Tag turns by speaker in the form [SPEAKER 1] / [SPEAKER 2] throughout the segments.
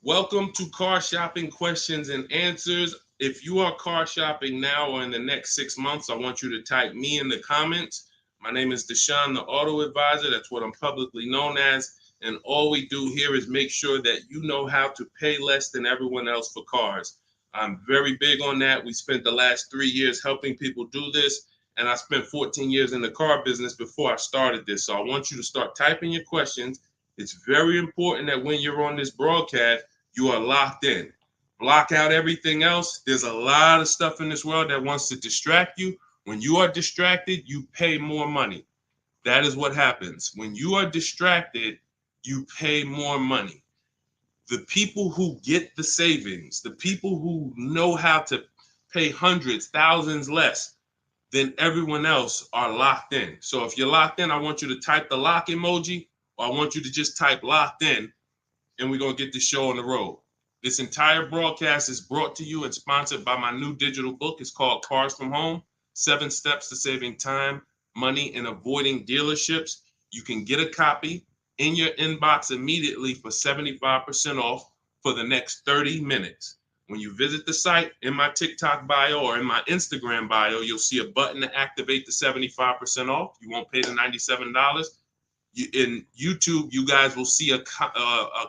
[SPEAKER 1] Welcome to Car Shopping Questions and Answers. If you are car shopping now or in the next 6 months, I want you to type me in the comments. My name is Deshone the Auto Advisor. That's what I'm publicly known as. And all we do here is make sure that you know how to pay less than everyone else for cars. I'm very big on that. We spent the last 3 years helping people do this. And I spent 14 years in the car business before I started this. So I want you to start typing your questions. It's very important that when you're on this broadcast, you are locked in. Block out everything else. There's a lot of stuff in this world that wants to distract you. When you are distracted, you pay more money. That is what happens. When you are distracted, you pay more money. The people who get the savings, the people who know how to pay hundreds, thousands less than everyone else are locked in. So if you're locked in, I want you to type the lock emoji, or I want you to just type locked in, and we're going to get the show on the road. This entire broadcast is brought to you and sponsored by my new digital book. It's called Cars from Home, 7 Steps to Saving Time, Money, and Avoiding Dealerships. You can get a copy in your inbox immediately for 75% off for the next 30 minutes. When you visit the site, in my TikTok bio or in my Instagram bio, you'll see a button to activate the 75% off. You won't pay the $97. In YouTube, you guys will see a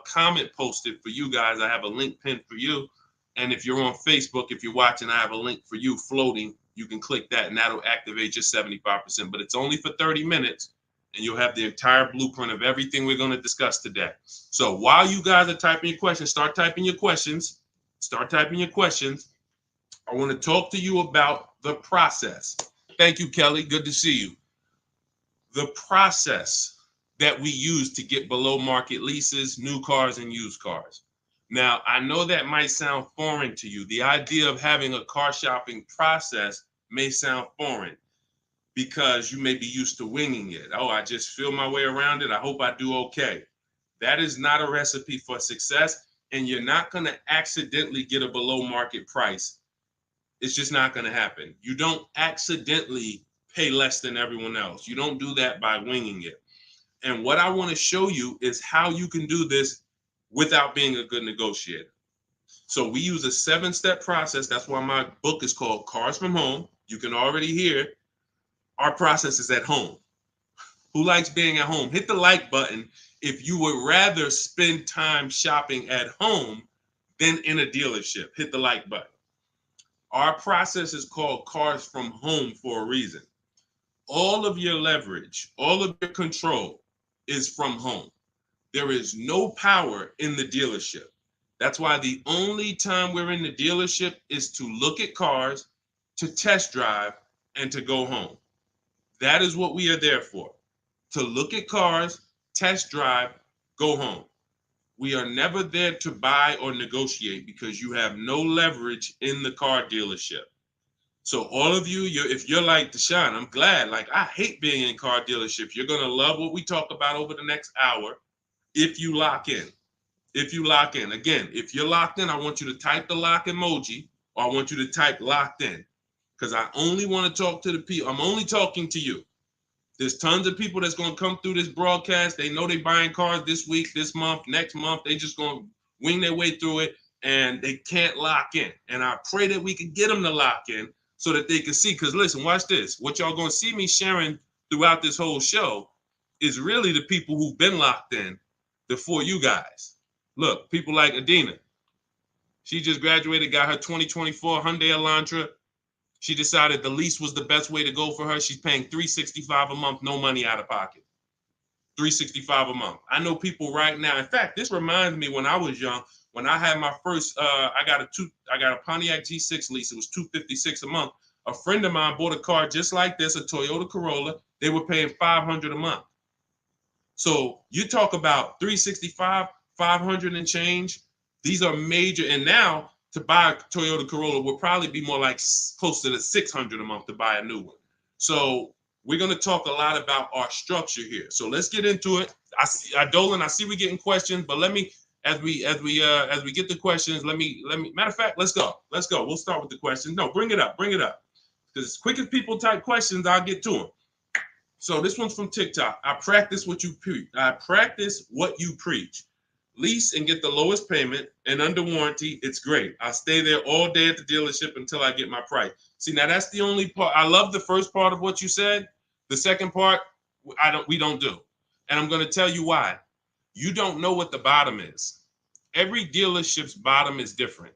[SPEAKER 1] comment posted for you guys. I have a link pinned for you. And if you're on Facebook, if you're watching, I have a link for you floating. You can click that and that'll activate your 75%. But it's only for 30 minutes and you'll have the entire blueprint of everything we're going to discuss today. So while you guys are typing your questions, start typing your questions. Start typing your questions. I want to talk to you about the process. Thank you, Kelly. Good to see you. The process that we use to get below market leases, new cars, and used cars. Now, I know that might sound foreign to you. The idea of having a car shopping process may sound foreign because you may be used to winging it. Oh, I just feel my way around it. I hope I do okay. That is not a recipe for success, and you're not going to accidentally get a below market price. It's just not going to happen. You don't accidentally pay less than everyone else. You don't do that by winging it. And what I want to show you is how you can do this without being a good negotiator. So we use a 7-step process. That's why my book is called Cars from Home. You can already hear our process is at home. Who likes being at home? Hit the like button if you would rather spend time shopping at home than in a dealership. Hit the like button. Our process is called Cars from Home for a reason. All of your leverage, all of your control is from home. There is no power in the dealership. That's why the only time we're in the dealership is to look at cars, to test drive, and to go home. That is what we are there for. To look at cars, test drive, go home. We are never there to buy or negotiate because you have no leverage in the car dealership. So all of you, if you're like Deshone, I'm glad. Like, I hate being in car dealerships. You're going to love what we talk about over the next hour if you lock in. If you lock in. Again, if you're locked in, I want you to type the lock emoji, or I want you to type locked in, because I only want to talk to the people. I'm only talking to you. There's tons of people that's going to come through this broadcast. They know they're buying cars this week, this month, next month. They just going to wing their way through it, and they can't lock in. And I pray that we can get them to lock in so that they can see. Because listen, watch this. What y'all going to see me sharing throughout this whole show is really the people who've been locked in before you guys. Look, people like Adina. She just graduated, got her 2024 Hyundai Elantra. She decided the lease was the best way to go for her. She's paying $365 a month, no money out of pocket. $365 a month. I know people right now. In fact, this reminds me when I was young, when I had my first, I got a Pontiac G6 lease. It was $256 a month. A friend of mine bought a car just like this, a Toyota Corolla. They were paying $500 a month. So you talk about 365, 500 and change. These are major. And now to buy a Toyota Corolla would probably be more like close to the $600 a month to buy a new one. So we're going to talk a lot about our structure here. So let's get into it. Dolan, I see we're getting questions, but let me, as we get the questions, let me, matter of fact, let's go. We'll start with the questions. No, bring it up. Because as quick as people type questions, I'll get to them. So this one's from TikTok. I practice what you preach. lease and get the lowest payment and under warranty, it's great. I'll stay there all day at the dealership until I get my price. See, now that's the only part. I love the first part of what you said. The second part, we don't do. And I'm going to tell you why. You don't know what the bottom is. Every dealership's bottom is different.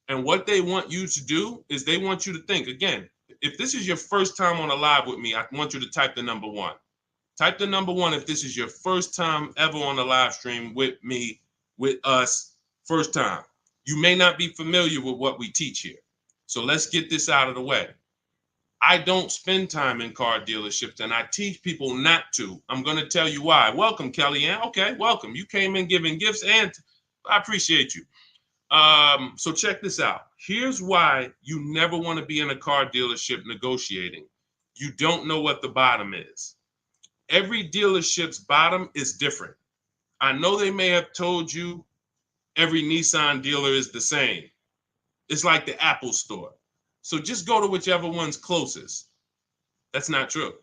[SPEAKER 1] And what they want you to do is they want you to think, again, if this is your first time on a live with me, I want you to type the number 1. Type the number 1 if this is your first time ever on a live stream with me, with us, first time. You may not be familiar with what we teach here. So let's get this out of the way. I don't spend time in car dealerships, and I teach people not to. I'm going to tell you why. Welcome, Kellyanne. Okay, welcome. You came in giving gifts, and I appreciate you. So check this out. Here's why you never want to be in a car dealership negotiating. You don't know what the bottom is. Every dealership's bottom is different. I know they may have told you every Nissan dealer is the same. It's like the Apple store. So just go to whichever one's closest. That's not true.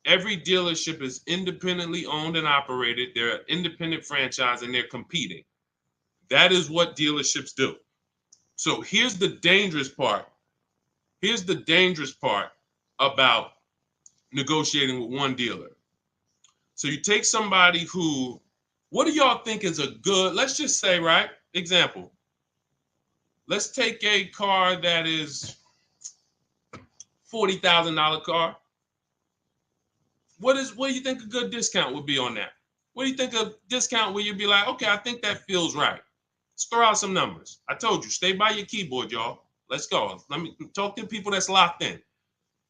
[SPEAKER 1] Every dealership is independently owned and operated. They're an independent franchise and they're competing. That is what dealerships do. So here's the dangerous part. Here's the dangerous part about negotiating with one dealer. So you take somebody who, what do y'all think is a good, let's just say, right? Example. Let's take a car that is $40,000 car. What do you think a good discount would be on that? What do you think a discount where you'd be like, okay, I think that feels right. Let's throw out some numbers. I told you, stay by your keyboard, y'all. Let's go. Let me talk to people that's locked in.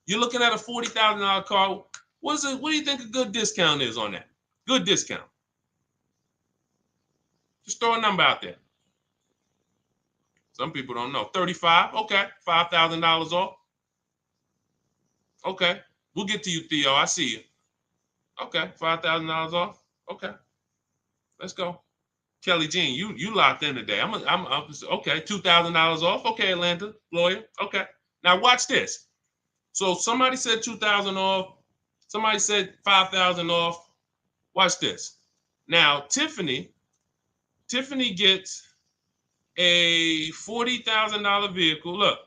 [SPEAKER 1] You're looking at a $40,000 car. What do you think a good discount is on that? Good discount. Just throw a number out there. Some people don't know. 35, okay. $5,000 off. Okay. We'll get to you, Theo. I see you. Okay. $5,000 off. Okay. Let's go. Kelly Jean, you locked in today. I'm okay. $2,000 off. Okay, Atlanta lawyer. Okay. Now watch this. So somebody said 2,000 off. Somebody said 5,000 off. Watch this. Now Tiffany gets a $40,000 vehicle. Look,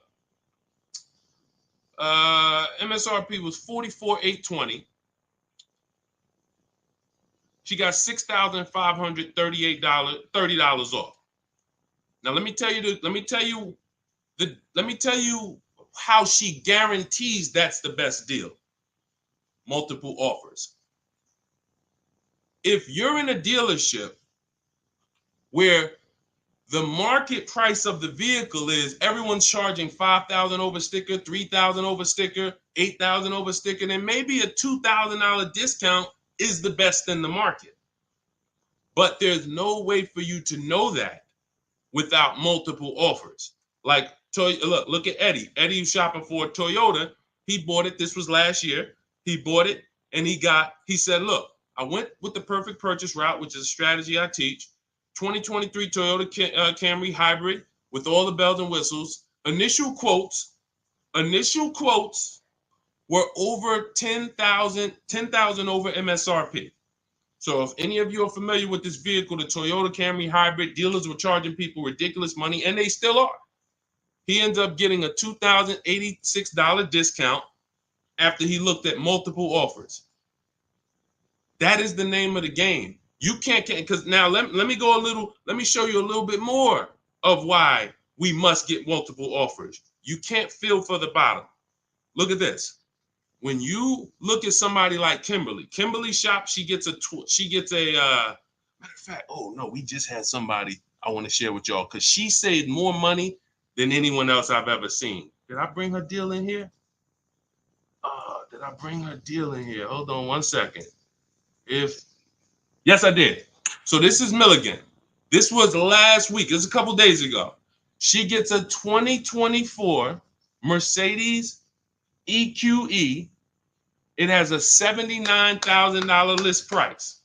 [SPEAKER 1] MSRP was $44,820. She got $6,538, $30 off. Now let me tell you how she guarantees that's the best deal. Multiple offers. If you're in a dealership where the market price of the vehicle is everyone's charging $5,000 over sticker, $3,000 over sticker, $8,000 over sticker, then maybe a $2,000 discount is the best in the market. But there's no way for you to know that without multiple offers. Like, look at Eddie. Eddie was shopping for a Toyota. He bought it. This was last year. He bought it and he said, look, I went with the perfect purchase route, which is a strategy I teach. 2023 Toyota Camry hybrid with all the bells and whistles. Initial quotes were over 10,000 over MSRP. So if any of you are familiar with this vehicle, the Toyota Camry hybrid, dealers were charging people ridiculous money, and they still are. He ends up getting a $2,086 discount after he looked at multiple offers. That is the name of the game. You can't, because now let me show you a little bit more of why we must get multiple offers. You can't feel for the bottom. Look at this. When you look at somebody like Kimberly shop, she gets a matter of fact, oh no, we just had somebody I want to share with y'all because she saved more money than anyone else I've ever seen. Did I bring her deal in here? Did I bring her deal in here? Hold on one second. Yes, I did. So this is Milligan. This was last week. It was a couple days ago. She gets a 2024 Mercedes EQE. It has a $79,000 list price.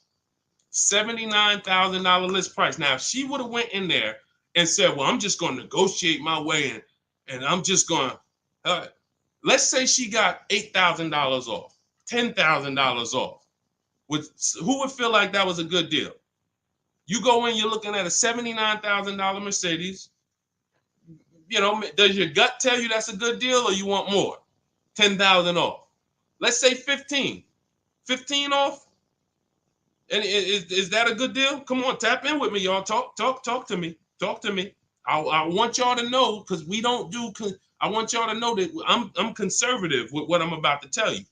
[SPEAKER 1] $79,000 list price. Now, if she would have went in there and said, well, I'm just going to negotiate my way in, and I'm just going to, let's say she got $8,000 off, $10,000 off. Who would feel like that was a good deal? You go in, you're looking at a $79,000 Mercedes. You know, does your gut tell you that's a good deal or you want more? 10,000 off. Let's say 15. 15 off. And is that a good deal? Come on, tap in with me, y'all. Talk to me. Talk to me. I want y'all to know, because we don't do. I want y'all to know that I'm conservative with what I'm about to tell you.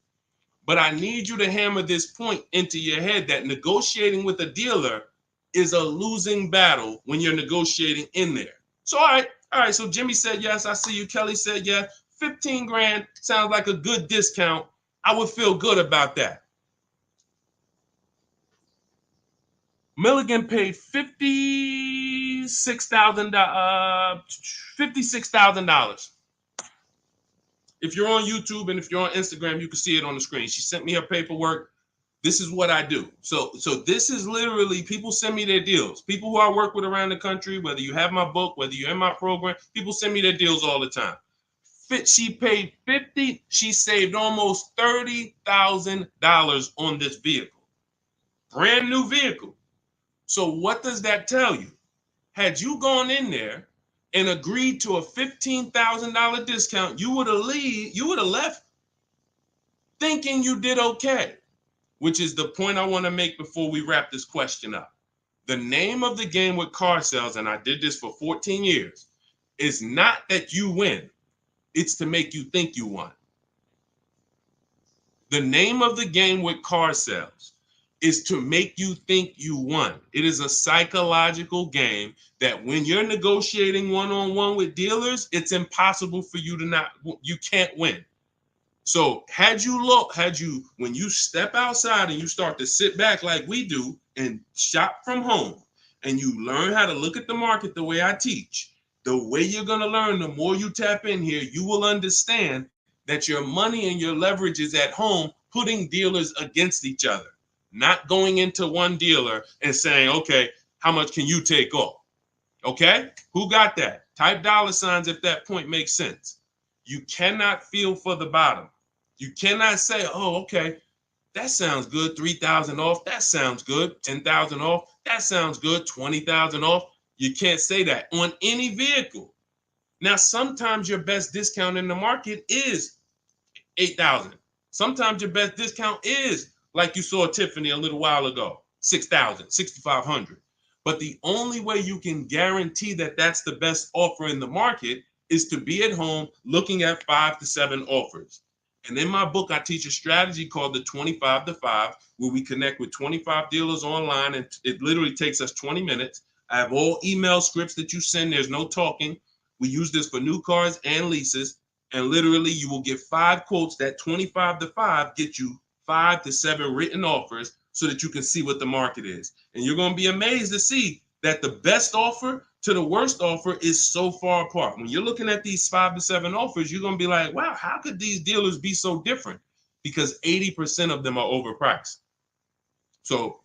[SPEAKER 1] But I need you to hammer this point into your head that negotiating with a dealer is a losing battle when you're negotiating in there. So all right. So Jimmy said yes. I see you. Kelly said yes. 15 grand sounds like a good discount. I would feel good about that. Milligan paid $56,000. If you're on YouTube and if you're on Instagram, you can see it on the screen. She sent me her paperwork. This is what I do. So this is literally, people send me their deals. People who I work with around the country, whether you have my book, whether you're in my program, people send me their deals all the time. She paid 50. She saved almost $30,000 on this vehicle. Brand new vehicle. So what does that tell you? Had you gone in there and agreed to a $15,000 discount, you would have left thinking you did okay, which is the point I want to make before we wrap this question up. The name of the game with car sales, and I did this for 14 years, is not that you win. It's to make you think you won. The name of the game with car sales is to make you think you won. It is a psychological game that when you're negotiating one-on-one with dealers, it's impossible for you to you can't win. So when you step outside and you start to sit back like we do and shop from home, and you learn how to look at the market the way I teach, the way you're going to learn, the more you tap in here, you will understand that your money and your leverage is at home, putting dealers against each other. Not going into one dealer and saying, okay, how much can you take off? Okay, who got that? Type $ if that point makes sense. You cannot feel for the bottom. You cannot say, oh, okay, that sounds good. 3,000 off. That sounds good. 10,000 off. That sounds good. 20,000 off. You can't say that on any vehicle. Now, sometimes your best discount in the market is 8,000. Sometimes your best discount is, like you saw Tiffany a little while ago, 6,000, 6,500. But the only way you can guarantee that that's the best offer in the market is to be at home looking at 5 to 7 offers. And in my book, I teach a strategy called the 25 to 5, where we connect with 25 dealers online, and it literally takes us 20 minutes. I have all email scripts that you send. There's no talking. We use this for new cars and leases. And literally, you will get 5 quotes. That 25 to 5 get you 5 to 7 written offers so that you can see what the market is. And you're going to be amazed to see that the best offer to the worst offer is so far apart. When you're looking at these 5 to 7 offers, you're going to be like, wow, how could these dealers be so different? Because 80% of them are overpriced. So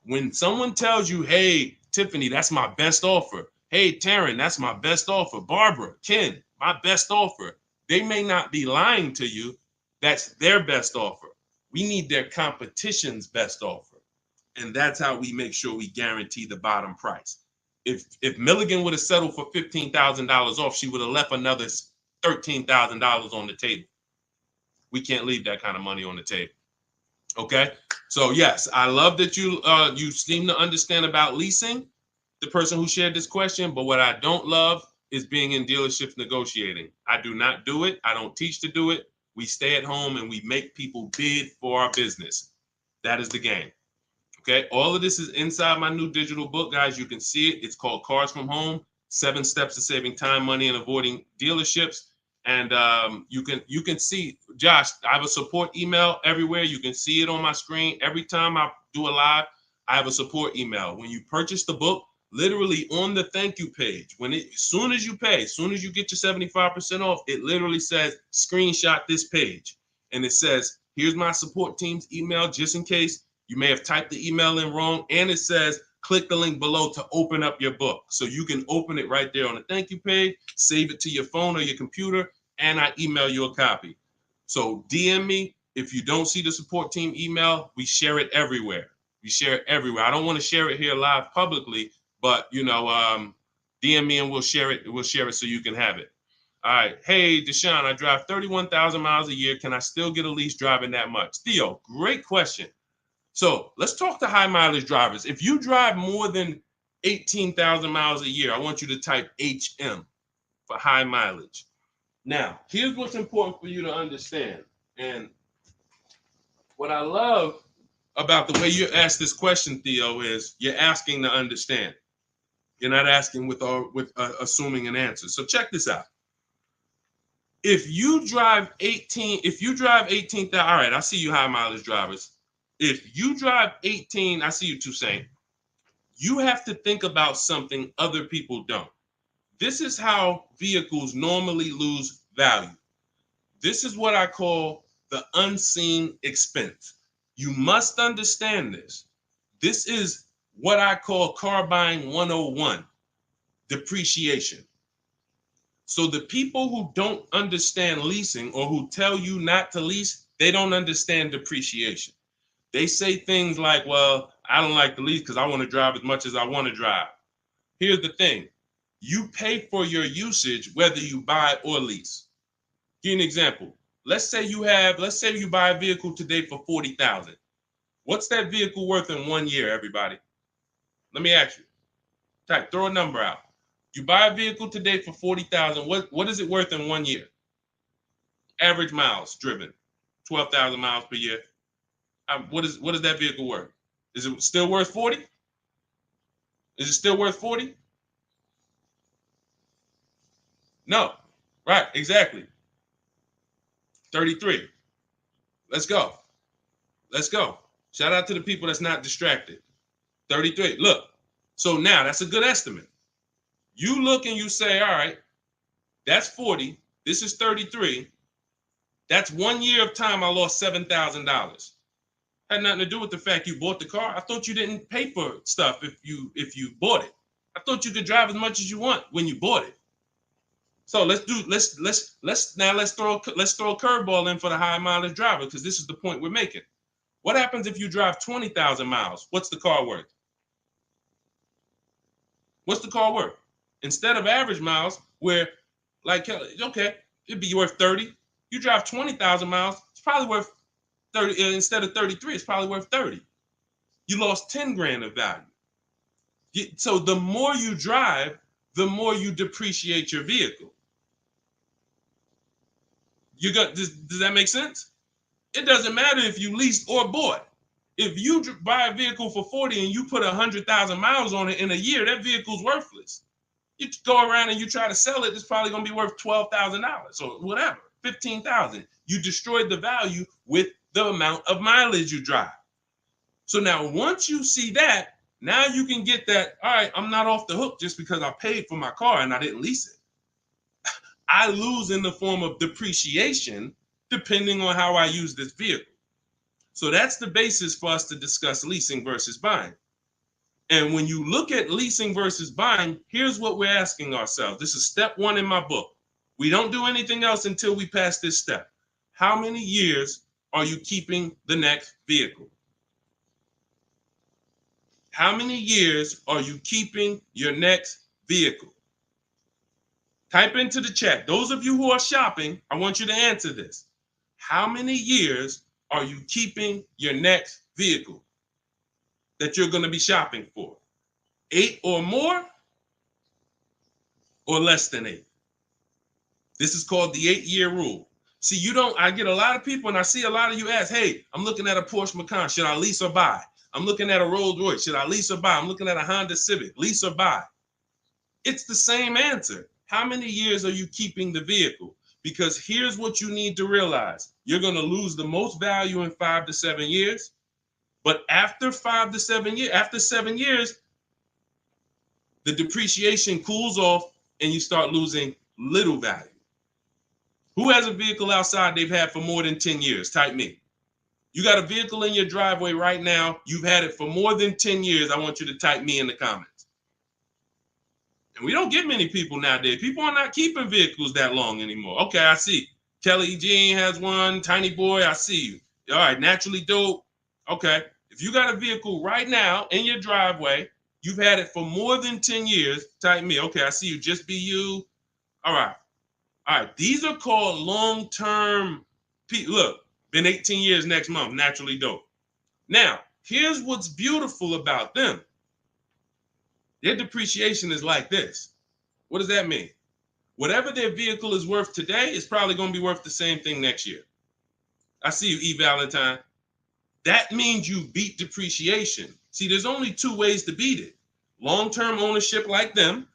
[SPEAKER 1] when someone tells you, hey, Tiffany, that's my best offer. Hey, Taryn, that's my best offer. Barbara, Ken, my best offer. They may not be lying to you. That's their best offer. We need their competition's best offer. And that's how we make sure we guarantee the bottom price. If Milligan would have settled for $15,000 off, she would have left another $13,000 on the table. We can't leave that kind of money on the table. Okay. So yes, I love that you seem to understand about leasing, the person who shared this question. But what I don't love is being in dealerships negotiating. I do not do it. I don't teach to do it. We stay at home and we make people bid for our business. That is the game. Okay. All of this is inside my new digital book, guys. You can see it. It's called Cars from Home: 7 Steps to Saving Time, Money, and Avoiding Dealerships. And you can see, Josh, I have a support email everywhere. You can see it on my screen. Every time I do a live, I have a support email. When you purchase the book, literally on the thank you page, as soon as you pay, as soon as you get your 75% off, it literally says, screenshot this page. And it says, here's my support team's email, just in case you may have typed the email in wrong. And it says, click the link below to open up your book. So you can open it right there on the thank you page, save it to your phone or your computer, and I email you a copy. So DM me. If you don't see the support team email, we share it everywhere. We share it everywhere. I don't want to share it here live publicly, but DM me and we'll share it. We'll share it so you can have it. All right. Hey, Deshone, I drive 31,000 miles a year. Can I still get a lease driving that much? Theo, great question. So let's talk to high mileage drivers. If you drive more than 18,000 miles a year, I want you to type HM for high mileage. Now, here's what's important for you to understand. And what I love about the way you ask this question, Theo, is you're asking to understand. You're not asking with assuming an answer. So check this out. If you drive 18,000, all right, I see you high mileage drivers. If you drive 18, I see you Toussaint. You have to think about something other people don't. This is how vehicles normally lose value. This is what I call the unseen expense. You must understand this. This is what I call car buying 101, depreciation. So the people who don't understand leasing or who tell you not to lease, they don't understand depreciation. They say things like, well, I don't like to lease because I want to drive as much as I want to drive. Here's the thing. You pay for your usage whether you buy or lease. Give you an example. Let's say you buy a vehicle today for $40,000. What's that vehicle worth in 1 year, everybody? Let me ask you. Throw a number out. You buy a vehicle today for $40,000. What is it worth in 1 year? Average miles driven, 12,000 miles per year. What is that vehicle worth? Is it still worth 40? Is it still worth 40? No. Right, exactly. 33. Let's go. Let's go. Shout out to the people that's not distracted. 33. Look. So now that's a good estimate. You look and you say, all right, that's 40. This is 33. That's 1 year of time I lost $7,000. Had nothing to do with the fact you bought the car. I thought you didn't pay for stuff if you bought it. I thought you could drive as much as you want when you bought it. So let's throw a curveball in for the high mileage driver, because this is the point we're making. What happens if you drive 20,000 miles? What's the car worth? What's the car worth? Instead of average miles, where like, okay, it'd be worth 30. You drive 20,000 miles, it's probably worth 30. Instead of 33, it's probably worth 30. You lost 10 grand of value. So the more you drive, the more you depreciate your vehicle. Does that make sense? It doesn't matter if you leased or bought. If you buy a vehicle for 40 and you put 100,000 miles on it in a year, that vehicle's worthless. You go around and you try to sell it, it's probably going to be worth $12,000 or whatever, $15,000. You destroyed the value with the amount of mileage you drive. So now once you see that, now you can get that, all right, I'm not off the hook just because I paid for my car and I didn't lease it. I lose in the form of depreciation depending on how I use this vehicle. So that's the basis for us to discuss leasing versus buying. And when you look at leasing versus buying, here's what we're asking ourselves. This is step one in my book. We don't do anything else until we pass this step. How many years are you keeping the next vehicle? How many years are you keeping your next vehicle? Type into the chat. Those of you who are shopping, I want you to answer this. How many years are you keeping your next vehicle that you're going to be shopping for? 8 or more, or less than 8? This is called the 8-year rule. See, I get a lot of people, and I see a lot of you ask, hey, I'm looking at a Porsche Macan. Should I lease or buy? I'm looking at a Rolls Royce. Should I lease or buy? I'm looking at a Honda Civic. Lease or buy? It's the same answer. How many years are you keeping the vehicle? Because here's what you need to realize. You're going to lose the most value in 5 to 7 years. But after 5 to 7 years, after 7 years, the depreciation cools off and you start losing little value. Who has a vehicle outside they've had for more than 10 years? Type me. You got a vehicle in your driveway right now. You've had it for more than 10 years. I want you to type me in the comments. And we don't get many people nowadays. People are not keeping vehicles that long anymore. Okay, I see. Kelly Jean has one. Tiny Boy, I see you. All right, Naturally Dope. Okay. If you got a vehicle right now in your driveway, you've had it for more than 10 years, type me. Okay, I see you, just be you. All right. All right. These are called long-term. Look, been 18 years next month, naturally dope. Now, here's what's beautiful about them. Their depreciation is like this. What does that mean? Whatever their vehicle is worth today is probably going to be worth the same thing next year. I see you, E. Valentine. That means you beat depreciation. See, there's only two ways to beat it. Long-term ownership like them,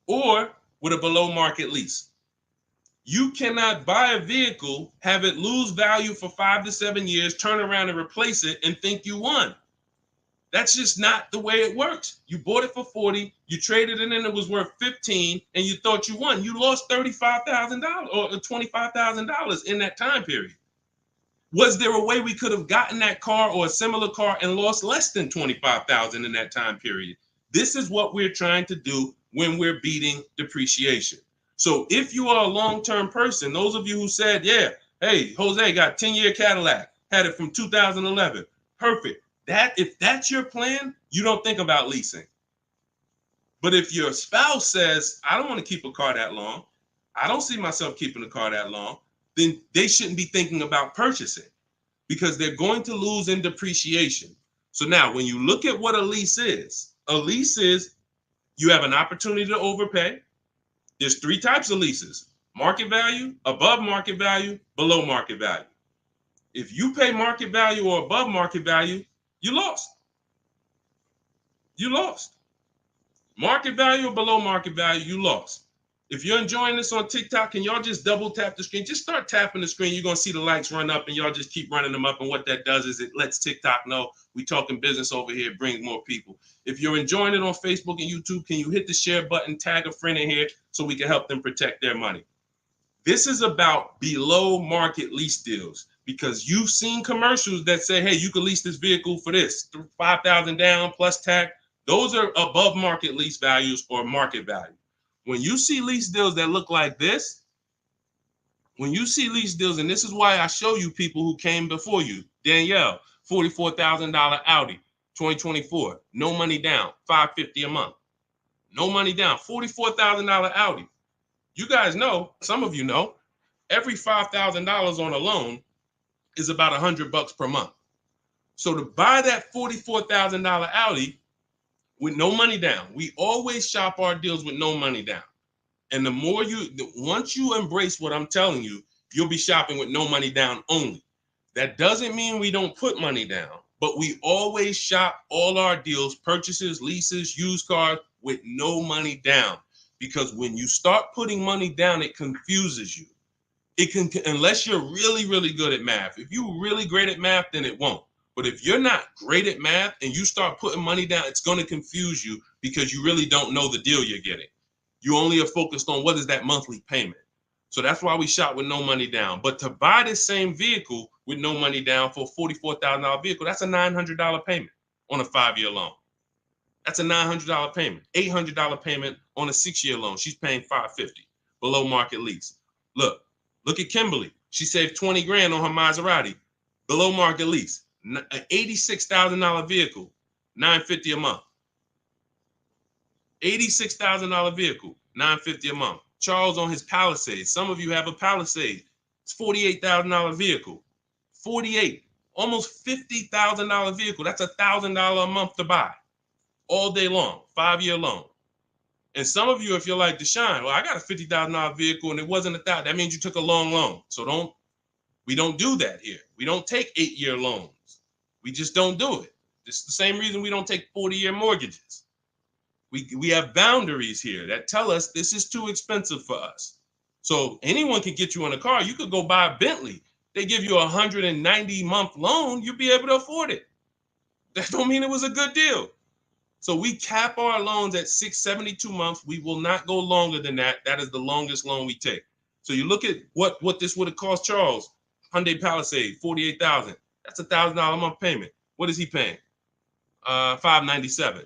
[SPEAKER 1] or with a below market lease. You cannot buy a vehicle, have it lose value for 5 to 7 years, turn around and replace it and think you won. That's just not the way it works. You bought it for 40, you traded it and it was worth 15, and you thought you won. You lost $35,000 or $25,000 in that time period. Was there a way we could have gotten that car or a similar car and lost less than $25,000 in that time period? This is what we're trying to do when we're beating depreciation. So if you are a long-term person, those of you who said, yeah, hey, Jose got 10-year Cadillac, had it from 2011, perfect. If that's your plan, you don't think about leasing. But if your spouse says, I don't want to keep a car that long, I don't see myself keeping a car that long, then they shouldn't be thinking about purchasing because they're going to lose in depreciation. So now when you look at what a lease is you have an opportunity to overpay. There's 3 types of leases: market value, above market value, below market value. If you pay market value or above market value, you lost. You lost. Market value or below market value, you lost. If you're enjoying this on TikTok, can y'all just double tap the screen? Just start tapping the screen. You're going to see the likes run up, and y'all just keep running them up. And what that does is it lets TikTok know we talking business over here, brings more people. If you're enjoying it on Facebook and YouTube, can you hit the share button, tag a friend in here so we can help them protect their money? This is about below market lease deals because you've seen commercials that say, hey, you can lease this vehicle for this, $5,000 down plus tax. Those are above market lease values or market value. When you see lease deals that look like this, and this is why I show you people who came before you. Danielle, $44,000 Audi, 2024, no money down, $550 a month. No money down, $44,000 Audi. You guys know, some of you know, every $5,000 on a loan is about $100 per month. So to buy that $44,000 Audi with no money down, we always shop our deals with no money down. And once you embrace what I'm telling you, you'll be shopping with no money down only. That doesn't mean we don't put money down, but we always shop all our deals, purchases, leases, used cars with no money down. Because when you start putting money down, it confuses you. Unless you're really, really good at math. If you're really great at math, then it won't. But if you're not great at math and you start putting money down, it's going to confuse you because you really don't know the deal you're getting. You only are focused on what is that monthly payment. So that's why we shop with no money down. But to buy this same vehicle with no money down for a $44,000 vehicle, that's a $900 payment on a 5-year loan. That's a $900 payment, $800 payment on a 6-year loan. She's paying $550 below market lease. Look at Kimberly. She saved 20 grand on her Maserati, below market lease, an $86,000 vehicle, $950 a month. $86,000 vehicle, $950 a month. Charles on his Palisade. Some of you have a Palisade. It's $48,000 vehicle. 48, almost $50,000 vehicle. That's $1,000 a month to buy. All day long, 5-year loan. And some of you, if you're like Deshone, well, I got a $50,000 vehicle and it wasn't $1,000. That means you took a long loan. So we don't do that here. We don't take 8-year loans. We just don't do it. It's the same reason we don't take 40-year mortgages. We have boundaries here that tell us this is too expensive for us. So anyone can get you in a car. You could go buy a Bentley. They give you a 190-month loan. You'll be able to afford it. That don't mean it was a good deal. So we cap our loans at 672 months. We will not go longer than that. That is the longest loan we take. So you look at what this would have cost Charles, Hyundai Palisade, $48,000. That's $1,000 a month payment. What is he paying? $597.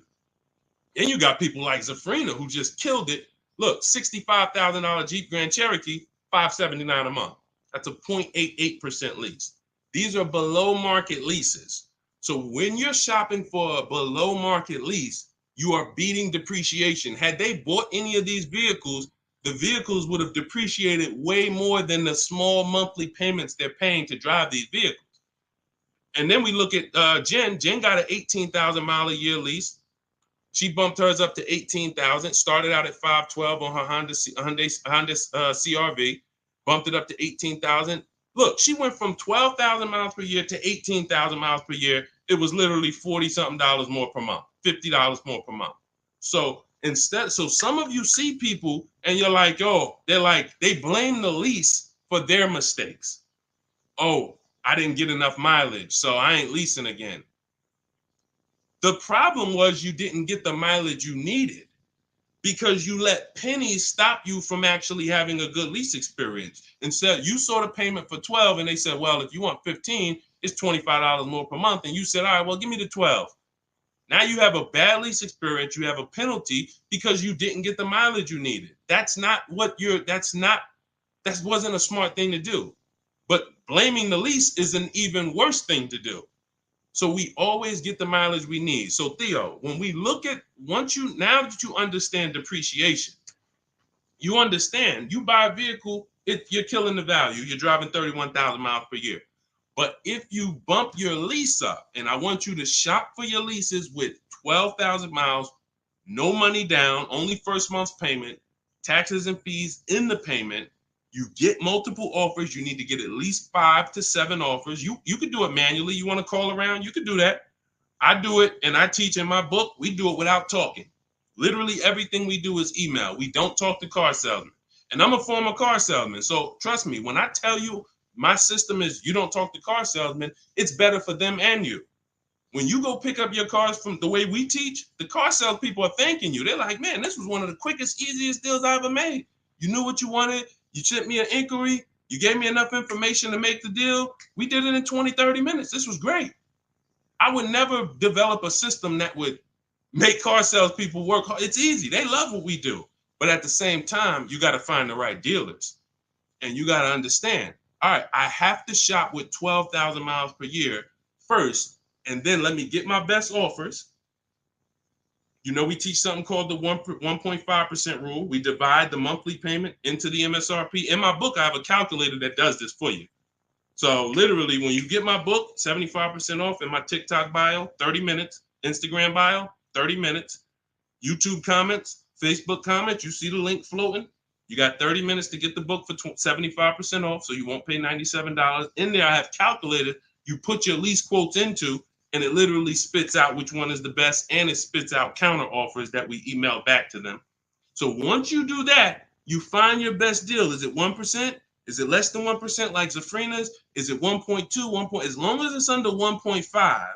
[SPEAKER 1] And you got people like Zafrina who just killed it. Look, $65,000 Jeep Grand Cherokee, $579 a month. That's a 0.88% lease. These are below market leases. So when you're shopping for a below market lease, you are beating depreciation. Had they bought any of these vehicles, the vehicles would have depreciated way more than the small monthly payments they're paying to drive these vehicles. And then we look at Jen. Jen got an 18,000 mile a year lease. She bumped hers up to 18,000. Started out at 512 on her Honda CRV. Bumped it up to 18,000. Look, she went from 12,000 miles per year to 18,000 miles per year. It was literally 40 something dollars more per month, $50 more per month. So some of you see people and you're like, oh, they blame the lease for their mistakes. Oh, I didn't get enough mileage, so I ain't leasing again. The problem was you didn't get the mileage you needed because you let pennies stop you from actually having a good lease experience. Instead, you saw the payment for 12 and they said, well, if you want 15, it's $25 more per month. And you said, all right, well, give me the 12. Now you have a bad lease experience. You have a penalty because you didn't get the mileage you needed. That wasn't a smart thing to do. But blaming the lease is an even worse thing to do. So we always get the mileage we need. So Theo, when we look at now that you understand depreciation, you understand you buy a vehicle, you're killing the value. You're driving 31,000 miles per year. But if you bump your lease up, and I want you to shop for your leases with 12,000 miles, no money down, only first month's payment, taxes and fees in the payment. You get multiple offers. You need to get at least 5 to 7 offers. You could do it manually. You want to call around? You could do that. I do it, and I teach in my book. We do it without talking. Literally everything we do is email. We don't talk to car salesmen. And I'm a former car salesman. So trust me, when I tell you my system is you don't talk to car salesmen, it's better for them and you. When you go pick up your cars from the way we teach, the car sales people are thanking you. They're like, man, this was one of the quickest, easiest deals I ever made. You knew what you wanted. You sent me an inquiry. You gave me enough information to make the deal. We did it in 20, 30 minutes. This was great. I would never develop a system that would make car sales people work hard. It's easy. They love what we do. But at the same time, you got to find the right dealers. And you got to understand, all right, I have to shop with 12,000 miles per year first, and then let me get my best offers. You know, we teach something called the 1.5% rule. We divide the monthly payment into the MSRP. In my book, I have a calculator that does this for you. So literally, when you get my book, 75% off in my TikTok bio, 30 minutes, Instagram bio, 30 minutes, YouTube comments, Facebook comments, you see the link floating. You got 30 minutes to get the book for 75% off, so you won't pay $97. In there, I have calculated, you put your lease quotes into, and it literally spits out which one is the best, and it spits out counter offers that we email back to them. So once you do that, you find your best deal. Is it 1%? Is it less than 1% like Zafrina's? Is it 1.2, 1. As long as it's under 1.5,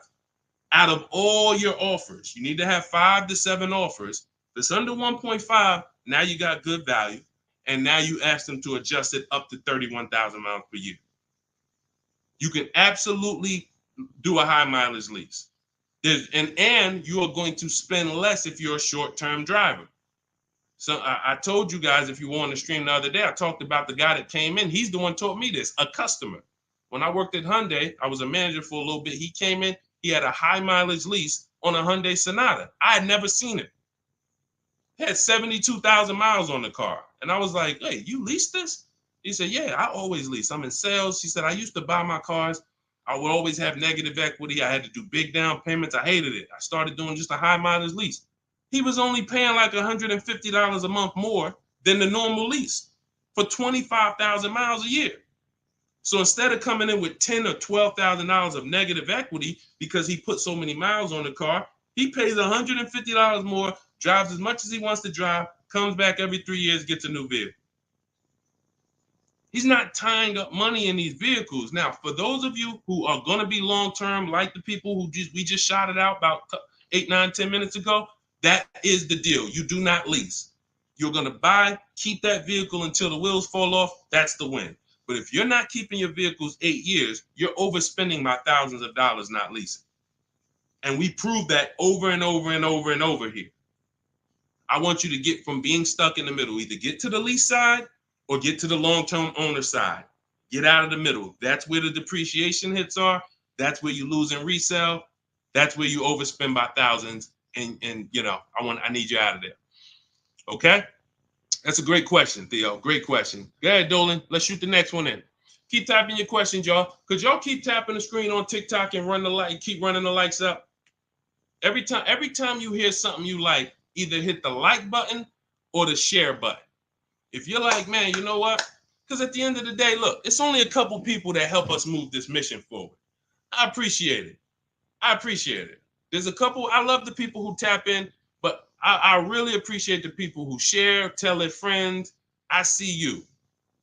[SPEAKER 1] out of all your offers, you need to have 5 to 7 offers. If it's under 1.5, now you got good value. And now you ask them to adjust it up to 31,000 miles per year. You can absolutely do a high mileage lease. And you are going to spend less if you're a short-term driver. So I told you guys, if you were on the stream the other day, I talked about the guy that came in. He's the one taught me this, a customer. When I worked at Hyundai, I was a manager for a little bit. He came in, he had a high mileage lease on a Hyundai Sonata. I had never seen it. He had 72,000 miles on the car. And I was like, hey, you leased this? He said, yeah, I always lease. I'm in sales. He said, I used to buy my cars. I would always have negative equity. I had to do big down payments. I hated it. I started doing just a high mileage lease. He was only paying like $150 a month more than the normal lease for 25,000 miles a year. So instead of coming in with $10,000 or $12,000 of negative equity because he put so many miles on the car, he pays $150 more, drives as much as he wants to drive, comes back every 3 years, gets a new vehicle. He's not tying up money in these vehicles. Now, for those of you who are going to be long-term, like the people who we just shouted out about 8, 9, 10 minutes ago, that is the deal. You do not lease. You're going to buy, keep that vehicle until the wheels fall off. That's the win. But if you're not keeping your vehicles 8 years, you're overspending by thousands of dollars not leasing. And we prove that over and over and over and over here. I want you to get from being stuck in the middle, either get to the lease side or get to the long-term owner side. Get out of the middle. That's where the depreciation hits are. That's where you lose in resale. That's where you overspend by thousands, and I need you out of there. Okay, that's a great question, Theo. Great question. Go ahead, Dolan. Let's shoot the next one in. Keep typing your questions, y'all. Could y'all keep tapping the screen on TikTok and keep running the likes up? Every time you hear something you like, either hit the like button or the share button. If you're like, man, you know what? Because at the end of the day, look, it's only a couple people that help us move this mission forward. I appreciate it. There's a couple. I love the people who tap in, but I really appreciate the people who share, tell their friends. I see you.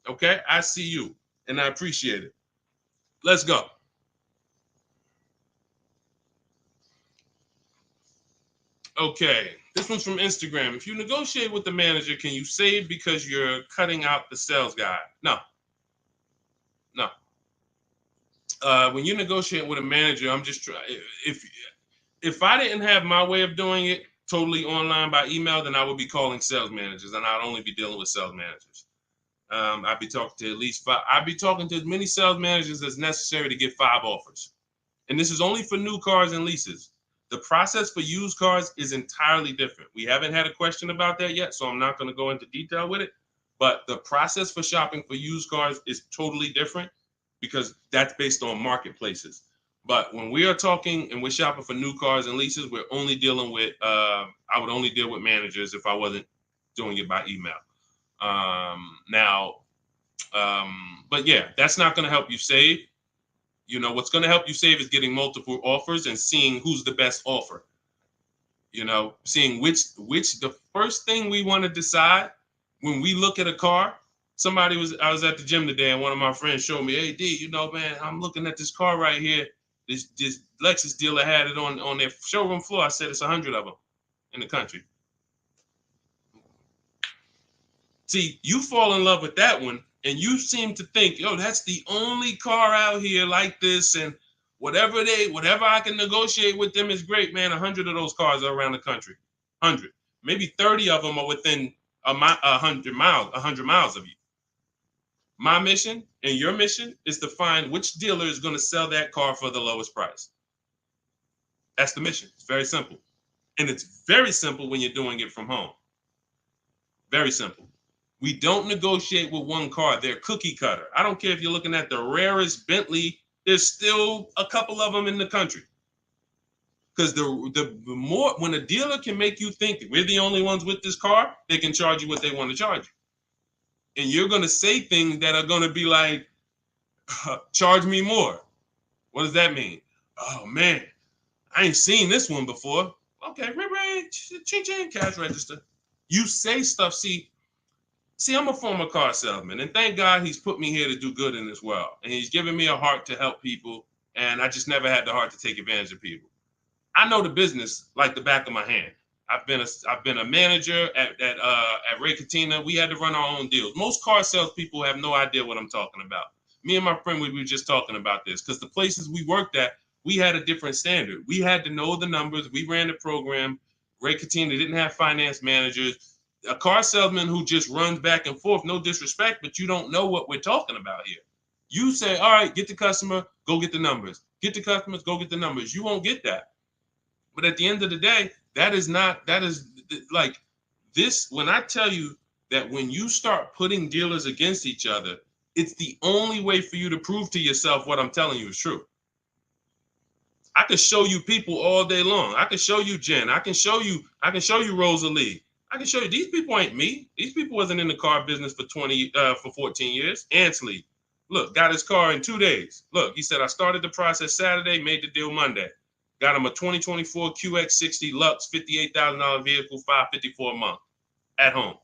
[SPEAKER 1] Okay? I see you, and I appreciate it. Let's go. Okay, this one's from Instagram. If you negotiate with the manager, can you save because you're cutting out the sales guy? No. When you negotiate with a manager, I'm just trying. If I didn't have my way of doing it totally online by email, then I would be calling sales managers, and I'd only be dealing with sales managers. I'd be talking to at least 5. I'd be talking to as many sales managers as necessary to get 5 offers. And this is only for new cars and leases. The process for used cars is entirely different. We haven't had a question about that yet, so I'm not going to go into detail with it. But the process for shopping for used cars is totally different because that's based on marketplaces. But when we are talking and we're shopping for new cars and leases, we're only dealing with, I would only deal with managers if I wasn't doing it by email. But yeah, that's not going to help you save. What's going to help you save is getting multiple offers and seeing who's the best offer. Seeing which the first thing we want to decide when we look at a car. I was at the gym today and one of my friends showed me, hey, D, man, I'm looking at this car right here. This Lexus dealer had it on their showroom floor. I said it's 100 of them in the country. See, you fall in love with that one, and you seem to think, that's the only car out here like this, and whatever I can negotiate with them is great, man. 100 of those cars are around the country. 100. Maybe 30 of them are within 100 miles of you. My mission and your mission is to find which dealer is going to sell that car for the lowest price. That's the mission. It's very simple. And it's very simple when you're doing it from home. Very simple. We don't negotiate with one car. They're cookie cutter. I don't care if you're looking at the rarest Bentley. There's still a couple of them in the country. Because the more, when a dealer can make you think we're the only ones with this car, they can charge you what they want to charge you. And you're going to say things that are going to be like, charge me more. What does that mean? Oh, man, I ain't seen this one before. Okay, ching, cash register. You say stuff. See, I'm a former car salesman, and thank God he's put me here to do good in this world. And he's given me a heart to help people, and I just never had the heart to take advantage of people. I know the business like the back of my hand. I've been a manager at Ray Katina. We had to run our own deals. Most car salespeople have no idea what I'm talking about. Me and my friend, we were just talking about this because the places we worked at, we had a different standard. We had to know the numbers. We ran the program. Ray Katina didn't have finance managers. A car salesman who just runs back and forth, no disrespect, but you don't know what we're talking about here. You say, all right, get the customer, go get the numbers. Get the customers, go get the numbers. You won't get that. But at the end of the day, that is like this. When I tell you that when you start putting dealers against each other, it's the only way for you to prove to yourself what I'm telling you is true. I can show you people all day long. I can show you Jen. I can show you Rosalie. I can show you these people ain't me. These people wasn't in the car business for 14 years. Ansley, look, got his car in 2 days. Look, he said I started the process Saturday, made the deal Monday. Got him a 2024 QX60 Lux, $58,000 vehicle, $554 a month. At home.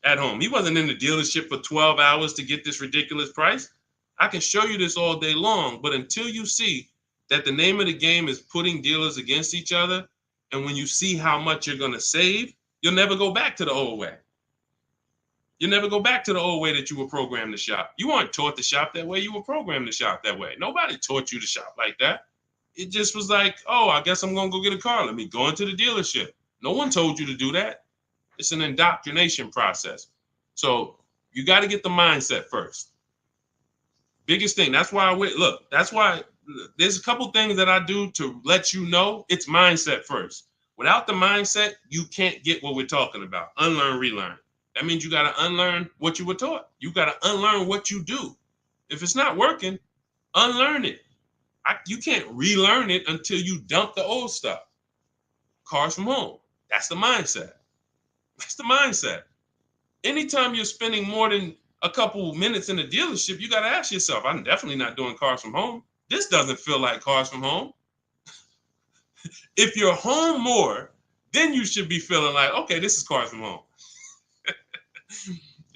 [SPEAKER 1] At home. He wasn't in the dealership for 12 hours to get this ridiculous price. I can show you this all day long, but until you see that the name of the game is putting dealers against each other, and when you see how much you're going to save, you'll never go back to the old way. You'll never go back to the old way that you were programmed to shop. You weren't taught to shop that way. You were programmed to shop that way. Nobody taught you to shop like that. It just was like, oh, I guess I'm going to go get a car. Let me go into the dealership. No one told you to do that. It's an indoctrination process. So you got to get the mindset first. Biggest thing. That's why that's why there's a couple things that I do to let you know it's mindset first. Without the mindset, you can't get what we're talking about. Unlearn, relearn. That means you got to unlearn what you were taught. You got to unlearn what you do. If it's not working, unlearn it. You can't relearn it until you dump the old stuff. Cars from home. That's the mindset. That's the mindset. Anytime you're spending more than a couple minutes in a dealership, you got to ask yourself, I'm definitely not doing cars from home. This doesn't feel like cars from home. If you're home more, then you should be feeling like, okay, this is cars from home.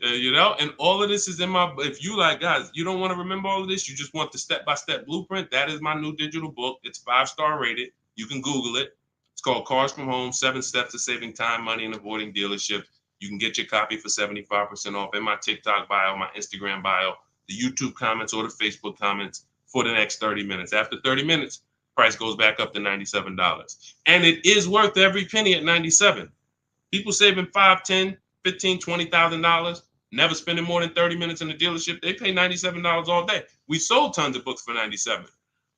[SPEAKER 1] And all of this is in my, if you like, guys, you don't want to remember all of this, you just want the step-by-step blueprint, that is my new digital book. It's 5-star rated. You can Google it. It's called Cars from Home, 7 Steps to Saving Time, Money, and Avoiding Dealerships. You can get your copy for 75% off in my TikTok bio, my Instagram bio, the YouTube comments, or the Facebook comments for the next 30 minutes. After 30 minutes, price goes back up to $97. And it is worth every penny at $97. People saving $5, $10, $15, $20,000, never spending more than 30 minutes in the dealership. They pay $97 all day. We sold tons of books for $97,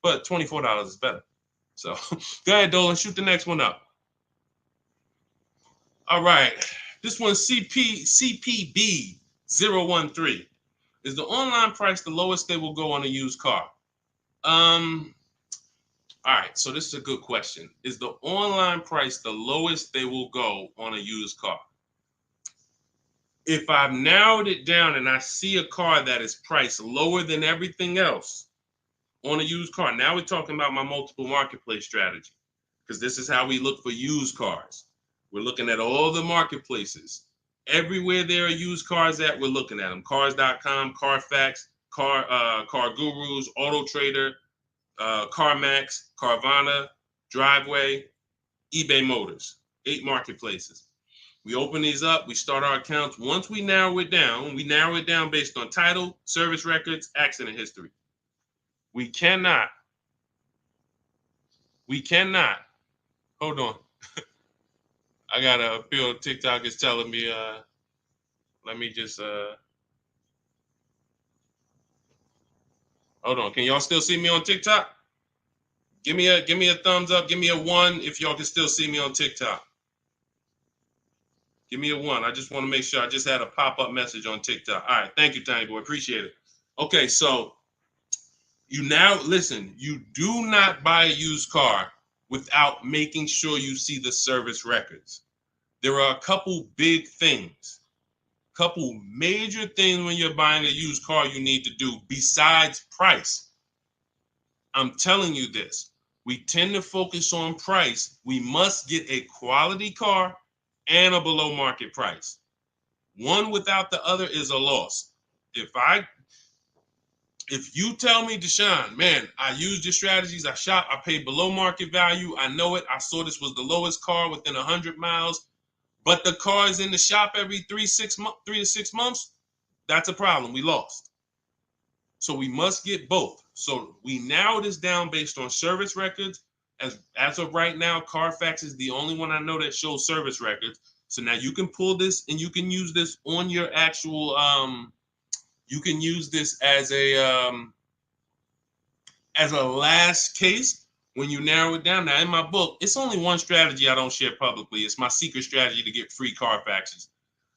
[SPEAKER 1] but $24 is better. So go ahead, Dolan, shoot the next one up. All right. This one's CPB013. Is the online price the lowest they will go on a used car? All right, so this is a good question. Is the online price the lowest they will go on a used car? If I've narrowed it down and I see a car that is priced lower than everything else on a used car, now we're talking about my multiple marketplace strategy, because this is how we look for used cars. We're looking at all the marketplaces. Everywhere there are used cars at, we're looking at them. Cars.com, Carfax, Car Gurus, Auto Trader, CarMax, Carvana, Driveway, eBay Motors. 8 marketplaces. We open these up, we start our accounts. Once we narrow it down based on title, service records, accident history. We cannot, hold on. I got a feel TikTok is telling me, let me just, hold on. Can y'all still see me on TikTok? Give me a thumbs up. Give me a 1 if y'all can still see me on TikTok. Give me a 1. I just want to make sure. I just had a pop-up message on TikTok. All right. Thank you, Tiny Boy. Appreciate it. Okay, so you do not buy a used car without making sure you see the service records. There are a couple big things, couple major things when you're buying a used car you need to do besides price. I'm telling you this. We tend to focus on price. We must get a quality car and a below market price. One without the other is a loss. If you tell me, Deshone, man, I used your strategies, I shop, I paid below market value, I know it, I saw this was the lowest car within 100 miles, but the car is in the shop every 3 to 6 months, that's a problem. We lost. So we must get both. So we narrow this down based on service records. As of right now, Carfax is the only one I know that shows service records. So now you can pull this and you can use this on your actual, you can use this as a last case when you narrow it down. Now in my book, it's only one strategy I don't share publicly. It's my secret strategy to get free Carfaxes.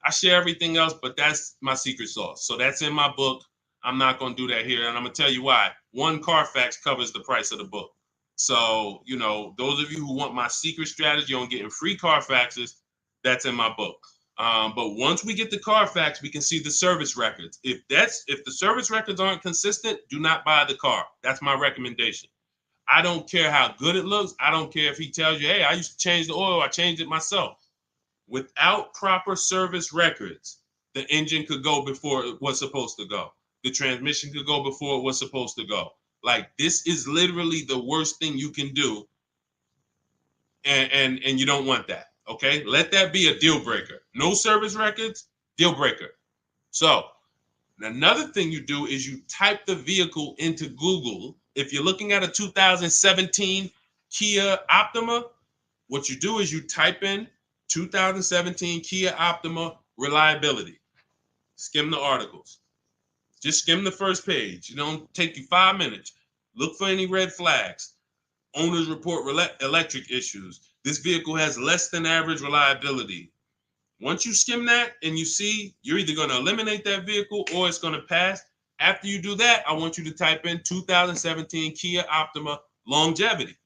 [SPEAKER 1] I share everything else, but that's my secret sauce. So that's in my book. I'm not going to do that here. And I'm going to tell you why. One Carfax covers the price of the book. So, those of you who want my secret strategy on getting free Carfaxes, that's in my book. But once we get the Carfax, we can see the service records. If the service records aren't consistent, do not buy the car. That's my recommendation. I don't care how good it looks. I don't care if he tells you, hey, I used to change the oil. I changed it myself. Without proper service records, the engine could go before it was supposed to go. The transmission could go before it was supposed to go. Like, this is literally the worst thing you can do. And you don't want that. Okay, let that be a deal breaker. No service records, deal breaker. So another thing you do is you type the vehicle into Google. If you're looking at a 2017 Kia Optima, what you do is you type in 2017 Kia Optima reliability. Skim the articles. Just skim the first page. It don't take you 5 minutes. Look for any red flags. Owners report electric issues. This vehicle has less than average reliability. Once you skim that and you see you're either going to eliminate that vehicle or it's going to pass, after you do that, I want you to type in 2017 Kia Optima longevity.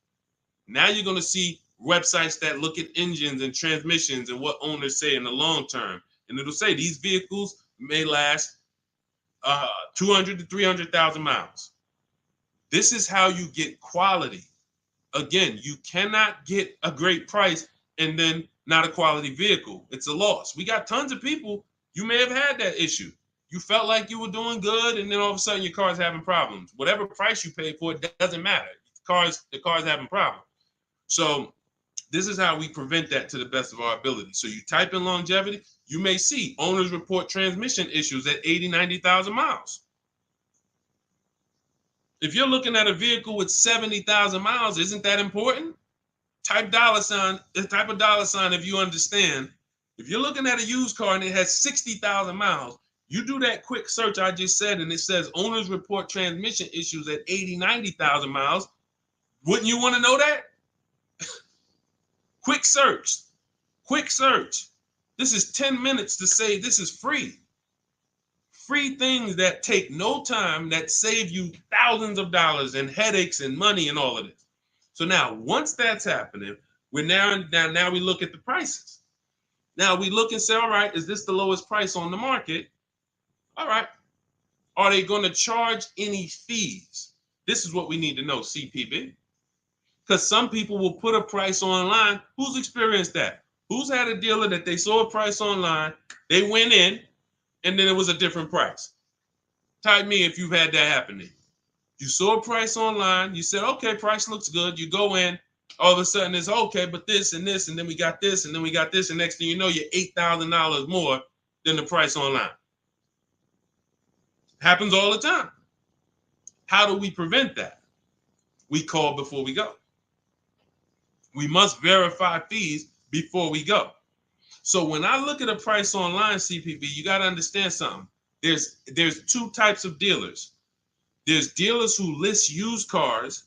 [SPEAKER 1] Now you're going to see websites that look at engines and transmissions and what owners say in the long term. And it'll say these vehicles may last 200 to 300,000 miles. This is how you get quality. Again, you cannot get a great price and then not a quality vehicle. It's a loss. We got tons of people, you may have had that issue. You felt like you were doing good, and then all of a sudden your car's having problems. Whatever price you paid for it doesn't matter. The car's having problems. So this is how we prevent that to the best of our ability. So you type in longevity, you may see owners report transmission issues at 80, 90,000 miles. If you're looking at a vehicle with 70,000 miles, isn't that important? Type dollar sign if you understand. If you're looking at a used car and it has 60,000 miles, you do that quick search I just said, and it says owners report transmission issues at 80, 90,000 miles. Wouldn't you want to know that? Quick search. This is 10 minutes to say this is free. Free things that take no time, that save you thousands of dollars and headaches and money and all of this. So now, once that's happening, we look at the prices. Now we look and say, all right, is this the lowest price on the market? All right. Are they going to charge any fees? This is what we need to know, CPB. Because some people will put a price online. Who's experienced that? Who's had a dealer that they saw a price online, they went in, and then it was a different price? Type me if you've had that happen to you. You saw a price online, you said, okay, price looks good. You go in, all of a sudden it's okay, but this and this, and then we got this, and then we got this, and next thing you know, you're $8,000 more than the price online. Happens all the time. How do we prevent that? We call before we go. We must verify fees before we go. So when I look at a price online, CPB, you got to understand something. There's two types of dealers. There's dealers who list used cars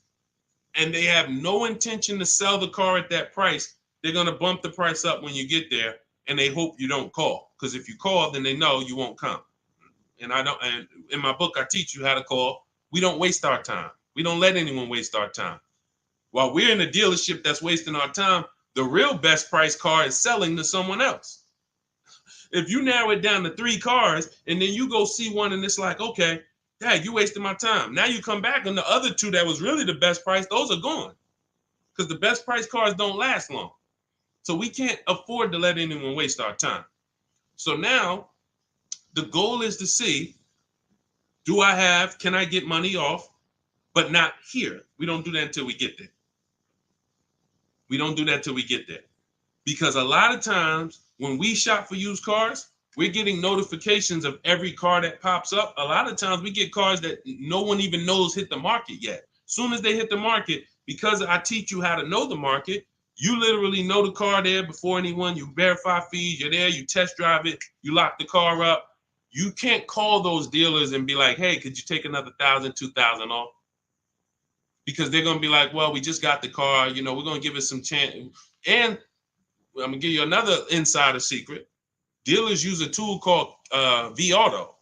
[SPEAKER 1] and they have no intention to sell the car at that price. They're going to bump the price up when you get there, and they hope you don't call. Because if you call, then they know you won't come. And in my book, I teach you how to call. We don't waste our time. We don't let anyone waste our time. While we're in a dealership that's wasting our time, the real best price car is selling to someone else. If you narrow it down to 3 cars and then you go see one and it's like, okay, Dad, you wasted my time. Now you come back and the other 2 that was really the best price, those are gone. Because the best price cars don't last long. So we can't afford to let anyone waste our time. So now the goal is to see, can I get money off, but not here? We don't do that until we get there. Because a lot of times when we shop for used cars, we're getting notifications of every car that pops up. A lot of times we get cars that no one even knows hit the market yet. Soon as they hit the market, because I teach you how to know the market, you literally know the car there before anyone. You verify fees, you're there, you test drive it, you lock the car up. You can't call those dealers and be like, hey, could you take another $1,000, $2,000 off? Because they're going to be like, well, we just got the car, we're going to give it some chance. And I'm going to give you another insider secret. Dealers use a tool called V-Auto.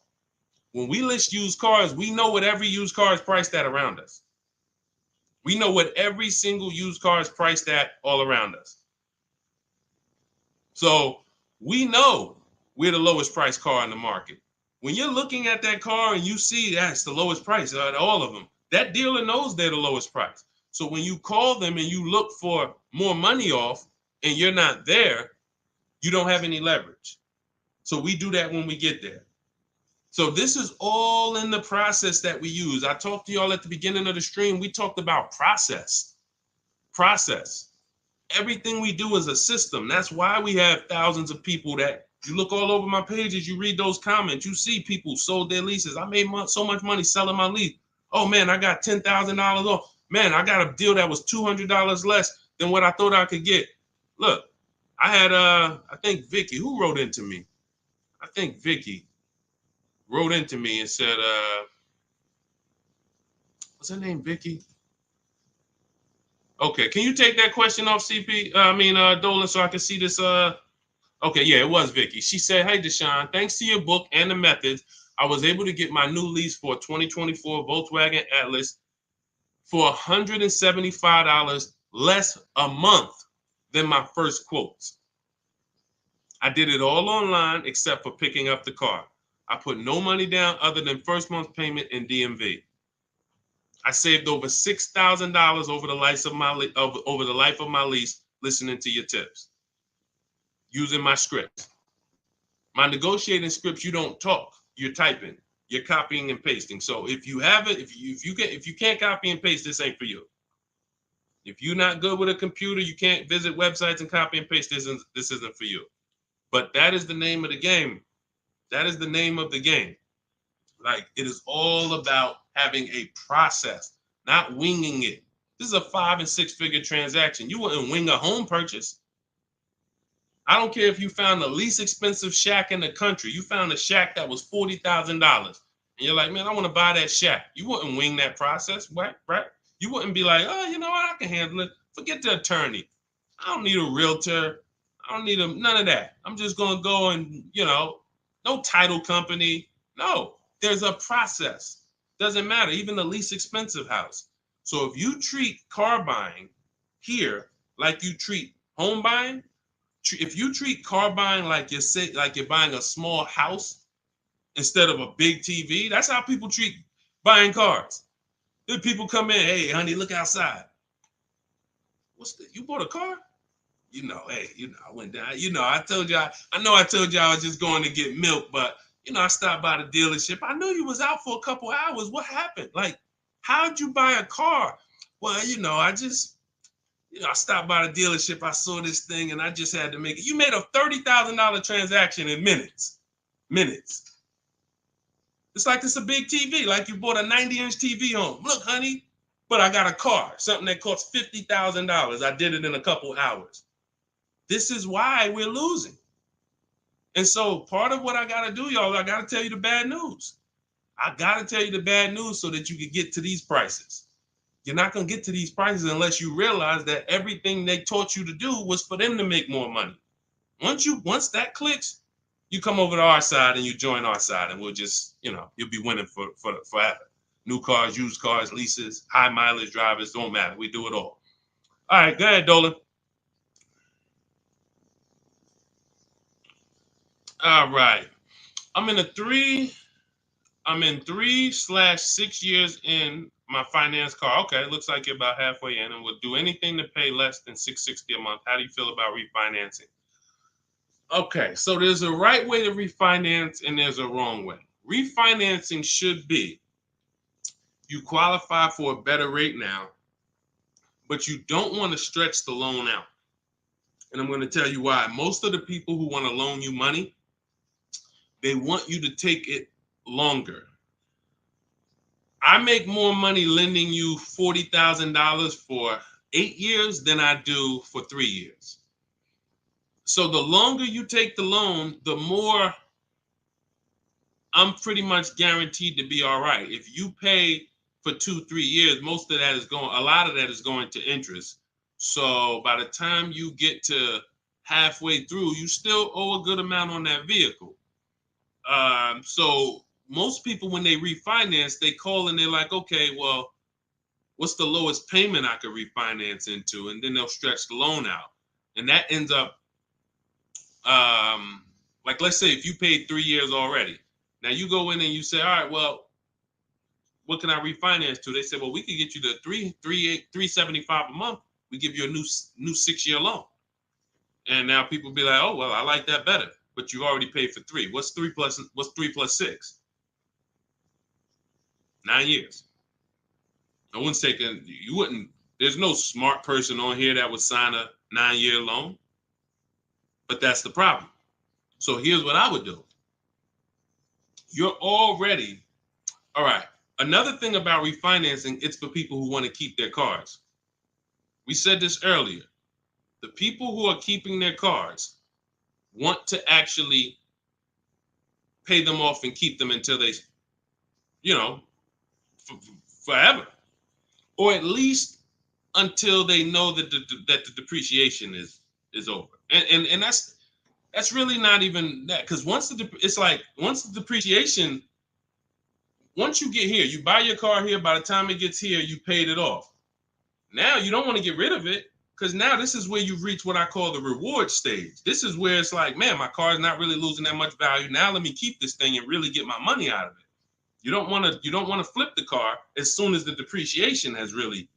[SPEAKER 1] When we list used cars, we know what every used car is priced at around us. We know what every single used car is priced at all around us. So we know we're the lowest priced car in the market. When you're looking at that car and you see that's the lowest price out of all of them, that dealer knows they're the lowest price. So when you call them and you look for more money off and you're not there, you don't have any leverage. So we do that when we get there. So this is all in the process that we use. I talked to y'all at the beginning of the stream. We talked about process. Everything we do is a system. That's why we have thousands of people that you look all over my pages, you read those comments, you see people sold their leases. I made so much money selling my lease. Oh man, I got $10,000 off. Man, I got a deal that was $200 less than what I thought I could get. Look, I had, I think Vicky, who wrote into me? I think Vicky wrote into me and said, What's her name, Vicky? Okay, can you take that question off, CP? Dolan, so I can see this. Okay, yeah, it was Vicky. She said, "Hey, Deshone, thanks to your book and the methods, I was able to get my new lease for a 2024 Volkswagen Atlas for $175 less a month than my first quotes. I did it all online except for picking up the car. I put no money down other than first month's payment and DMV. I saved over $6,000 over the life of my lease listening to your tips, using my scripts. My negotiating scripts, you don't talk, you're typing, you're copying and pasting. So if you have it, if you can't copy and paste, this ain't for you. If you're not good with a computer, you can't visit websites and copy and paste. This isn't for you. But that is the name of the game. That is the name of the game. Like, it is all about having a process, not winging it. This is a 5 and 6 figure transaction. You wouldn't wing a home purchase. I don't care if you found the least expensive shack in the country. You found a shack that was $40,000, and you're like, man, I want to buy that shack. You wouldn't wing that process, right? You wouldn't be like, oh, you know what, I can handle it. Forget the attorney. I don't need a realtor. I don't need none of that. I'm just gonna go and, no title company. No, there's a process. Doesn't matter. Even the least expensive house. So if you treat car buying here like you treat home buying, if you treat car buying like you're buying a small house instead of a big TV, that's how people treat buying cars. Then people come in, hey, honey, look outside. You bought a car? Hey, I went down. I told you, I told you I was just going to get milk, but I stopped by the dealership. I knew you was out for a couple hours. What happened? Like, how'd you buy a car? Well, I stopped by the dealership. I saw this thing and I just had to make it. You made a $30,000 transaction in minutes. Minutes. It's like it's a big TV, like you bought a 90-inch TV home. Look, honey, but I got a car, something that costs $50,000. I did it in a couple hours. This is why we're losing. And so part of what I got to do, y'all, I got to tell you the bad news. I got to tell you the bad news so that you can get to these prices. You're not going to get to these prices unless you realize that everything they taught you to do was for them to make more money. Once that clicks, you come over to our side and you join our side, and we'll just, you'll be winning for forever. New cars, used cars, leases, high mileage drivers, don't matter. We do it all. All right, go ahead, Dolan. All right. I'm in 3/6 years in my finance car. Okay, it looks like you're about halfway in, and would do anything to pay less than $660 a month. How do you feel about refinancing? Okay, so there's a right way to refinance and there's a wrong way. Refinancing should be you qualify for a better rate now, but you don't want to stretch the loan out. And I'm going to tell you why. Most of the people who want to loan you money, they want you to take it longer. I make more money lending you $40,000 for 8 years than I do for 3 years. So the longer you take the loan, the more I'm pretty much guaranteed to be all right. If you pay for 2-3 years, a lot of that is going to interest. So by the time you get to halfway through, you still owe a good amount on that vehicle. So most people, when they refinance, they call and they're like, okay, well, what's the lowest payment I could refinance into? And then they'll stretch the loan out. And that ends up, like, let's say if you paid 3 years already. Now you go in and you say, all right, well, what can I refinance to? They say, well, we can get you the $375 a month. We give you a new 6-year loan. And now people be like, oh, well, I like that better. But you already paid for 3. What's 3 plus 6? 9 years. No one's taking, there's no smart person on here that would sign a 9-year loan. But that's the problem. So here's what I would do. You're already, all right. Another thing about refinancing, it's for people who want to keep their cars. We said this earlier. The people who are keeping their cars want to actually pay them off and keep them until they, forever. or at least until they know that the depreciation is over. And that's really not even that, because once the depreciation, once you get here, you buy your car here, by the time it gets here, you paid it off. Now you don't want to get rid of it, because now this is where you've reached what I call the reward stage. This is where it's like, man, my car is not really losing that much value. Now let me keep this thing and really get my money out of it. You don't want to flip the car as soon as the depreciation has really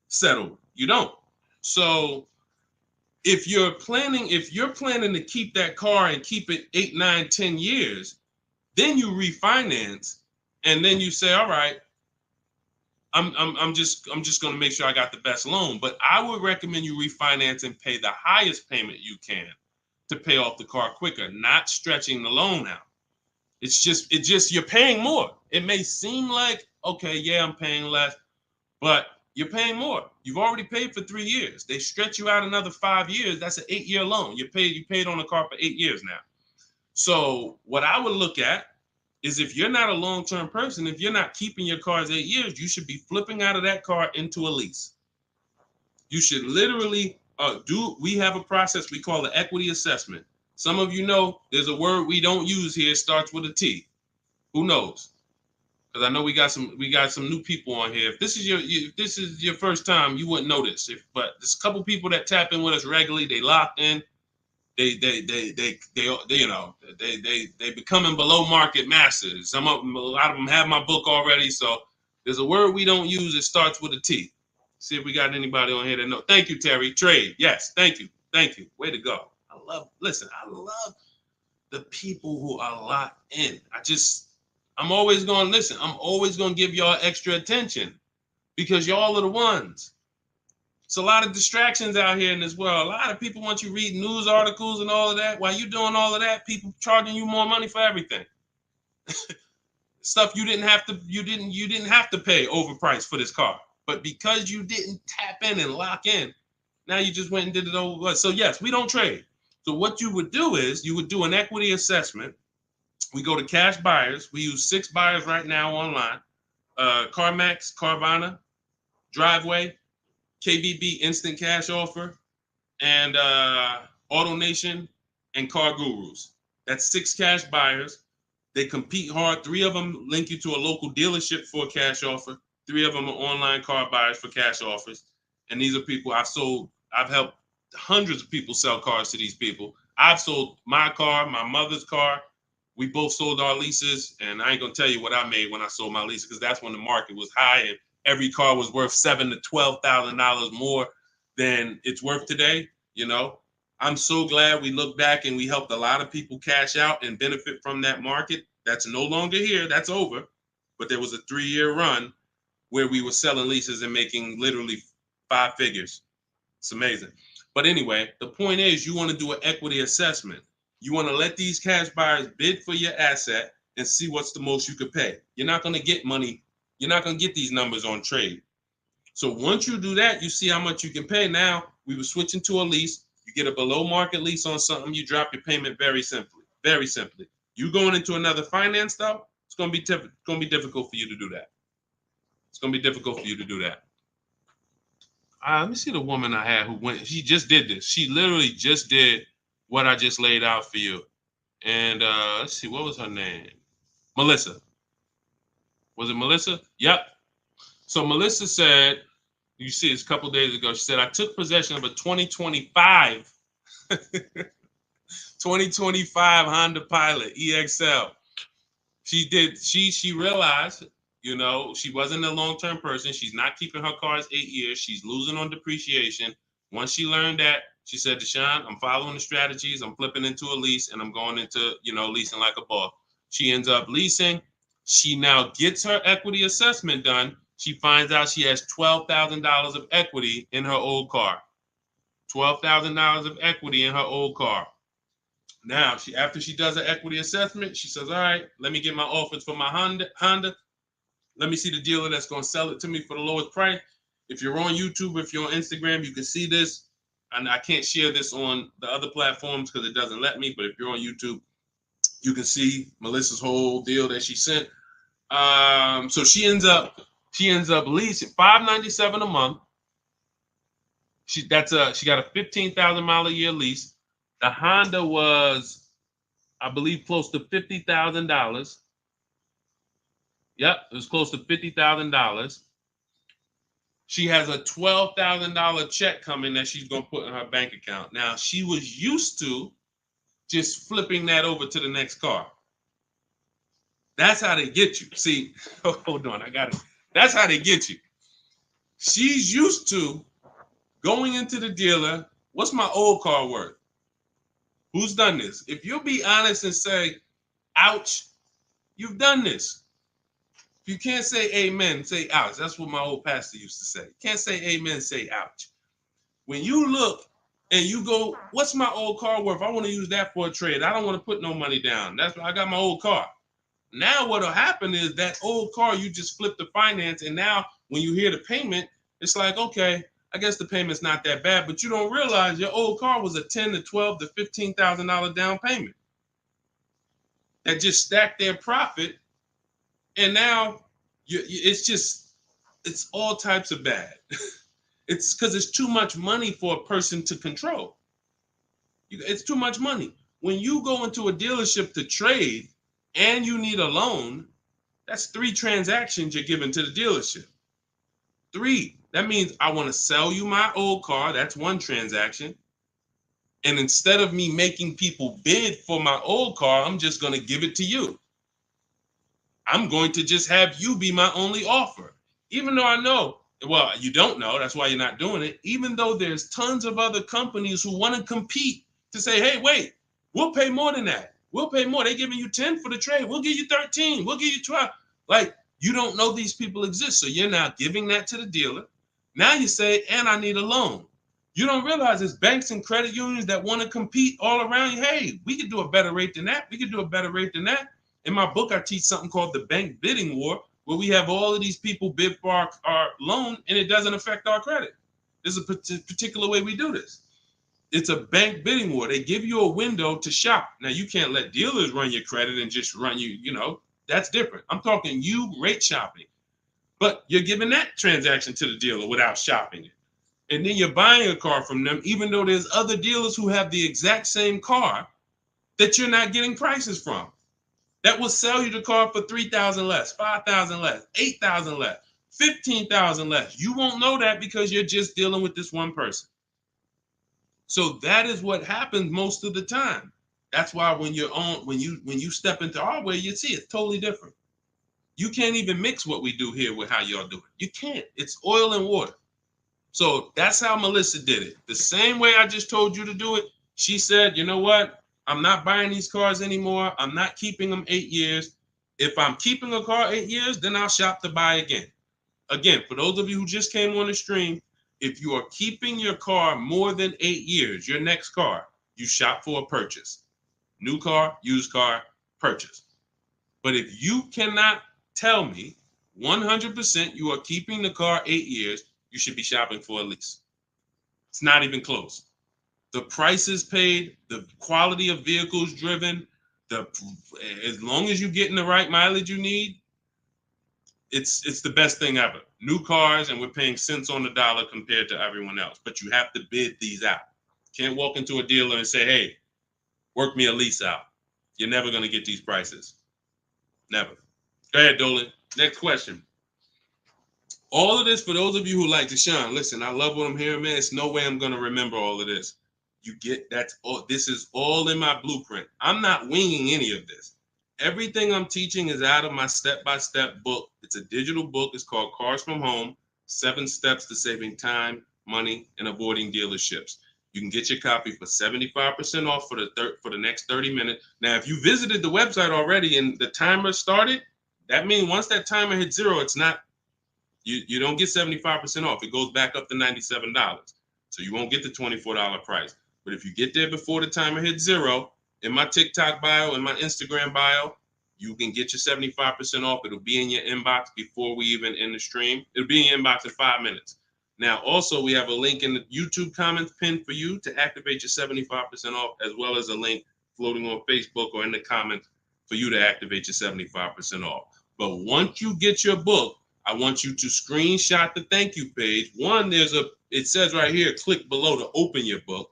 [SPEAKER 1] settled. You don't. So if you're planning to keep that car and keep it 8, 9, 10 years, then you refinance, and then you say, all right, I'm just going to make sure I got the best loan. But I would recommend you refinance and pay the highest payment you can to pay off the car quicker, not stretching the loan out. It's just you're paying more. It may seem like, okay, yeah, I'm paying less, but you're paying more. You've already paid for 3 years. They stretch you out another 5 years. That's an 8-year loan. You paid on the car for 8 years now. So what I would look at is, if you're not a long-term person, if you're not keeping your cars 8 years, you should be flipping out of that car into a lease. You should literally we have a process we call the equity assessment. Some of you know there's a word we don't use here. It starts with a T. Who knows? Because I know we got some new people on here. If this is your first time, you wouldn't know this. But there's a couple people that tap in with us regularly. They locked in. They becoming below market masters. A lot of them have my book already. So there's a word we don't use. It starts with a T. See if we got anybody on here that know. Thank you, Terry. Trade. Yes. Thank you. Way to go. I love the people who are locked in. I'm always going to listen. I'm always going to give y'all extra attention, because y'all are the ones. It's a lot of distractions out here in this world. A lot of people want you reading news articles and all of that. While you doing all of that, people charging you more money for everything. Stuff you didn't have to pay overpriced for this car. But because you didn't tap in and lock in, now you just went and did it over. So yes, we don't trade. So what you would do is you would do an equity assessment. We go to cash buyers. We use 6 buyers right now online. CarMax, Carvana, Driveway, KBB Instant Cash Offer, and AutoNation and Car Gurus. That's 6 cash buyers. They compete hard. 3 of them link you to a local dealership for a cash offer. 3 of them are online car buyers for cash offers. And these are people I've helped hundreds of people sell cars to these people. I've sold my car, my mother's car. We both sold our leases, and I ain't gonna tell you what I made when I sold my leases, because that's when the market was high and every car was worth $7,000 to $12,000 more than it's worth today. You know, I'm so glad we look back and we helped a lot of people cash out and benefit from that market. That's no longer here. That's over. But there was a 3-year run where we were selling leases and making literally 5 figures. It's amazing. But anyway, the point is, you want to do an equity assessment. You want to let these cash buyers bid for your asset and see what's the most you could pay. You're not going to get money. You're not going to get these numbers on trade. So once you do that, you see how much you can pay. Now, we were switching to a lease. You get a below market lease on something, you drop your payment very simply. Very simply. You going into another finance though, it's going to be difficult for you to do that. It's going to be difficult for you to do that. Let me see the woman I had who went. She just did this. She literally just did what I just laid out for you. And let's see, what was her name? Melissa. Was it Melissa? Yep. So Melissa said, you see this a couple days ago, she said, I took possession of a 2025 Honda Pilot EXL. She realized, you know, she wasn't a long-term person. She's not keeping her cars 8 years. She's losing on depreciation. Once she learned that, she said, Deshone, I'm following the strategies. I'm flipping into a lease and I'm going into, leasing like a boss. She ends up leasing. She now gets her equity assessment done. She finds out she has $12,000 of equity in her old car. $12,000 of equity in her old car. Now, after she does her equity assessment, she says, all right, let me get my offers for my Honda. Let me see the dealer that's going to sell it to me for the lowest price. If you're on YouTube, if you're on Instagram, you can see this. And I can't share this on the other platforms because it doesn't let me. But if you're on YouTube, you can see Melissa's whole deal that she sent. So she ends up She ends up leasing $597 a month. She got a 15,000 mile a year lease. The Honda was, I believe, close to $50,000. Yep, it was close to $50,000. She has a $12,000 check coming that she's gonna put in her bank account. Now she was used to just flipping that over to the next car. That's how they get you. See, hold on, I got it. That's how they get you. She's used to going into the dealer. What's my old car worth? Who's done this? If you'll be honest and say, ouch, you've done this. If you can't say amen, say ouch. That's what my old pastor used to say. You can't say amen, say ouch. When you look and you go, what's my old car worth? I want to use that for a trade. I don't want to put no money down. That's why I got my old car. Now what'll happen is that old car, you just flip the finance, and now when you hear the payment, it's like, okay, I guess the payment's not that bad, but you don't realize your old car was a $10,000 to $12,000 to $15,000 down payment that just stacked their profit, and now it's all types of bad. It's because it's too much money for a person to control. It's too much money. When you go into a dealership to trade and you need a loan, that's 3 transactions you're giving to the dealership. 3. That means I want to sell you my old car. That's 1 transaction. And instead of me making people bid for my old car, I'm just going to give it to you. I'm going to just have you be my only offer. Even though I know, well, you don't know, that's why you're not doing it. Even though there's tons of other companies who want to compete to say, hey, wait, we'll pay more than that. We'll pay more. They're giving you 10 for the trade. We'll give you 13. We'll give you 12. Like, you don't know these people exist. So you're now giving that to the dealer. Now you say, and I need a loan. You don't realize there's banks and credit unions that want to compete all around you. Hey, we could do a better rate than that. We could do a better rate than that. In my book, I teach something called the bank bidding war, where we have all of these people bid for our loan, and it doesn't affect our credit. There's a particular way we do this. It's a bank bidding war. They give you a window to shop. Now, you can't let dealers run your credit and just run you, that's different. I'm talking you rate shopping. But you're giving that transaction to the dealer without shopping it. And then you're buying a car from them, even though there's other dealers who have the exact same car that you're not getting prices from. That will sell you the car for $3,000 less, $5,000 less, $8,000 less, $15,000 less. You won't know that because you're just dealing with this one person. So that is what happens most of the time. That's why when you step into our way, you see it's totally different. You can't even mix what we do here with how y'all do it. You can't. It's oil and water. So that's how Melissa did it. The same way I just told you to do it. She said, you know what? I'm not buying these cars anymore. I'm not keeping them 8 years. If I'm keeping a car 8 years, then I'll shop to buy again. Again, for those of you who just came on the stream, if you are keeping your car more than 8 years, your next car, you shop for a purchase. New car, used car, purchase. But if you cannot tell me 100% you are keeping the car 8 years, you should be shopping for a lease. It's not even close. The prices paid, the quality of vehicles driven, as long as you're getting the right mileage you need, it's the best thing ever. New cars, and we're paying cents on the dollar compared to everyone else. But you have to bid these out. Can't walk into a dealer and say, hey, work me a lease out. You're never going to get these prices. Never. Go ahead, Dolan. Next question. All of this, for those of you who like Deshone, listen, I love what I'm hearing, man. It's no way I'm going to remember all of this. This is all in my blueprint. I'm not winging any of this. Everything I'm teaching is out of my step-by-step book. It's a digital book. It's called Cars from Home, 7 Steps to Saving Time, Money, and Avoiding Dealerships. You can get your copy for 75% off for the next 30 minutes. Now, if you visited the website already and the timer started, that means once that timer hits 0, it's not, you don't get 75% off. It goes back up to $97. So you won't get the $24 price. But if you get there before the timer hits 0, in my TikTok bio, in my Instagram bio, you can get your 75% off. It'll be in your inbox before we even end the stream. It'll be in your inbox in 5 minutes. Now, also, we have a link in the YouTube comments pinned for you to activate your 75% off, as well as a link floating on Facebook or in the comments for you to activate your 75% off. But once you get your book, I want you to screenshot the thank you page. One, it says right here, click below to open your book.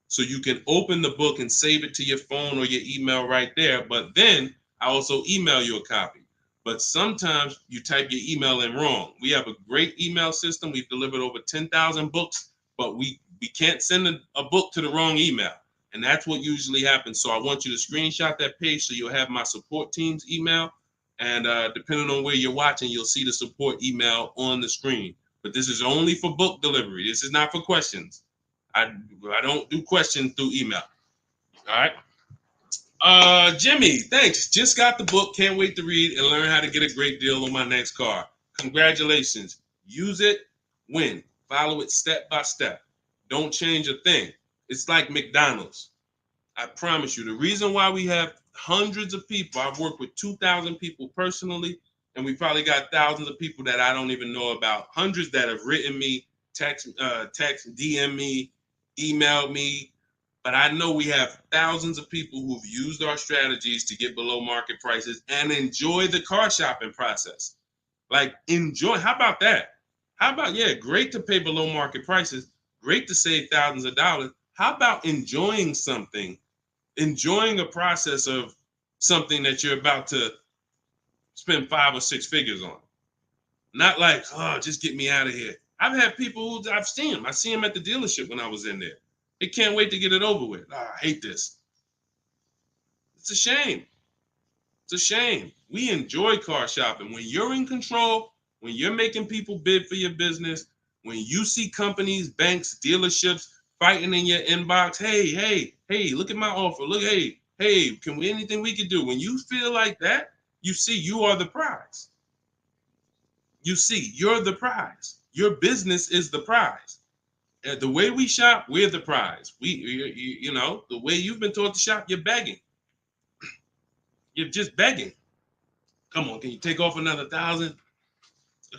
[SPEAKER 1] So you can open the book and save it to your phone or your email right there. But then I also email you a copy. But sometimes you type your email in wrong. We have a great email system. We've delivered over 10,000 books, but we can't send a book to the wrong email. And that's what usually happens. So I want you to screenshot that page so you'll have my support team's email. And depending on where you're watching, you'll see the support email on the screen. But this is only for book delivery. This is not for questions. I don't do questions through email. All right. Jimmy, thanks. Just got the book. Can't wait to read and learn how to get a great deal on my next car. Congratulations. Use it, win. Follow it step by step. Don't change a thing. It's like McDonald's. I promise you. The reason why we have hundreds of people, I've worked with 2,000 people personally, and we probably got thousands of people that I don't even know about. Hundreds that have written me, text, DM me, emailed me. But I know we have thousands of people who've used our strategies to get below market prices and enjoy the car shopping process. Like, enjoy. How about that? How about, yeah, great to pay below market prices, great to save thousands of dollars. How about enjoying something, enjoying a process of something that you're about to spend 5 or 6 figures on? Not like, oh, just get me out of here. I've had people who I've seen them. I see them at the dealership when I was in there. They can't wait to get it over with. Oh, I hate this. It's a shame. It's a shame. We enjoy car shopping. When you're in control, when you're making people bid for your business, when you see companies, banks, dealerships fighting in your inbox, hey, look at my offer. Look, hey, anything we can do? When you feel like that, you see you are the prize. You see, you're the prize. Your business is the prize. The way we shop, we're the prize. The way you've been taught to shop, you're begging. You're just begging. Come on, can you take off another 1,000?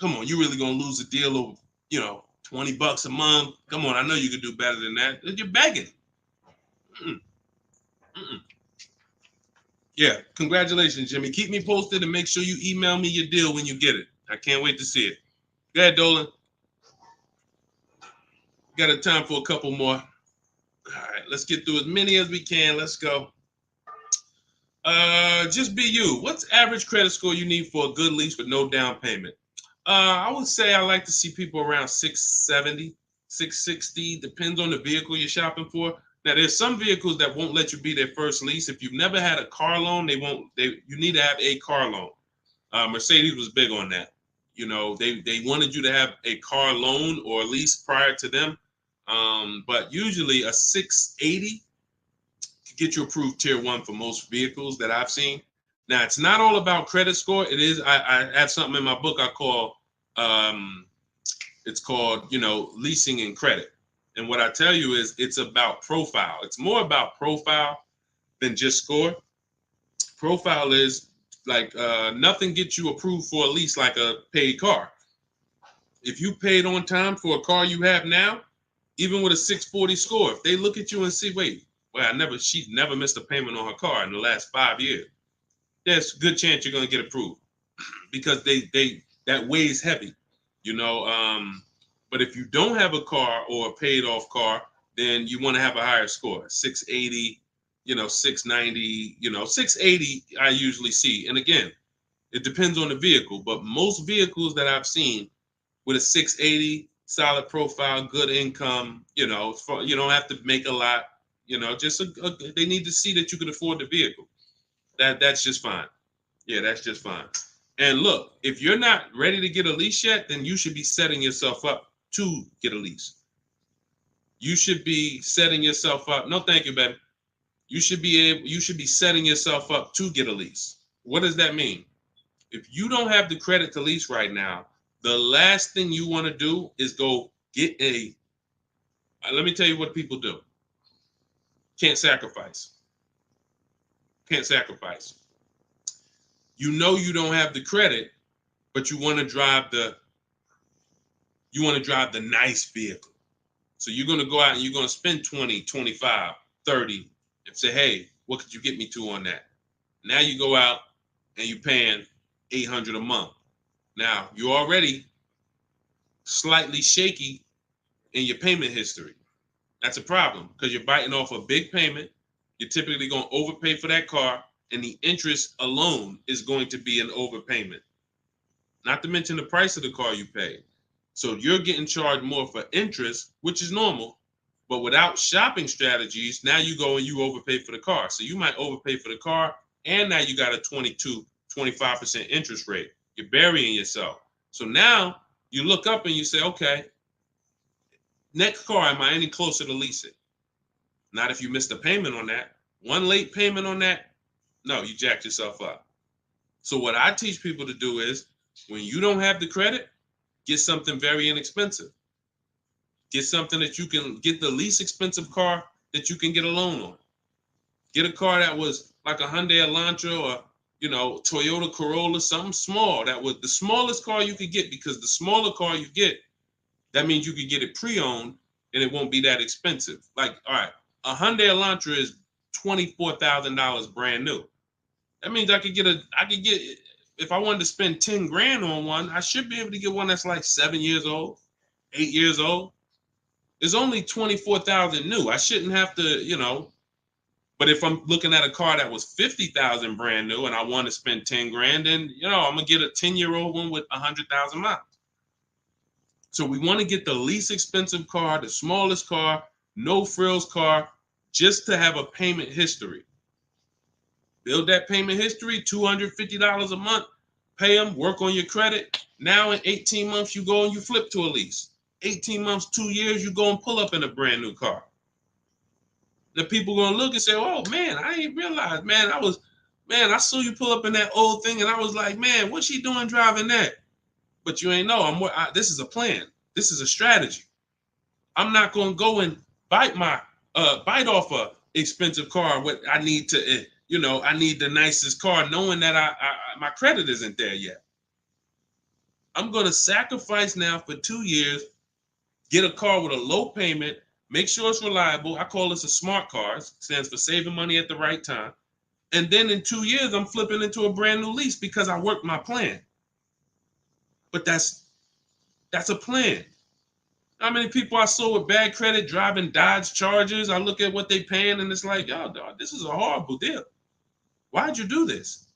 [SPEAKER 1] Come on, you really gonna lose a deal over, $20 a month? Come on, I know you can do better than that. You're begging. Mm-mm. Mm-mm. Yeah, congratulations, Jimmy. Keep me posted and make sure you email me your deal when you get it. I can't wait to see it. Go ahead, Dolan. Got a time for a couple more. All right, let's get through as many as we can. Let's go. Just be you. What's average credit score you need for a good lease with no down payment? I would say I like to see people around 670, 660. Depends on the vehicle you're shopping for. Now, there's some vehicles that won't let you be their first lease. If you've never had a car loan, you need to have a car loan. Mercedes was big on that. They wanted you to have a car loan or lease prior to them. But usually a 680 could get you approved tier 1 for most vehicles that I've seen. Now, it's not all about credit score. It is. I have something in my book I call, it's called, leasing and credit. And what I tell you is it's about profile. It's more about profile than just score. Profile is like nothing gets you approved for a lease like a paid car. If you paid on time for a car you have now, even with a 640 score, if they look at you and see, wait, well, she's never missed a payment on her car in the last 5 years. There's a good chance you're going to get approved because that weighs heavy, But if you don't have a car or a paid off car, then you want to have a higher score, 680, 690, 680 I usually see. And again, it depends on the vehicle, but most vehicles that I've seen with a 680, solid profile, good income, you don't have to make a lot, they need to see that you can afford the vehicle. That's just fine. Yeah, that's just fine. And look, if you're not ready to get a lease yet, then you should be setting yourself up to get a lease. You should be setting yourself up. No, thank you, baby. You should be setting yourself up to get a lease. What does that mean? If you don't have the credit to lease right now, the last thing you want to do is go get let me tell you what people do. Can't sacrifice. Can't sacrifice. You don't have the credit, but you want to drive the nice vehicle. So you're going to go out and you're going to spend 20, 25, 30 and say, hey, what could you get me to on that? Now you go out and you're paying $800 a month. Now, you're already slightly shaky in your payment history. That's a problem because you're biting off a big payment. You're typically going to overpay for that car, and the interest alone is going to be an overpayment. Not to mention the price of the car you pay. So you're getting charged more for interest, which is normal. But without shopping strategies, now you go and you overpay for the car. So you might overpay for the car, and now you got a 25% interest rate. You're burying yourself. So now you look up and you say, okay, next car, am I any closer to leasing? Not if you missed a payment on that. One late payment on that, no, you jacked yourself up. So what I teach people to do is when you don't have the credit, get something very inexpensive. Get something that you can get the least expensive car that you can get a loan on. Get a car that was like a Hyundai Elantra or, Toyota Corolla, something small. That was the smallest car you could get, because the smaller car you get, that means you could get it pre-owned and it won't be that expensive. Like, all right, a Hyundai Elantra is $24,000 brand new. That means I could get, if I wanted to spend 10 grand on one, I should be able to get one that's like 7 years old, 8 years old. It's only 24,000 new. I shouldn't have to, but if I'm looking at a car that was 50,000 brand new and I want to spend 10 grand, then, I'm going to get a 10-year-old one with 100,000 miles. So we want to get the least expensive car, the smallest car, no frills car, just to have a payment history. Build that payment history, $250 a month, pay them, work on your credit. Now in 18 months, you go and you flip to a lease. 18 months, 2 years, you go and pull up in a brand new car. The people going to look and say, oh, man, I ain't realized, man, I saw you pull up in that old thing, and I was like, man, what's she doing driving that? But you ain't know. This is a plan. This is a strategy. I'm not going to go and bite off a expensive car. What I need to, I need the nicest car, knowing that my credit isn't there yet. I'm going to sacrifice now for 2 years, get a car with a low payment, make sure it's reliable. I call this a smart car. It stands for saving money at the right time. And then in 2 years, I'm flipping into a brand new lease because I worked my plan. But that's a plan. How many people I saw with bad credit driving Dodge Chargers? I look at what they paying and it's like, yo, dog, this is a horrible deal. Why'd you do this?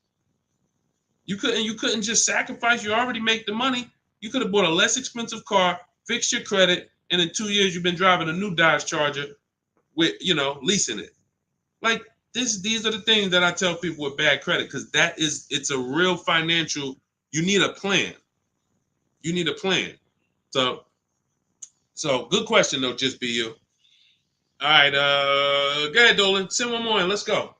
[SPEAKER 1] You couldn't just sacrifice. You already make the money. You could have bought a less expensive car, fixed your credit, and in 2 years you've been driving a new Dodge Charger with, leasing it. Like these are the things that I tell people with bad credit, because it's a real financial. You need a plan. You need a plan. So good question though, just be you. All right, go ahead, Dolan. Send one more in. Let's go.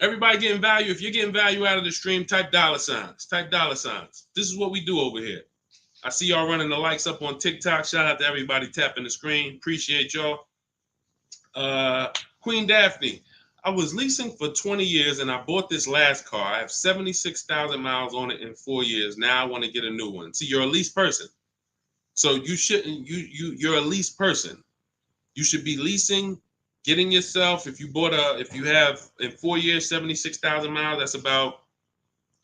[SPEAKER 1] Everybody getting value. If you're getting value out of the stream, type dollar signs. Type dollar signs. This is what we do over here. I see y'all running the likes up on TikTok. Shout out to everybody tapping the screen. Appreciate y'all. Queen Daphne, I was leasing for 20 years and I bought this last car. I have 76,000 miles on it in 4 years. Now I want to get a new one. See, you're a lease person. So you shouldn't, you're a lease person. You should be leasing, getting yourself, if you have in 4 years, 76,000 miles, that's about,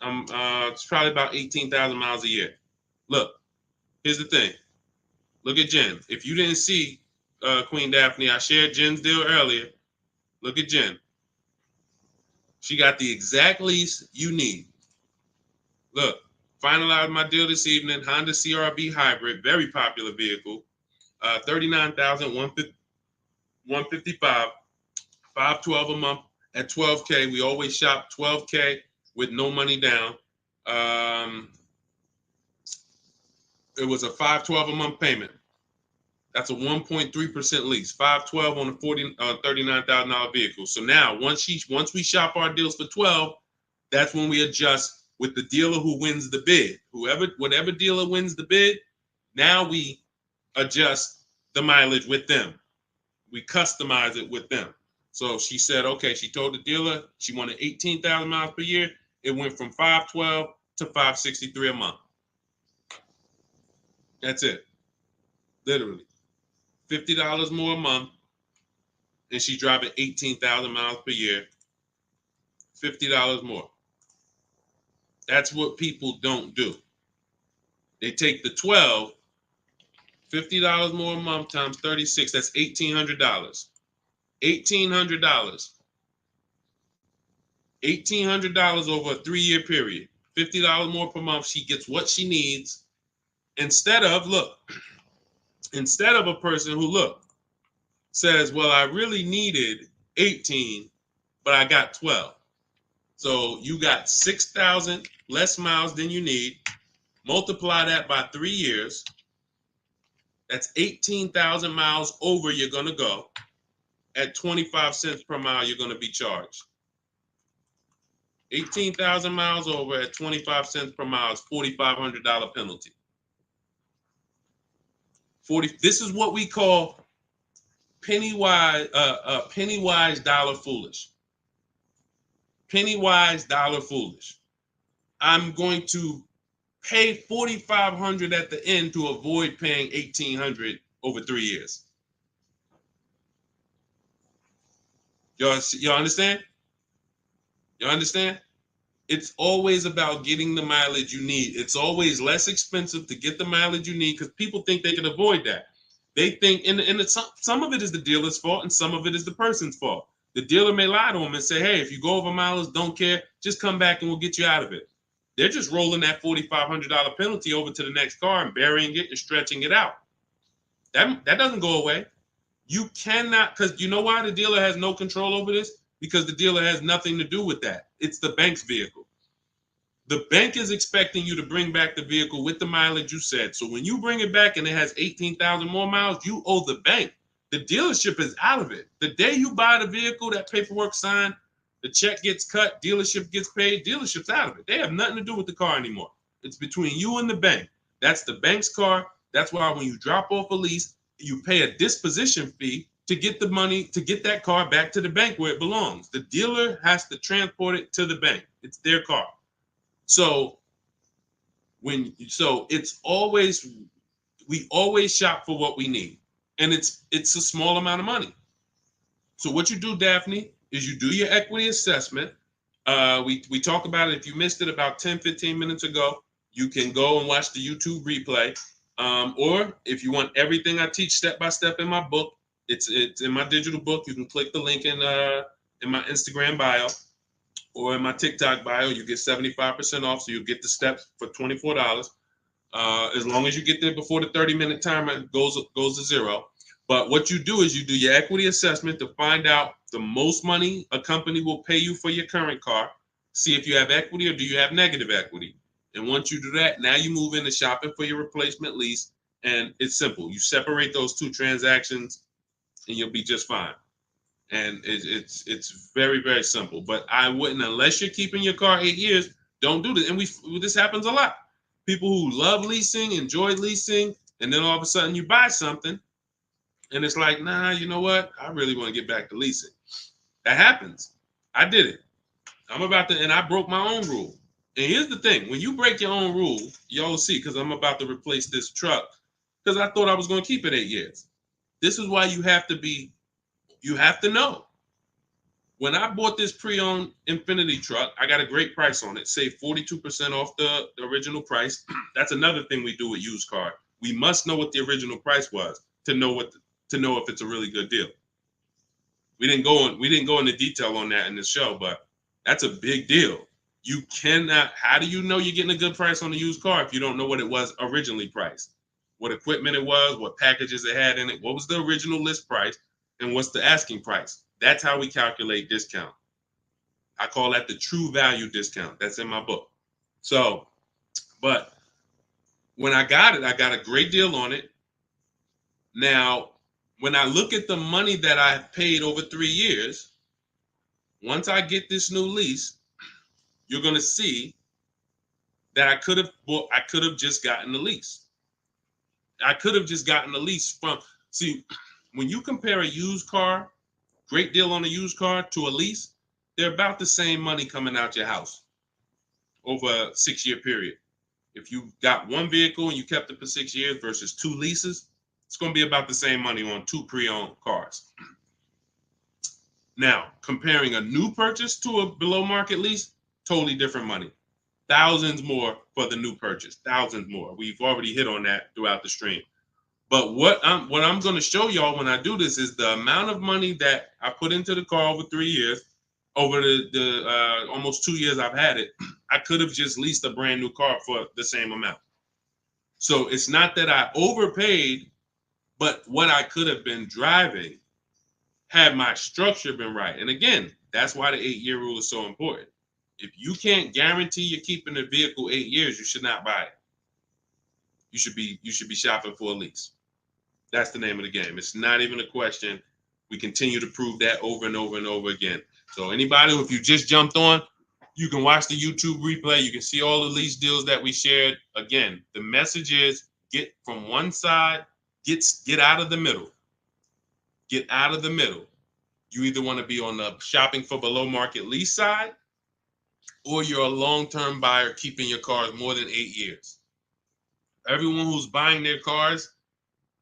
[SPEAKER 1] it's probably about 18,000 miles a year. Look, here's the thing. Look at Jen. If you didn't see Queen Daphne, I shared Jen's deal earlier. Look at Jen. She got the exact lease you need. Look, finalized my deal this evening. Honda CRV hybrid, very popular vehicle. 39,155, 512 a month at 12K. We always shop 12K with no money down. It was a 512 a month payment. That's a 1.3% lease. 512 on a $39,000 vehicle. So now once we shop our deals for 12, that's when we adjust with the dealer who wins the bid. Whatever dealer wins the bid, now we adjust the mileage with them. We customize it with them. So she said, okay, she told the dealer she wanted 18,000 miles per year. It went from 512 to 563 a month. That's it. Literally. $50 more a month. And she's driving 18,000 miles per year. $50 more. That's what people don't do. They take the 12, $50 more a month times 36, that's $1,800. $1,800. $1,800 over a 3-year period. $50 more per month. She gets what she needs instead of a person who says, well, I really needed 18, but I got 12. So you got 6,000 less miles than you need. Multiply that by 3 years. That's 18,000 miles over you're going to go. At 25 cents per mile, you're going to be charged. 18,000 miles over at 25 cents per mile is $4,500 penalty. This is what we call penny wise, dollar foolish. Penny wise, dollar foolish. I'm going to pay $4,500 at the end to avoid paying $1,800 over 3 years. Y'all understand? You understand? It's always about getting the mileage you need. It's always less expensive to get the mileage you need because people think they can avoid that. They think, some of it is the dealer's fault and some of it is the person's fault. The dealer may lie to them and say, hey, if you go over mileage, don't care, just come back and we'll get you out of it. They're just rolling that $4,500 penalty over to the next car and burying it and stretching it out. That doesn't go away. You cannot, because you know why the dealer has no control over this? Because the dealer has nothing to do with that. It's the bank's vehicle. The bank is expecting you to bring back the vehicle with the mileage you said. So when you bring it back and it has 18,000 more miles, you owe the bank. The dealership is out of it. The day you buy the vehicle, that paperwork signed, the check gets cut, dealership gets paid, dealership's out of it. They have nothing to do with the car anymore. It's between you and the bank. That's the bank's car. That's why when you drop off a lease, you pay a disposition fee to get the money, to get that car back to the bank where it belongs. The dealer has to transport it to the bank. It's their car. So it's always, we always shop for what we need. And it's a small amount of money. So what you do, Daphne, is you do your equity assessment. We talked about it. If you missed it about 10, 15 minutes ago, you can go and watch the YouTube replay. Or if you want everything I teach step by step in my book, it's in my digital book. You can click the link in my Instagram bio or in my TikTok bio. You get 75% off, so you get the steps for $24. As long as you get there before the 30-minute timer goes to zero. But what you do is you do your equity assessment to find out the most money a company will pay you for your current car. See if you have equity or do you have negative equity. And once you do that, now you move into shopping for your replacement lease. And it's simple. You separate those two transactions and you'll be just fine. And it's very, very simple. But I wouldn't, unless you're keeping your car 8 years, don't do this. And this happens a lot. People who love leasing, enjoy leasing, and then all of a sudden you buy something and it's like, nah, you know what? I really want to get back to leasing. That happens. I did it. And I broke my own rule. And here's the thing. When you break your own rule, y'all see, because I'm about to replace this truck, because I thought I was going to keep it 8 years. This is why you have to know. When I bought this pre-owned Infiniti truck, I got a great price on it. Saved 42% off the original price. That's another thing we do with used car. We must know what the original price was to know if it's a really good deal. We didn't go into detail on that in this show, but that's a big deal. You cannot. How do you know you're getting a good price on a used car if you don't know what it was originally priced? What equipment it was, what packages it had in it, what was the original list price, and what's the asking price? That's how we calculate discount. I call that the true value discount. That's in my book. So, but when I got it, I got a great deal on it. Now, when I look at the money that I paid over 3 years, once I get this new lease, you're going to see that I could have just gotten the lease. I could have just gotten the lease when you compare a used car, great deal on a used car, to a lease, they're about the same money coming out your house over a 6-year period. If you got one vehicle and you kept it for 6 years versus 2 leases, it's going to be about the same money on 2 pre-owned cars. Now, comparing a new purchase to a below market lease, totally different money. thousands more for the new purchase, thousands more. We've already hit on that throughout the stream. But what I'm going to show y'all when I do this is the amount of money that I put into the car over 3 years, over the almost 2 years I've had it. I could have just leased a brand new car for the same amount. So it's not that I overpaid, but what I could have been driving had my structure been right. And again, that's why the 8-year rule is so important. If you can't guarantee you're keeping the vehicle 8 years, you should not buy it. You should be shopping for a lease. That's the name of the game. It's not even a question. We continue to prove that over and over and over again. So anybody, if you just jumped on, you can watch the YouTube replay. You can see all the lease deals that we shared. Again, the message is get from one side, get out of the middle. Get out of the middle. You either want to be on the shopping for below market lease side, or you're a long-term buyer keeping your cars more than 8 years. Everyone who's buying their cars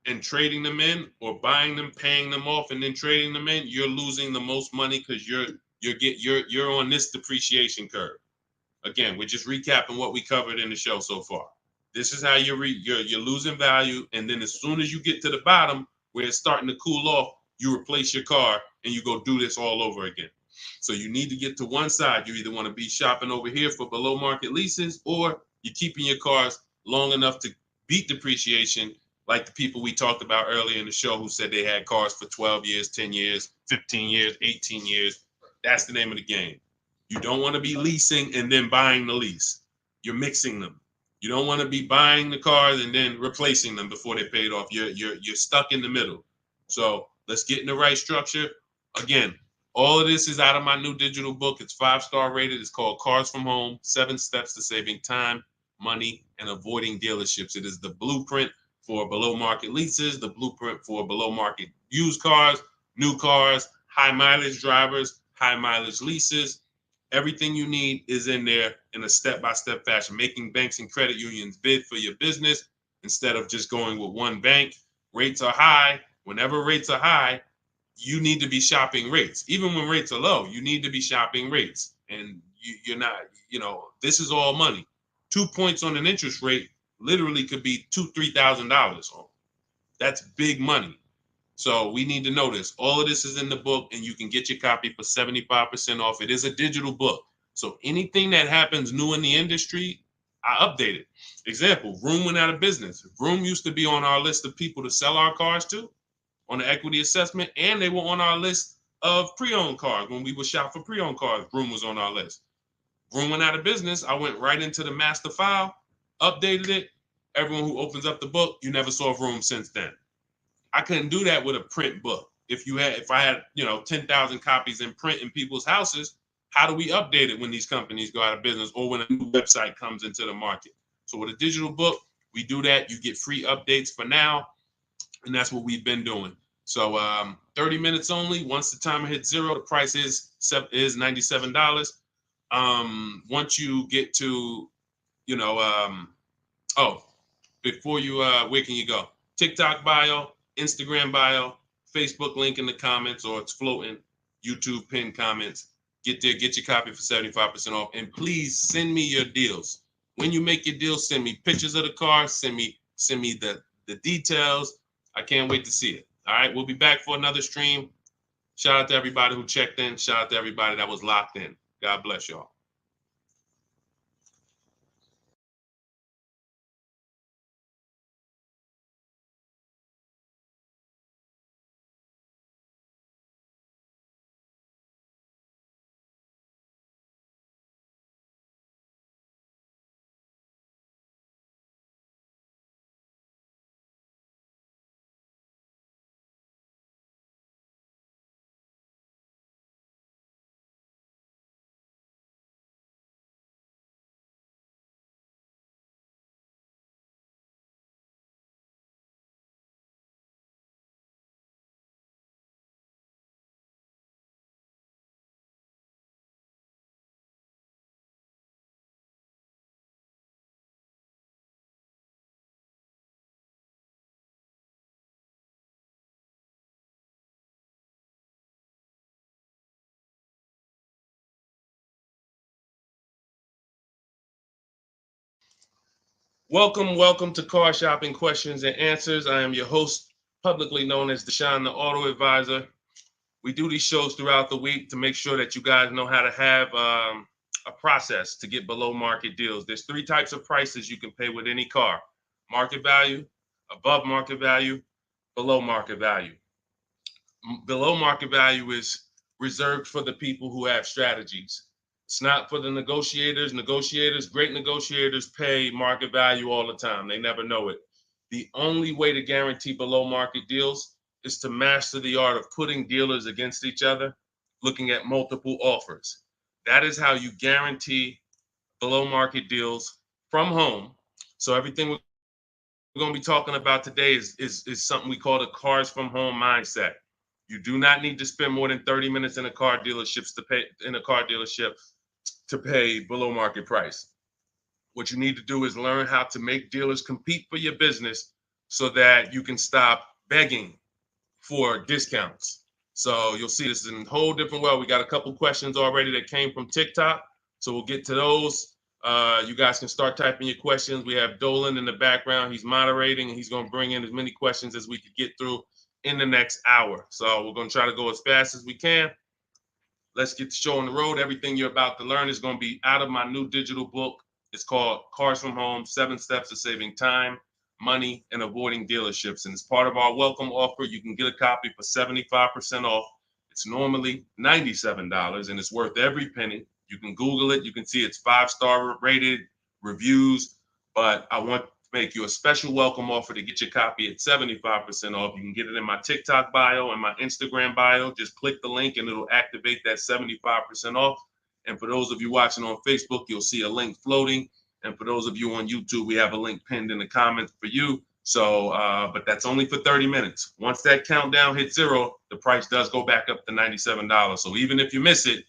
[SPEAKER 1] and trading them in, or buying them, paying them off, and then trading them in, you're losing the most money because you're on this depreciation curve. Again, we're just recapping what we covered in the show so far. This is how you're losing value, and then as soon as you get to the bottom where it's starting to cool off, you replace your car and you go do this all over again. So you need to get to one side. You either want to be shopping over here for below market leases, or you're keeping your cars long enough to beat depreciation, like the people we talked about earlier in the show who said they had cars for 12 years, 10 years, 15 years, 18 years. That's the name of the game. You don't want to be leasing and then buying the lease. You're mixing them. You don't want to be buying the cars and then replacing them before they're paid off. You're stuck in the middle. So let's get in the right structure. Again, all of this is out of my new digital book. It's 5-star rated. It's called Cars from Home: 7 Steps to Saving Time, Money, and Avoiding Dealerships. It is the blueprint for below market leases, the blueprint for below market used cars, new cars, high mileage drivers, high mileage leases. Everything you need is in there in a step-by-step fashion, making banks and credit unions bid for your business instead of just going with one bank. Rates are high. Whenever rates are high, you need to be shopping rates. Even when rates are low, you need to be shopping rates. And you're not, this is all money. 2 points on an interest rate literally could be $2,000-$3,000. That's big money. So we need to know this. All of this is in the book, and you can get your copy for 75% off. It is a digital book. So anything that happens new in the industry, I update it. Example, Vroom went out of business. Vroom used to be on our list of people to sell our cars to on the equity assessment, and they were on our list of pre-owned cars. When we would shop for pre-owned cars, Vroom was on our list. Vroom went out of business. I went right into the master file, updated it. Everyone who opens up the book, you never saw Vroom since then. I couldn't do that with a print book. If I had 10,000 copies in print in people's houses, how do we update it when these companies go out of business or when a new website comes into the market? So with a digital book, we do that. You get free updates for now, and that's what we've been doing. So 30 minutes only. Once the timer hits 0, the price is $97. Once you get to, before you, where can you go? TikTok bio, Instagram bio, Facebook link in the comments, or it's floating, YouTube pinned comments. Get there, get your copy for 75% off. And please send me your deals. When you make your deals, send me pictures of the car, send me the details. I can't wait to see it. All right, we'll be back for another stream. Shout out to everybody who checked in. Shout out to everybody that was locked in. God bless y'all. Welcome to Car Shopping Questions and Answers. I am your host, publicly known as Deshone the Auto Advisor. We do these shows throughout the week to make sure that you guys know how to have a process to get below market deals. There's three types of prices you can pay with any car: market value, above market value, below market value. Below market value is reserved for the people who have strategies. It's not for the negotiators. Great negotiators pay market value all the time. They never know it. The only way to guarantee below market deals is to master the art of putting dealers against each other, looking at multiple offers. That is how you guarantee below market deals from home. So everything we're going to be talking about today is something we call the cars from home mindset. You do not need to spend more than 30 minutes in a car dealership to pay below market price. What you need to do is learn how to make dealers compete for your business so that you can stop begging for discounts. So you'll see this in a whole different way. We got a couple questions already that came from TikTok. So we'll get to those. You guys can start typing your questions. We have Dolan in the background. He's moderating and he's going to bring in as many questions as we could get through in the next hour. So we're going to try to go as fast as we can. Let's get the show on the road. Everything you're about to learn is going to be out of my new digital book. It's called Cars from Home, 7 Steps to Saving Time, Money, and Avoiding Dealerships. And as part of our welcome offer, you can get a copy for 75% off. It's normally $97 and it's worth every penny. You can Google it. You can see it's 5-star rated reviews, but I want to make you a special welcome offer to get your copy at 75% off. You can get it in my TikTok bio and my Instagram bio. Just click the link and it'll activate that 75% off. And for those of you watching on Facebook, you'll see a link floating. And for those of you on YouTube, we have a link pinned in the comments for you. So, but that's only for 30 minutes. Once that countdown hits 0, the price does go back up to $97. So even if you miss it,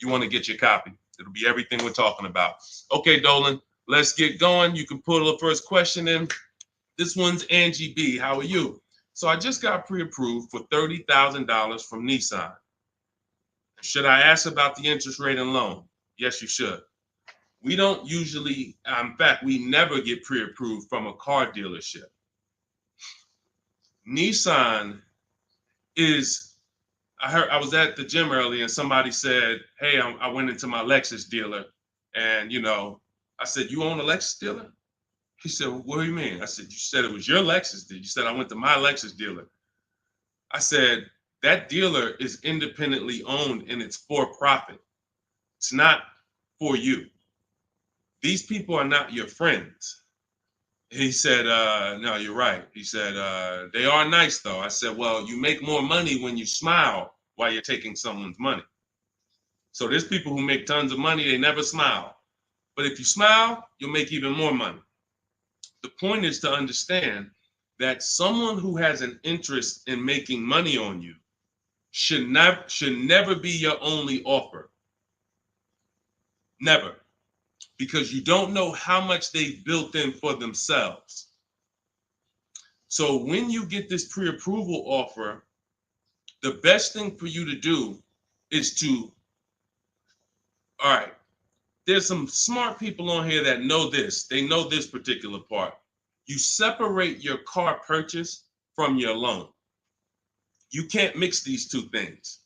[SPEAKER 1] you want to get your copy. It'll be everything we're talking about. Okay, Dolan, let's get going. You can put the first question in. This one's Angie B. How are you? So I just got pre-approved for $30,000 from Nissan. Should I ask about the interest rate and loan? Yes, you should. We don't usually, in fact, we never get pre-approved from a car dealership. Nissan is, I was at the gym earlier and somebody said, hey, I went into my Lexus dealer and, I said, you own a Lexus dealer? He said, well, what do you mean? I said, you said it was your Lexus dealer. You said, I went to my Lexus dealer. I said, that dealer is independently owned and it's for profit. It's not for you. These people are not your friends. He said, no, you're right. He said, they are nice though. I said, well, you make more money when you smile while you're taking someone's money. So there's people who make tons of money, they never smile. But if you smile, you'll make even more money. The point is to understand that someone who has an interest in making money on you should never be your only offer. Never. Because you don't know how much they've built in for themselves. So when you get this pre-approval offer, the best thing for you to do is to, all right, there's some smart people on here that know this. They know this particular part. You separate your car purchase from your loan. You can't mix these two things.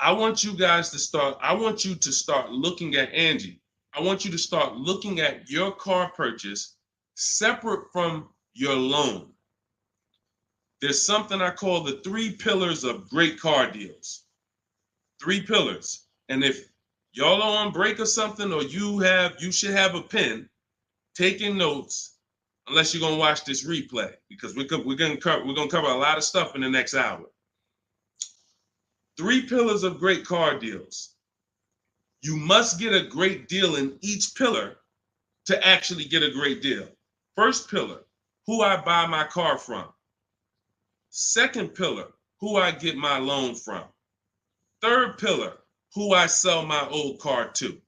[SPEAKER 1] I want you to start looking at Angie. I want you to start looking at your car purchase separate from your loan. There's something I call the 3 pillars of great car deals. 3 pillars. And if y'all are on break or something, or you should have a pen taking notes, unless you're gonna watch this replay, because we're gonna cover a lot of stuff in the next hour. 3 pillars of great car deals. You must get a great deal in each pillar to actually get a great deal. First pillar, who I buy my car from. Second pillar, who I get my loan from. Third pillar, who I sell my old car to.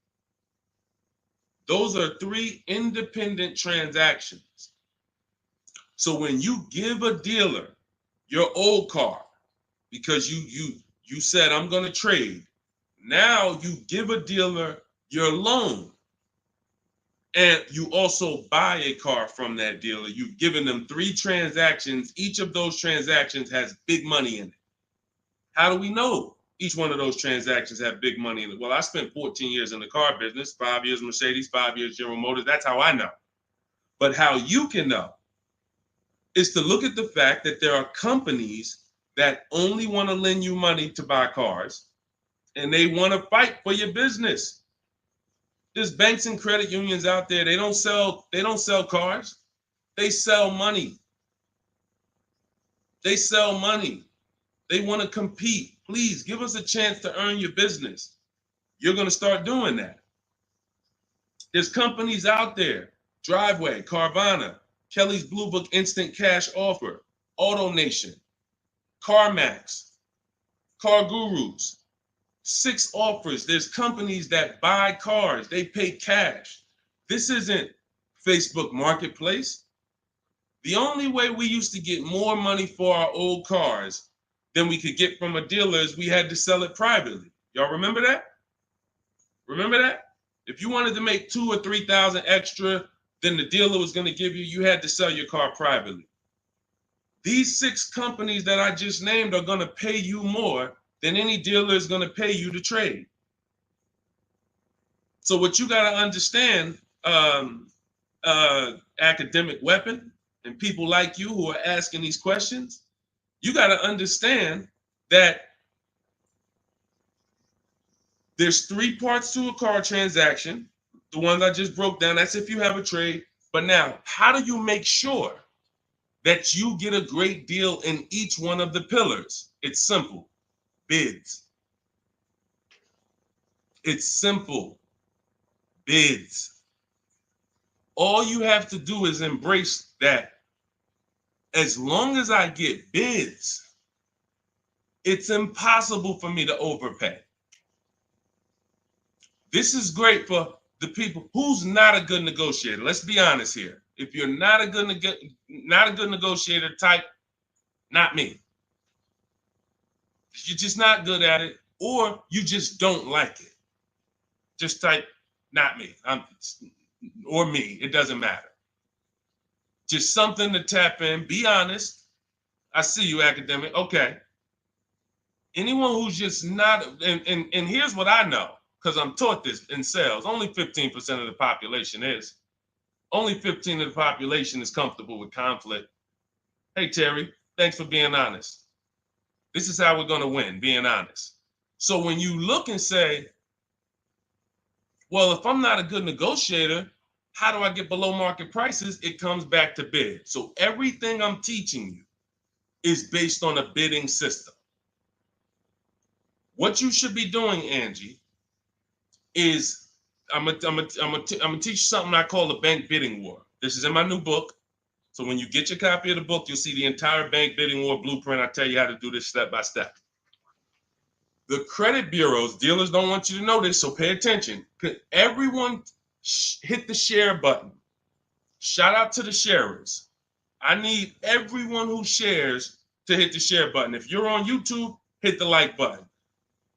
[SPEAKER 1] Those are 3 independent transactions. So when you give a dealer your old car, because you said I'm going to trade, now you give a dealer your loan. And you also buy a car from that dealer. You've given them 3 transactions. Each of those transactions has big money in it. How do we know each one of those transactions have big money in it? Well, I spent 14 years in the car business, 5 years Mercedes, 5 years General Motors. That's how I know. But how you can know is to look at the fact that there are companies that only want to lend you money to buy cars, and they want to fight for your business. There's banks and credit unions out there. They don't sell cars. They sell money. They sell money. They want to compete. Please give us a chance to earn your business. You're going to start doing that. There's companies out there, Driveway, Carvana, Kelly's Blue Book Instant Cash Offer, AutoNation, CarMax, Car Gurus, 6 offers. There's companies that buy cars. They pay cash. This isn't Facebook Marketplace. The only way we used to get more money for our old cars than we could get from a dealer is we had to sell it privately. Y'all remember that? Remember that? If you wanted to make 2,000 or 3,000 extra than the dealer was going to give you, you had to sell your car privately. These 6 companies that I just named are going to pay you more than any dealer is going to pay you to trade. So what you got to understand, academic weapon, and people like you who are asking these questions, you got to understand that there's 3 parts to a car transaction. The ones I just broke down, that's if you have a trade. But now, how do you make sure that you get a great deal in each one of the pillars? It's simple. Bids. It's simple. Bids. All you have to do is embrace that. As long as I get bids, it's impossible for me to overpay. This is great for the people who's not a good negotiator. Let's be honest here. If you're not a good negotiator, type not me. You're just not good at it, or you just don't like it. Just type not me. Or me. It doesn't matter. Just something to tap in. Be honest. I see you, academic. Okay. Anyone who's just not, and here's what I know, because I'm taught this in sales. Only 15% of the population is. Only 15% of the population is comfortable with conflict. Hey, Terry, thanks for being honest. This is how we're going to win, being honest. So when you look and say, well, if I'm not a good negotiator, how do I get below market prices? It comes back to bid. So everything I'm teaching you is based on a bidding system. What you should be doing, Angie, is I'm gonna teach you something I call the bank bidding war. This is in my new book. So when you get your copy of the book, you'll see the entire bank bidding war blueprint. I tell you how to do this step by step. The credit bureaus, dealers don't want you to know this, so pay attention. Everyone hit the share button. Shout out to the sharers. I need everyone who shares to hit the share button. If you're on YouTube, hit the like button.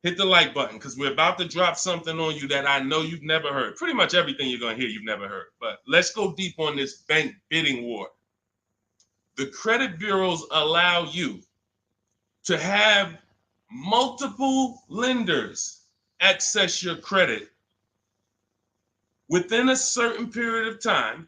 [SPEAKER 1] Hit the like button, because we're about to drop something on you that I know you've never heard. Pretty much everything you're going to hear you've never heard. But let's go deep on this bank bidding war. The credit bureaus allow you to have multiple lenders access your credit within a certain period of time.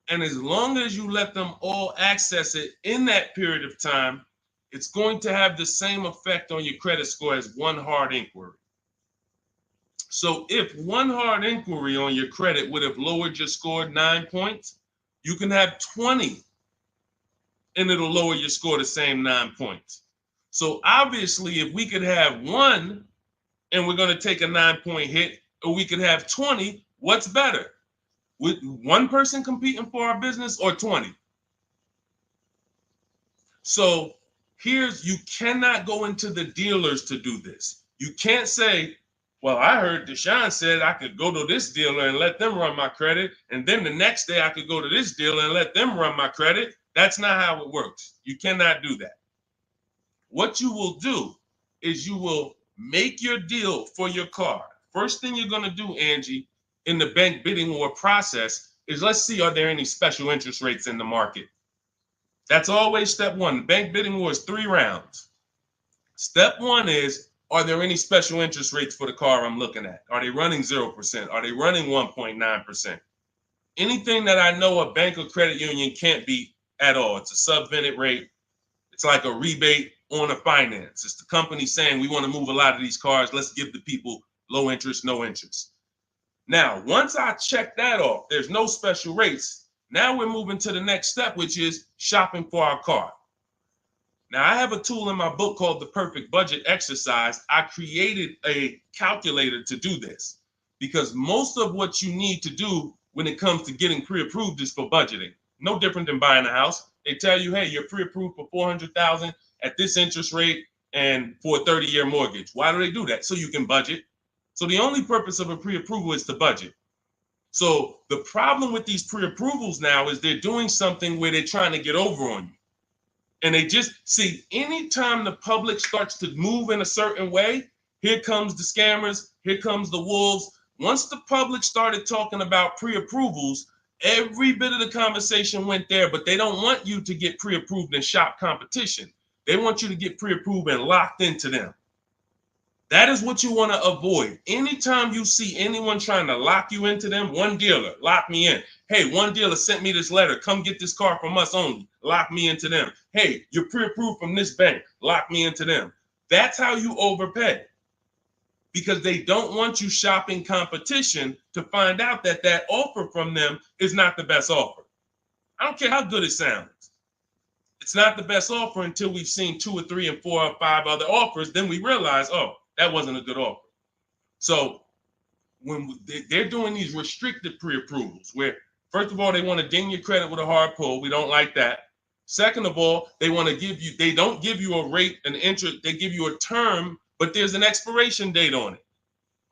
[SPEAKER 1] And as long as you let them all access it in that period of time, it's going to have the same effect on your credit score as one hard inquiry. So if one hard inquiry on your credit would have lowered your score 9 points, you can have 20 and it'll lower your score the same 9 points. So obviously, if we could have one and we're going to take a 9-point hit, or we could have 20, what's better? With one person competing for our business or 20? So you cannot go into the dealers to do this. You can't say, well, I heard Deshone said I could go to this dealer and let them run my credit, and then the next day I could go to this dealer and let them run my credit. That's not how it works. You cannot do that. What you will do is you will make your deal for your car. First thing you're going to do, Angie, in the bank bidding war process is let's see, are there any special interest rates in the market? That's always step one. The bank bidding war is 3 rounds. Step one is, are there any special interest rates for the car I'm looking at? Are they running 0%? Are they running 1.9%? Anything that I know a bank or credit union can't beat at all. It's a subvented rate. It's like a rebate on a finance. It's the company saying we want to move a lot of these cars. Let's give the people low interest, no interest. Now, once I check that off, there's no special rates. Now we're moving to the next step, which is shopping for our car. Now, I have a tool in my book called the Perfect Budget Exercise. I created a calculator to do this because most of what you need to do when it comes to getting pre-approved is for budgeting. No different than buying a house. They tell you, hey, you're pre-approved for $400,000 at this interest rate and for a 30-year mortgage. Why do they do that? So you can budget. So the only purpose of a pre-approval is to budget. So the problem with these pre-approvals now is they're doing something where they're trying to get over on you. And they just see anytime the public starts to move in a certain way, here comes the scammers, here comes the wolves. Once the public started talking about pre-approvals, every bit of the conversation went there, but they don't want you to get pre-approved and shop competition. They want you to get pre-approved and locked into them. That is what you want to avoid. Anytime you see anyone trying to lock you into them, one dealer, lock me in. Hey, one dealer sent me this letter. Come get this car from us only. Lock me into them. Hey, you're pre-approved from this bank. Lock me into them. That's how you overpay. Because they don't want you shopping competition to find out that that offer from them is not the best offer. I don't care how good it sounds. It's not the best offer until we've seen 2 or 3 and 4 or 5 other offers. Then we realize, oh, that wasn't a good offer. So when they're doing these restricted pre-approvals, where first of all, they want to ding your credit with a hard pull. We don't like that. Second of all, they want to give you, they don't give you a rate, an interest, they give you a term, but there's an expiration date on it.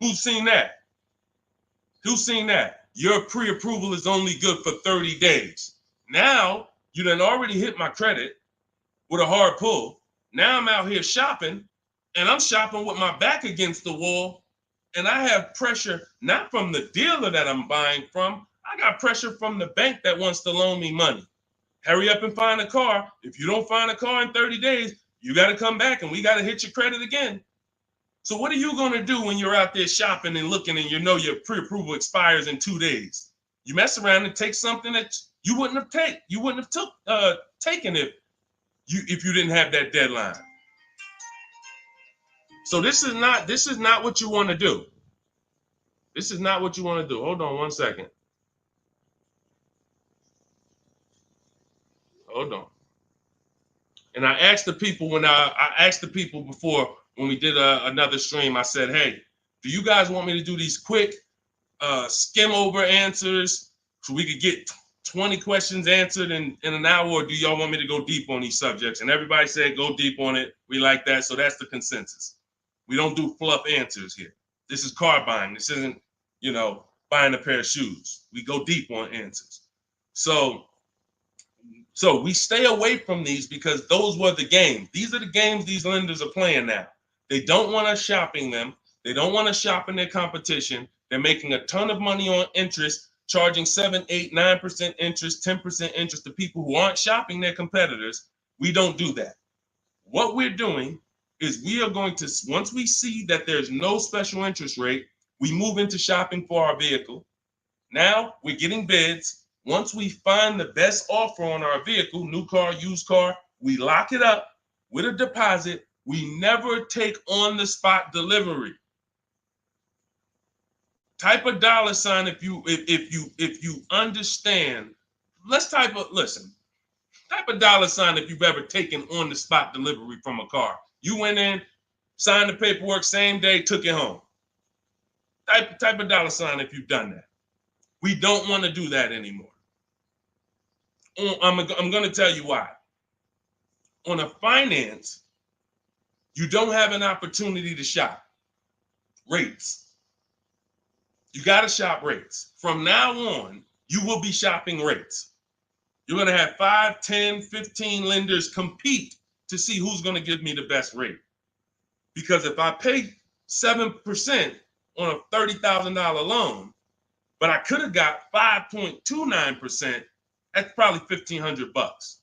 [SPEAKER 1] Who's seen that? Who's seen that? Your pre-approval is only good for 30 days. Now, you done already hit my credit with a hard pull. Now I'm out here shopping, and I'm shopping with my back against the wall, and I have pressure not from the dealer that I'm buying from. I got pressure from the bank that wants to loan me money. Hurry up and find a car. If you don't find a car in 30 days, you got to come back and we got to hit your credit again. So what are you going to do when you're out there shopping and looking and you know your pre-approval expires in 2 days? You mess around and take something that you wouldn't have taken if you didn't have that deadline. So this is not what you want to do. This is not what you want to do. Hold on one second. Hold on. And I asked the people before when we did another stream, I said, hey, do you guys want me to do these quick skim over answers so we could get 20 questions answered in an hour, or do y'all want me to go deep on these subjects? And everybody said go deep on it. We like that. So that's the consensus. We don't do fluff answers here. This is car buying. This isn't, buying a pair of shoes. We go deep on answers. So we stay away from these because those were the games. These are the games these lenders are playing now. They don't want us shopping them. They don't want us shopping their competition. They're making a ton of money on interest, charging 7, 8, 9% interest, 10% interest to people who aren't shopping their competitors. We don't do that. What we're doing is we are going to, once we see that there's no special interest rate, we move into shopping for our vehicle. Now we're getting bids. Once we find the best offer on our vehicle, new car, used car, we lock it up with a deposit. We never take on the spot delivery. Type a $sign if you understand. Type a $sign if you've ever taken on the spot delivery from a car. You went in, signed the paperwork same day, took it home. Type a $sign if you've done that. We don't want to do that anymore. I'm going to tell you why. On a finance, you don't have an opportunity to shop rates. You got to shop rates. From now on, you will be shopping rates. You're going to have 5, 10, 15 lenders compete to see who's going to give me the best rate. Because if I pay 7% on a $30,000 loan, but I could have got 5.29%. That's probably $1,500.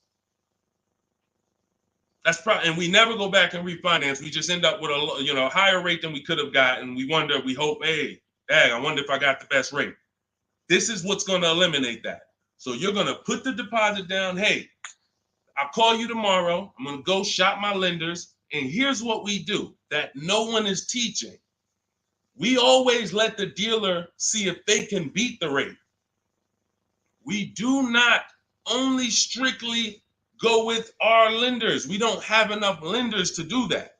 [SPEAKER 1] That's probably, and we never go back and refinance. We just end up with a higher rate than we could have gotten. We wonder, we hope, hey, dang, I wonder if I got the best rate. This is what's going to eliminate that. So you're going to put the deposit down. Hey, I'll call you tomorrow. I'm going to go shop my lenders. And here's what we do that no one is teaching. We always let the dealer see if they can beat the rate. We do not only strictly go with our lenders. We don't have enough lenders to do that.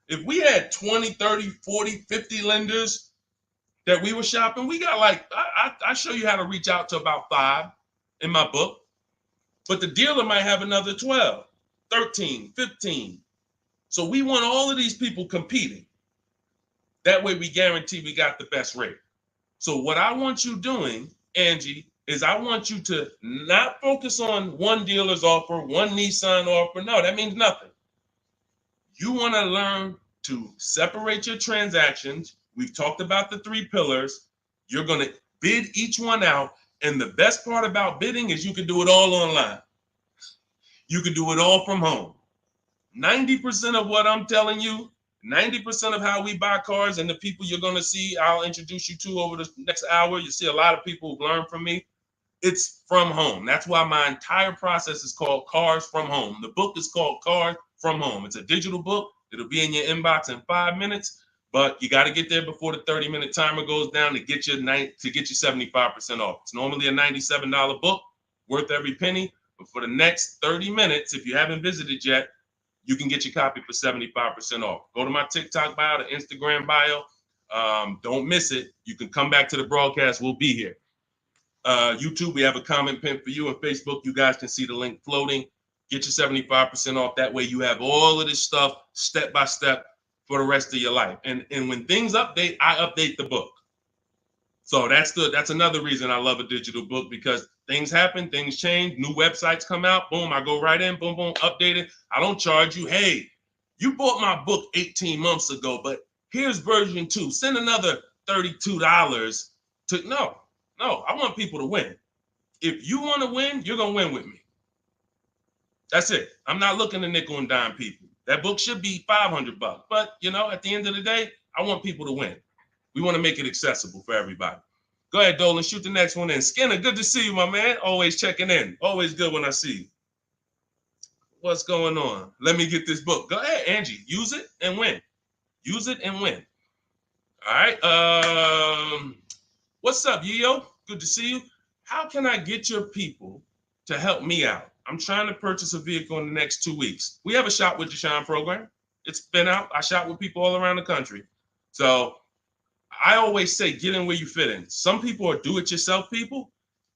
[SPEAKER 1] If we had 20, 30, 40, 50 lenders that we were shopping, we got like, I show you how to reach out to about 5 in my book, but the dealer might have another 12, 13, 15. So we want all of these people competing. That way we guarantee we got the best rate. So what I want you doing, Angie, is I want you to not focus on one dealer's offer, one Nissan offer. No, that means nothing. You want to learn to separate your transactions. We've talked about the 3 pillars. You're going to bid each one out. And the best part about bidding is you can do it all online. You can do it all from home. 90% of what I'm telling you, 90% of how we buy cars and the people you're going to see, I'll introduce you to over the next hour. You see a lot of people who've learned from me. It's from home. That's why my entire process is called Cars from Home. The book is called Cars from Home. It's a digital book. It'll be in your inbox in 5 minutes, but you got to get there before the 30-minute timer goes down to get you 75% off. It's normally a $97 book, worth every penny. But for the next 30 minutes, if you haven't visited yet, you can get your copy for 75% off. Go to my TikTok bio, the Instagram bio. Don't miss it. You can come back to the broadcast. We'll be here. YouTube, we have a comment pin for you. On Facebook, you guys can see the link floating. Get your 75% off. That way you have all of this stuff step by step for the rest of your life. And when things update, I update the book. So that's another reason I love a digital book, because things happen, things change, new websites come out, boom, I go right in, boom, boom, update it. I don't charge you. Hey, you bought my book 18 months ago, but here's version 2. Send another $32 to, no, I want people to win. If you want to win, you're going to win with me. That's it. I'm not looking to nickel and dime people. That book should be $500, but at the end of the day, I want people to win. We want to make it accessible for everybody. Go ahead, Dolan, shoot the next one in. Skinner, good to see you, my man. Always checking in. Always good when I see you. What's going on? Let me get this book. Go ahead, Angie. Use it and win. Use it and win. All right. What's up, Yo? Good to see you. How can I get your people to help me out? I'm trying to purchase a vehicle in the next 2 weeks. We have a Shop with Deshone program. It's been out. I shop with people all around the country. So I always say, get in where you fit in. Some people are do-it-yourself people.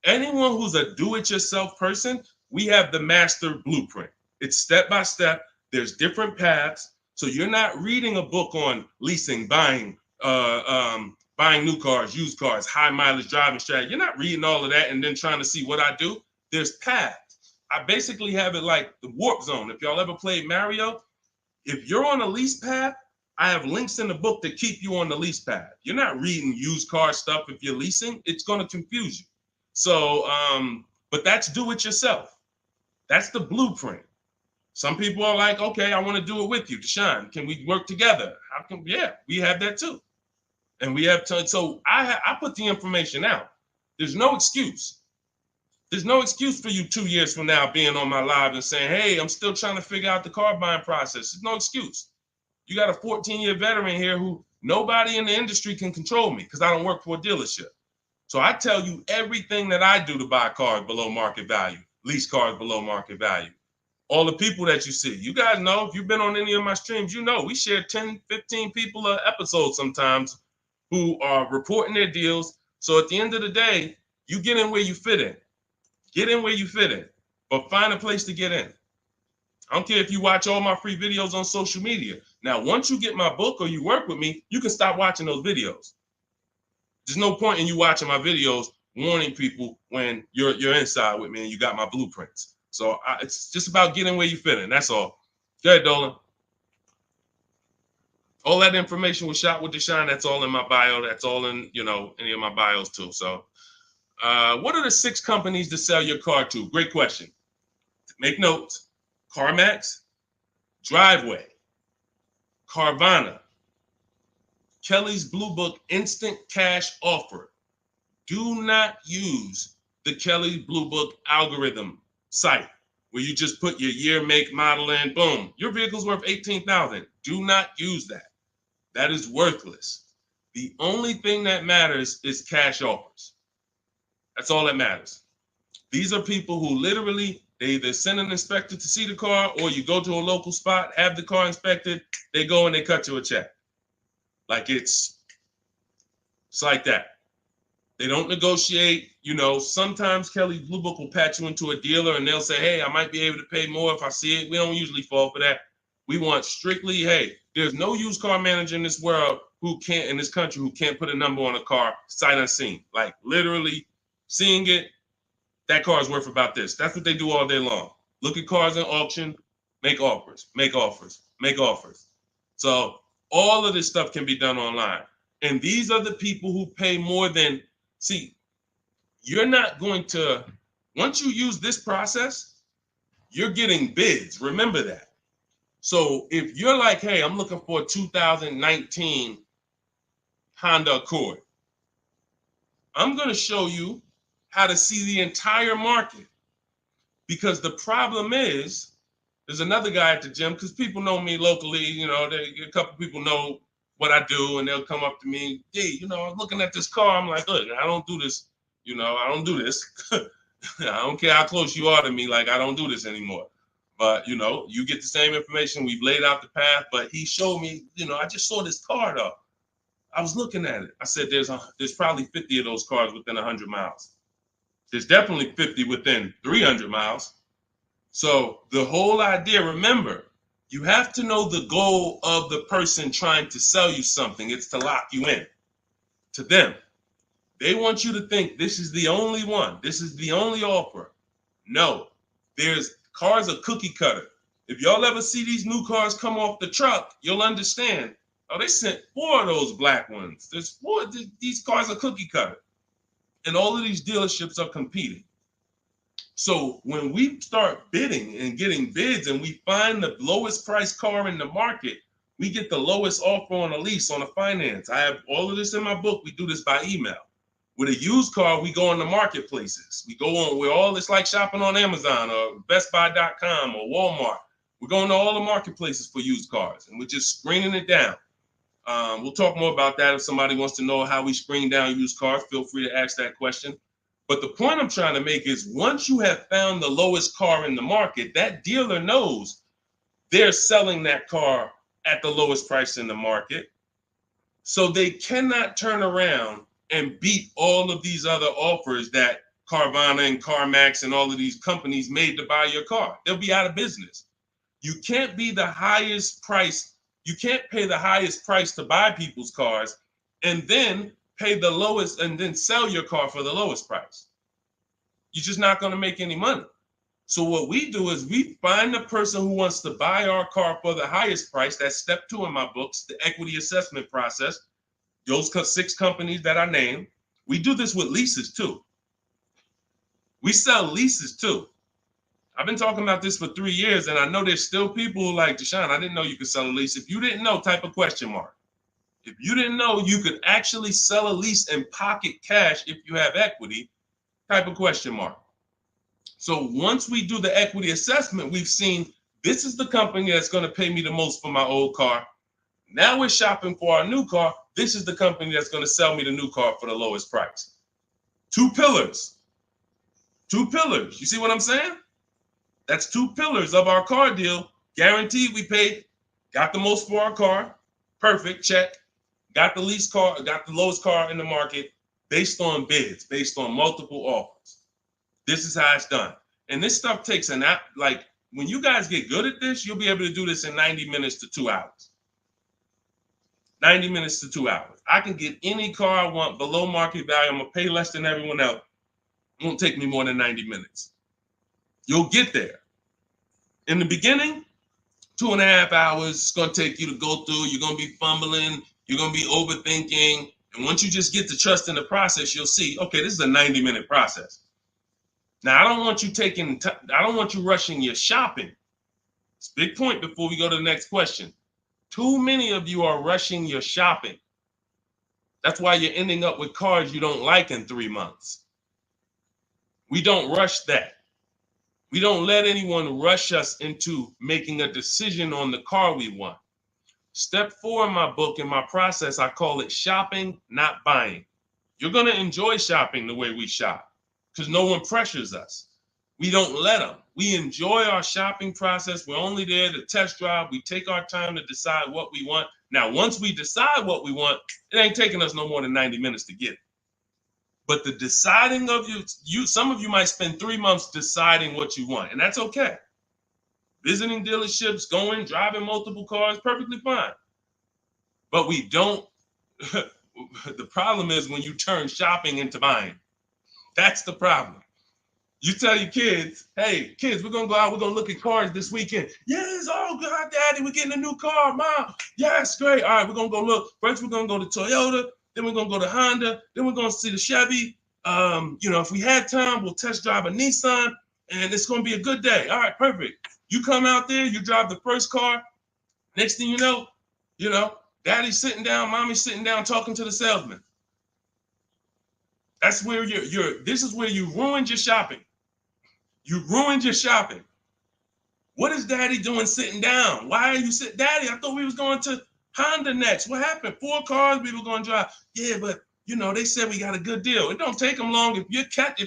[SPEAKER 1] Anyone who's a do-it-yourself person, we have the master blueprint. It's step-by-step. There's different paths. So you're not reading a book on leasing, buying new cars, used cars, high mileage driving strategy. You're not reading all of that and then trying to see what I do. There's paths. I basically have it like the warp zone. If y'all ever played Mario, if you're on a lease path, I have links in the book to keep you on the lease path. You're not reading used car stuff if you're leasing. It's going to confuse you. So, but that's do it yourself. That's the blueprint. Some people are like, okay, I want to do it with you, Deshone. Can we work together? How can? Yeah, we have that too. And we have to. So I put the information out. There's no excuse. There's no excuse for you 2 years from now being on my live and saying, hey, I'm still trying to figure out the car buying process. There's no excuse. You got a 14-year veteran here who nobody in the industry can control me because I don't work for a dealership. So I tell you everything that I do to buy cars below market value, lease cars below market value. All the people that you see, you guys know, if you've been on any of my streams, you know we share 10, 15 people an episode sometimes who are reporting their deals. So at the end of the day, you get in where you fit in. Get in where you fit in, but find a place to get in. I don't care if you watch all my free videos on social media. Now, once you get my book or you work with me, you can stop watching those videos. There's no point in you watching my videos warning people when you're inside with me and you got my blueprints. So it's just about getting where you fit in. That's all. Go ahead, Dolan. All that information was Shop with Deshone. That's all in my bio. That's all in, any of my bios too. So what are the 6 companies to sell your car to? Great question. Make notes. CarMax, Driveway, Carvana, Kelly's Blue Book Instant Cash Offer. Do not use the Kelly Blue Book algorithm site where you just put your year, make, model in, boom. Your vehicle's worth $18,000. Do not use that. That is worthless. The only thing that matters is cash offers. That's all that matters. These are people who literally, they either send an inspector to see the car, or you go to a local spot, have the car inspected, they go and they cut you a check. Like it's like that. They don't negotiate. Sometimes Kelly Blue Book will patch you into a dealer and they'll say, hey, I might be able to pay more if I see it. We don't usually fall for that. We want strictly, hey, there's no used car manager in this world in this country who can't put a number on a car sight unseen. Like literally seeing it, that car is worth about this. That's what they do all day long. Look at cars in auction, make offers, make offers, make offers. So all of this stuff can be done online. And these are the people who pay more than, see, you're not going to, once you use this process, you're getting bids. Remember that. So if you're like, hey, I'm looking for a 2019 Honda Accord, I'm going to show you how to see the entire market. Because the problem is, there's another guy at the gym, because people know me locally, a couple people know what I do, and they'll come up to me, hey, I'm looking at this car. I'm like, look, I don't do this. I don't do this. I don't care how close you are to me. Like, I don't do this anymore. But, you get the same information. We've laid out the path. But he showed me, I just saw this car, though. I was looking at it. I said, there's probably 50 of those cars within 100 miles. There's definitely 50 within 300 miles. So the whole idea, remember, you have to know the goal of the person trying to sell you something. It's to lock you in to them. They want you to think this is the only one. This is the only offer. No, there's cars are cookie cutter. If y'all ever see these new cars come off the truck, you'll understand. Oh, they sent 4 of those black ones. There's 4. These cars are cookie cutter. And all of these dealerships are competing. So when we start bidding and getting bids and we find the lowest price car in the market, we get the lowest offer on a lease, on a finance. I have all of this in my book. We do this by email. With a used car, we go on the marketplaces. We go on, it's like shopping on Amazon or BestBuy.com or Walmart. We're going to all the marketplaces for used cars, and we're just screening it down. We'll talk more about that. If somebody wants to know how we screen down used cars, feel free to ask that question. But the point I'm trying to make is, once you have found the lowest car in the market, that dealer knows they're selling that car at the lowest price in the market. So they cannot turn around and beat all of these other offers that Carvana and CarMax and all of these companies made to buy your car. They'll be out of business. You can't be the highest price. You can't pay the highest price to buy people's cars and then pay the lowest and then sell your car for the lowest price. You're just not going to make any money. So what we do is we find the person who wants to buy our car for the highest price. That's step 2 in my books, the equity assessment process. Those 6 companies that I named. We do this with leases too. We sell leases too. I've been talking about this for 3 years, and I know there's still people who like, Deshone, I didn't know you could sell a lease. If you didn't know, type a question mark. If you didn't know you could actually sell a lease and pocket cash if you have equity, type a question mark. So once we do the equity assessment, we've seen this is the company that's going to pay me the most for my old car. Now we're shopping for our new car. This is the company that's going to sell me the new car for the lowest price. 2 pillars. 2 pillars. You see what I'm saying? That's 2 pillars of our car deal. Guaranteed we paid, got the most for our car. Perfect, check. Got the least car, got the lowest car in the market based on bids, based on multiple offers. This is how it's done. And this stuff takes an app. Like, when you guys get good at this, you'll be able to do this in 90 minutes to 2 hours. 90 minutes to 2 hours. I can get any car I want below market value. I'm going to pay less than everyone else. It won't take me more than 90 minutes. You'll get there. In the beginning, 2.5 hours it's going to take you to go through. You're going to be fumbling. You're going to be overthinking. And once you just get to trust in the process, you'll see, okay, this is a 90-minute process. Now, I don't want you rushing your shopping. It's a big point before we go to the next question. Too many of you are rushing your shopping. That's why you're ending up with cars you don't like in 3 months. We don't rush that. We don't let anyone rush us into making a decision on the car we want. Step 4 in my book, in my process, I call it shopping, not buying. You're going to enjoy shopping the way we shop because no one pressures us. We don't let them. We enjoy our shopping process. We're only there to test drive. We take our time to decide what we want. Now, once we decide what we want, it ain't taking us no more than 90 minutes to get it. But the deciding of some of you might spend 3 months deciding what you want, and that's okay. Visiting dealerships, driving multiple cars, perfectly fine. But we don't, the problem is when you turn shopping into buying. That's the problem. You tell your kids, hey, kids, we're going to go out. We're going to look at cars this weekend. Yes, oh, God, Daddy, we're getting a new car. Mom, yes, great. All right, we're going to go look. First, we're going to go to Toyota. Then we're going to go to Honda. Then we're going to see the Chevy. If we had time, we'll test drive a Nissan. And it's going to be a good day. All right, perfect. You come out there, you drive the first car. Next thing you know, Daddy's sitting down, Mommy's sitting down talking to the salesman. That's where this is where you ruined your shopping. You ruined your shopping. What is Daddy doing sitting down? Why are you sitting? Daddy, I thought we was going to Honda next. What happened? 4 cars we were going to drive. Yeah, but they said we got a good deal. It don't take them long. If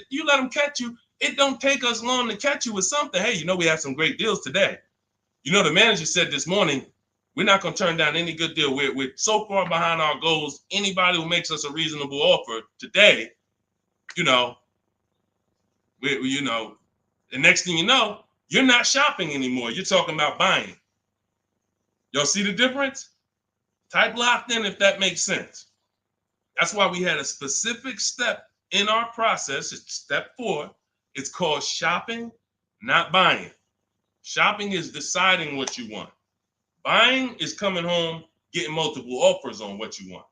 [SPEAKER 1] you let them catch you, it don't take us long to catch you with something. Hey, we have some great deals today. The manager said this morning, we're not going to turn down any good deal. We're so far behind our goals. Anybody who makes us a reasonable offer today, the next thing you know, you're not shopping anymore. You're talking about buying. Y'all see the difference? Type locked in if that makes sense. That's why we had a specific step in our process. It's step 4. It's called shopping, not buying. Shopping is deciding what you want. Buying is coming home, getting multiple offers on what you want.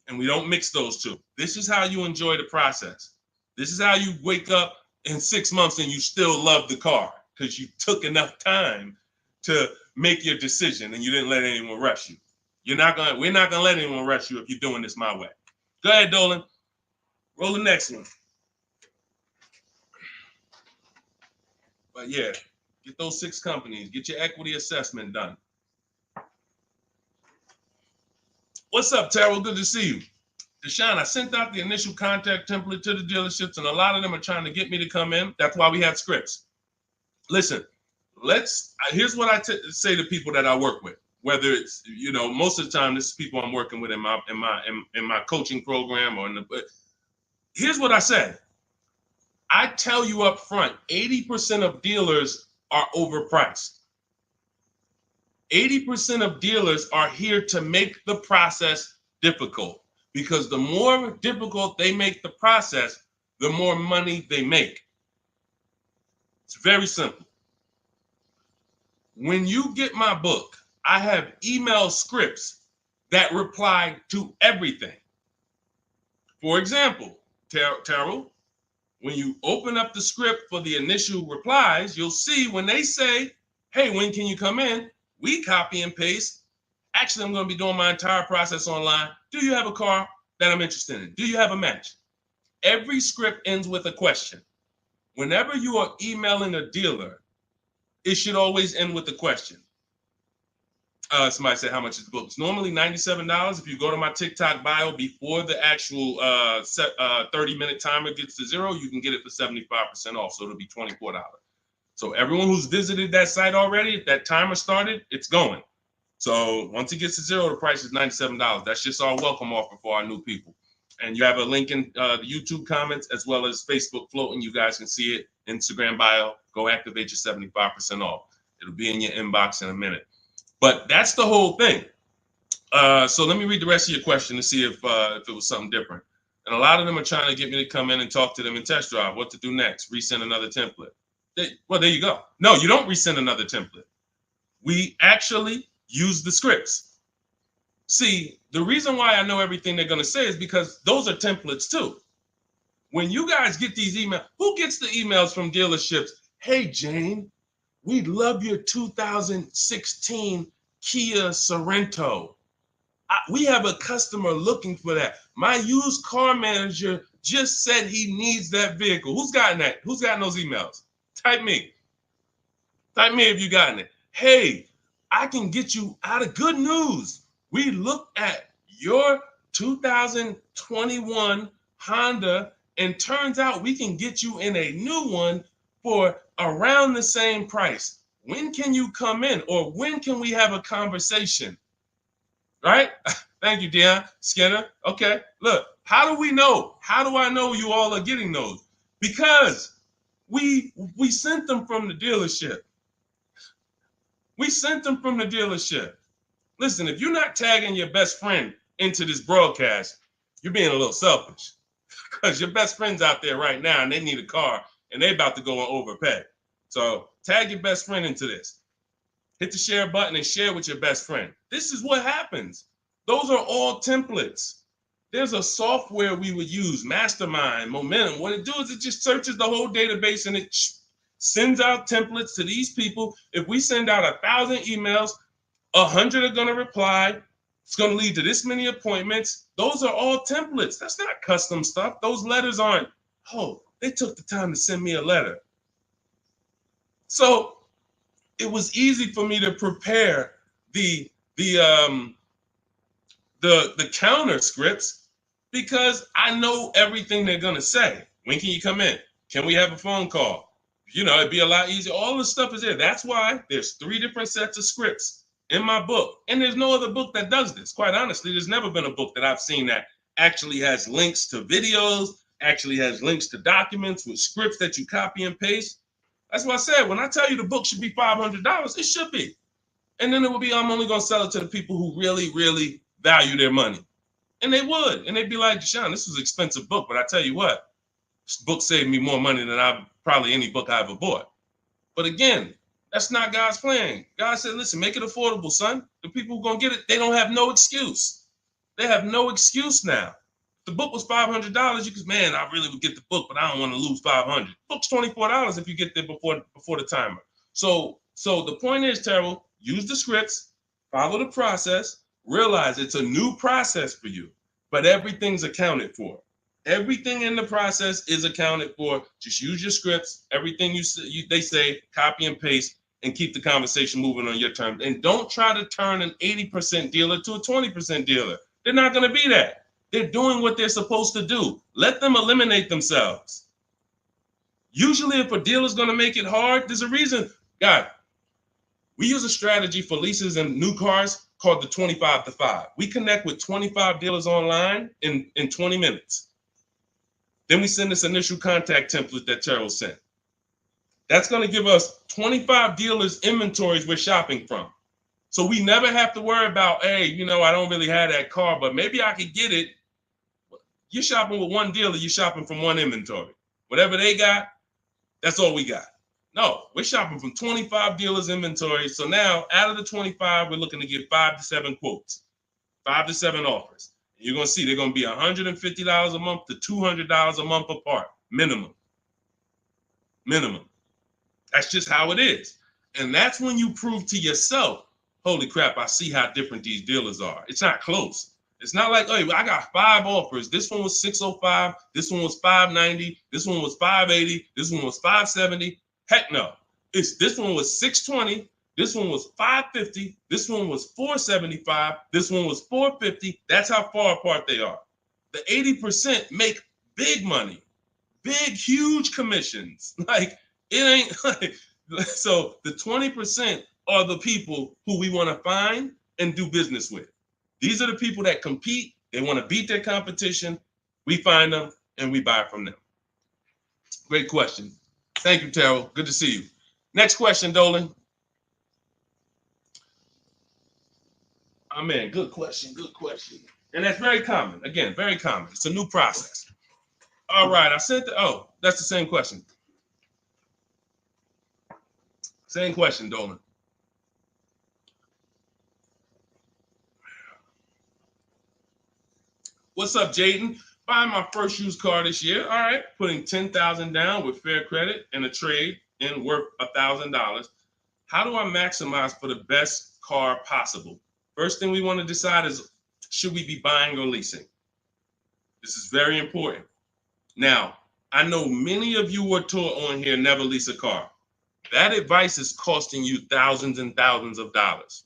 [SPEAKER 1] And we don't mix those two. This is how you enjoy the process. This is how you wake up in 6 months and you still love the car because you took enough time to make your decision and you didn't let anyone rush you. We're not gonna let anyone rush you if you're doing this my way. Go ahead, Dolan. Roll the next one. But yeah, get those 6 companies. Get your equity assessment done. What's up, Terrell? Good to see you. Deshone, I sent out the initial contact template to the dealerships, and a lot of them are trying to get me to come in. That's why we have scripts. Listen, here's what I say to people that I work with. Whether it's most of the time this is people I'm working with in my coaching program here's what I say. I tell you up front, 80% of dealers are overpriced. 80% of dealers are here to make the process difficult because the more difficult they make the process, the more money they make. It's very simple. When you get my book, I have email scripts that reply to everything. For example, Terrell, when you open up the script for the initial replies, you'll see when they say, hey, when can you come in? We copy and paste. Actually, I'm going to be doing my entire process online. Do you have a car that I'm interested in? Do you have a match? Every script ends with a question. Whenever you are emailing a dealer, it should always end with a question. Somebody said, how much is the book? It's normally $97. If you go to my TikTok bio before the actual 30-minute timer gets to 0, you can get it for 75% off. So it'll be $24. So everyone who's visited that site already, if that timer started, it's going. So once it gets to 0, the price is $97. That's just our welcome offer for our new people. And you have a link in the YouTube comments as well as Facebook floating. You guys can see it. Instagram bio. Go activate your 75% off. It'll be in your inbox in a minute. But that's the whole thing. So let me read the rest of your question to see if it was something different. And a lot of them are trying to get me to come in and talk to them and test drive. What to do next? Resend another template. Well, there you go. No, you don't resend another template. We actually use the scripts. See, the reason why I know everything they're going to say is because those are templates too. When you guys get these emails, who gets the emails from dealerships? Hey, Jane, we love your 2016 Kia Sorento. We have a customer looking for that. My used car manager just said he needs that vehicle. Who's gotten that? Who's gotten those emails? Type me. Type me if you gotten it. Hey, I can get you out of good news. We looked at your 2021 Honda, and turns out we can get you in a new one for around the same price. When can you come in? Or when can we have a conversation? Right? Thank you, Dion Skinner. Okay, look, how do we know? How do I know you all are getting those? Because we sent them from the dealership. We sent them from the dealership. Listen, if you're not tagging your best friend into this broadcast, you're being a little selfish because your best friend's out there right now and they need a car and they about to go and overpay. So tag your best friend into this. Hit the share button and share with your best friend. This is what happens. Those are all templates. There's a software we would use, Mastermind, Momentum. What it does is it just searches the whole database and it sends out templates to these people. If we send out 1,000 emails, 100 are going to reply. It's going to lead to this many appointments. Those are all templates. That's not custom stuff. Those letters aren't, oh, they took the time to send me a letter. So it was easy for me to prepare the counter scripts because I know everything they're going to say. When can you come in? Can we have a phone call? You know, it'd be a lot easier. All the stuff is there. That's why there's 3 different sets of scripts in my book. And there's no other book that does this. Quite honestly, there's never been a book that I've seen that actually has links to videos, actually has links to documents with scripts that you copy and paste. That's what I said. When I tell you the book should be $500, it should be. And then it would be, I'm only going to sell it to the people who really, really value their money. And they would. And they'd be like, Deshone, this was an expensive book, but I tell you what, this book saved me more money than probably any book I ever bought. But again, that's not God's plan. God said, listen, make it affordable, son. The people who are going to get it, they don't have no excuse. They have no excuse now. If the book was $500, you could, man, I really would get the book, but I don't want to lose $500. Book's $24 if you get there before the timer. So the point is, Terrell, use the scripts, follow the process, realize it's a new process for you, but everything's accounted for. Everything in the process is accounted for. Just use your scripts. Everything they say, copy and paste, and keep the conversation moving on your terms. And don't try to turn an 80% dealer to a 20% dealer. They're not going to be that. They're doing what they're supposed to do. Let them eliminate themselves. Usually, if a dealer's going to make it hard, there's a reason. God, we use a strategy for leases and new cars called the 25 to 5. We connect with 25 dealers online in 20 minutes. Then we send this initial contact template that Terrell sent. That's going to give us 25 dealers' inventories we're shopping from. So we never have to worry about, hey, you know, I don't really have that car, but maybe I could get it. You're shopping with one dealer, you're shopping from one inventory. Whatever they got, that's all we got. No, we're shopping from 25 dealers' inventory. So now out of the 25, we're looking to get 5 to 7 quotes, 5 to 7 offers. You're going to see they're going to be $150 a month to $200 a month apart, minimum. That's just how it is. And that's when you prove to yourself, holy crap, I see how different these dealers are. It's not close. It's not like, hey, I got 5 offers. This one was $605. This one was $590. This one was $580. This one was $570. Heck no. This one was $620. This one was $550. This one was $475. This one was $450. That's how far apart they are. The 80% make big money, big, huge commissions. Like, it ain't like, so the 20% are the people who we want to find and do business with. These are the people that compete. They want to beat their competition. We find them and we buy from them. Great question. Thank you, Terrell. Good to see you. Next question, Dolan. Oh, man, good question. And that's very common. Again, very common. It's a new process. All right, I said that's the same question. Same question, Dolan. What's up, Jaden? Buying my first used car this year. All right, putting $10,000 down with fair credit and a trade in worth $1,000. How do I maximize for the best car possible? First thing we want to decide is, should we be buying or leasing? This is very important. Now, I know many of you were taught on here, never lease a car. That advice is costing you thousands and thousands of dollars.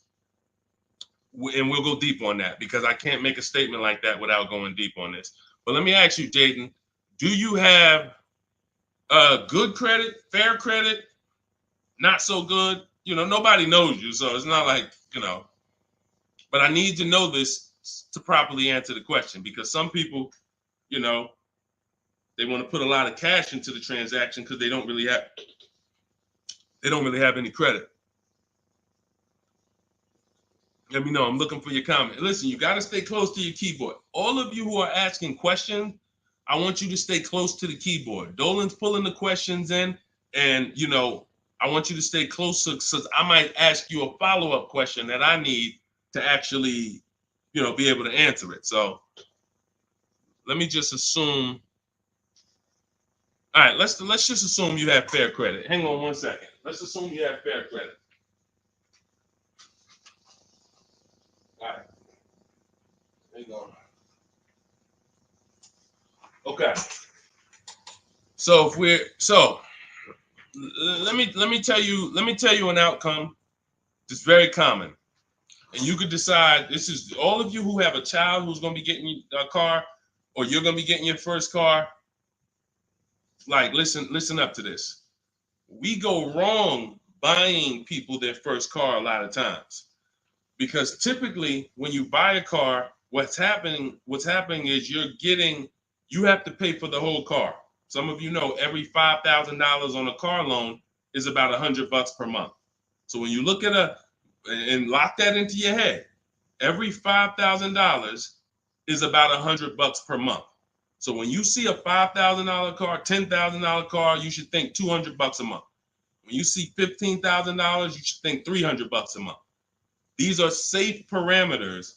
[SPEAKER 1] And we'll go deep on that because I can't make a statement like that without going deep on this. But let me ask you, Jaden, do you have good credit, fair credit, not so good? You know, nobody knows you, so it's not like, but I need to know this to properly answer the question, because some people, they want to put a lot of cash into the transaction because they don't really have any credit. Let me know. I'm looking for your comment. Listen, you got to stay close to your keyboard. All of you who are asking questions, I want you to stay close to the keyboard. Dolan's pulling the questions in, and I want you to stay close, because I might ask you a follow-up question that I need to actually, be able to answer it. So let me just assume. All right, let's just assume you have fair credit. Hang on one second. Let's assume you have fair credit. All right. Hang on. Okay. So let me tell you an outcome that's very common. And you could decide, this is all of you who have a child who's going to be getting a car, or you're going to be getting your first car. Like, listen up to this. We go wrong buying people their first car a lot of times, because typically when you buy a car, what's happening is you have to pay for the whole car. Some of you know every $5,000 on a car loan is about $100 per month. So when you look at and lock that into your head, every $5,000 is about $100 per month. So when you see a $5,000 car, $10,000 car, you should think $200 a month. When you see $15,000, you should think $300 a month. These are safe parameters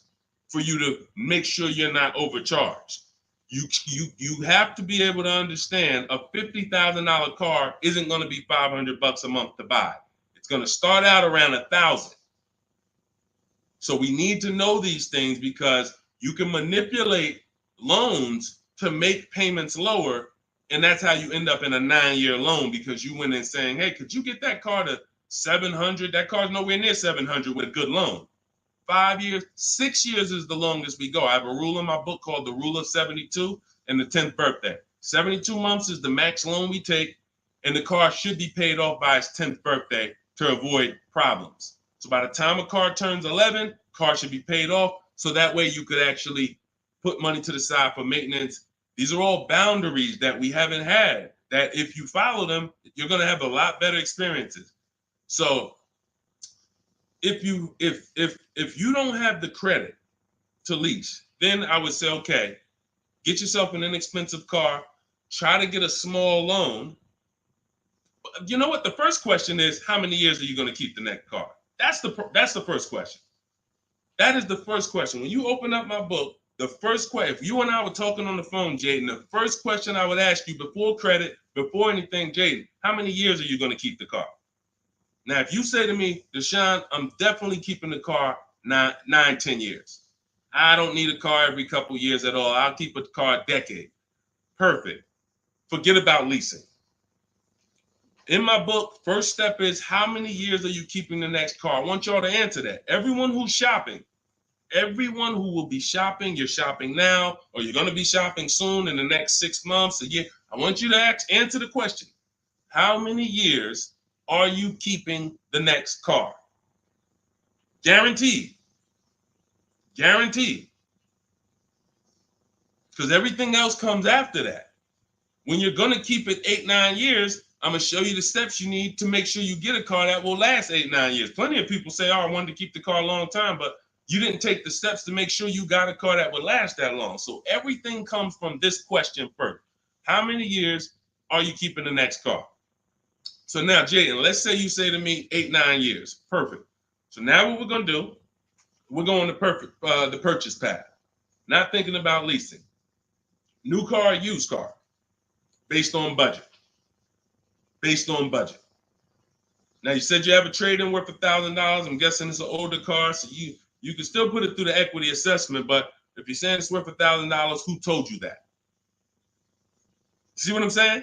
[SPEAKER 1] for you to make sure you're not overcharged. You have to be able to understand a $50,000 car isn't going to be $500 a month to buy. It's going to start out around $1,000. So we need to know these things, because you can manipulate loans to make payments lower, and that's how you end up in a 9-year loan, because you went in saying, hey, could you get that car to 700? That car's nowhere near 700 with a good loan. 5 years, 6 years is the longest we go. I have a rule in my book called the Rule of 72 and the 10th birthday. 72 months is the max loan we take, and the car should be paid off by its 10th birthday to avoid problems. So by the time a car turns 11, car should be paid off, so that way you could actually put money to the side for maintenance. These are all boundaries that we haven't had, that if you follow them, you're going to have a lot better experiences. So if you don't have the credit to lease, then I would say, okay, get yourself an inexpensive car, try to get a small loan. You know what? The first question is, how many years are you going to keep the next car? That's the first question. That is the first question. When you open up my book, the first question, if you and I were talking on the phone, Jaden, the first question I would ask you before credit, before anything, Jaden, how many years are you going to keep the car? Now, if you say to me, Deshone, I'm definitely keeping the car 9-10 years. I don't need a car every couple years at all. I'll keep a car a decade. Perfect. Forget about leasing. In my book, first step is, how many years are you keeping the next car? I want y'all to answer that. Everyone who's shopping, everyone who will be shopping, you're shopping now, or you're going to be shopping soon in the next 6 months, a year. I want you to answer the question. How many years are you keeping the next car? Guaranteed. Guaranteed. Because everything else comes after that. When you're going to keep it 8-9 years, I'm going to show you the steps you need to make sure you get a car that will last 8-9 years. Plenty of people say, oh, I wanted to keep the car a long time, but you didn't take the steps to make sure you got a car that would last that long. So everything comes from this question first. How many years are you keeping the next car? So now, Jaden, let's say you say to me 8-9 years. Perfect. So now what we're going to do, we're going to the purchase path. Not thinking about leasing. New car, used car, based on budget. Based on budget. Now you said you have a trade-in worth $1,000. I'm guessing it's an older car, so you can still put it through the equity assessment. But if you're saying it's worth $1,000, who told you that? See what I'm saying?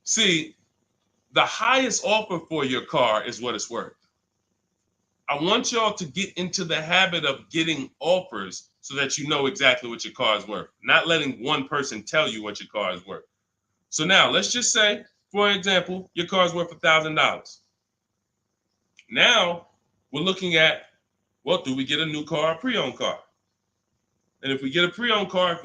[SPEAKER 1] See, the highest offer for your car is what it's worth. I want y'all to get into the habit of getting offers so that you know exactly what your car is worth, not letting one person tell you what your car is worth. So now let's just say, for example, your car is worth $1,000. Now we're looking at, well, do we get a new car or pre-owned car? And if we get a pre-owned car,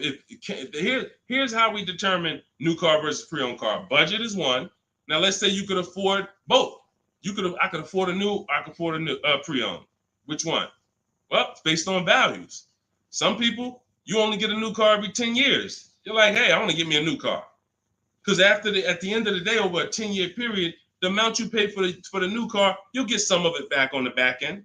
[SPEAKER 1] here's how we determine new car versus pre-owned car. Budget is one. Now let's say you could afford both. I could afford a new, I could afford a new pre-owned. Which one? Well, it's based on values. Some people, you only get a new car every 10 years. You're like, hey, I want to get me a new car. Because at the end of the day, over a 10-year period, the amount you pay for the new car, you'll get some of it back on the back end.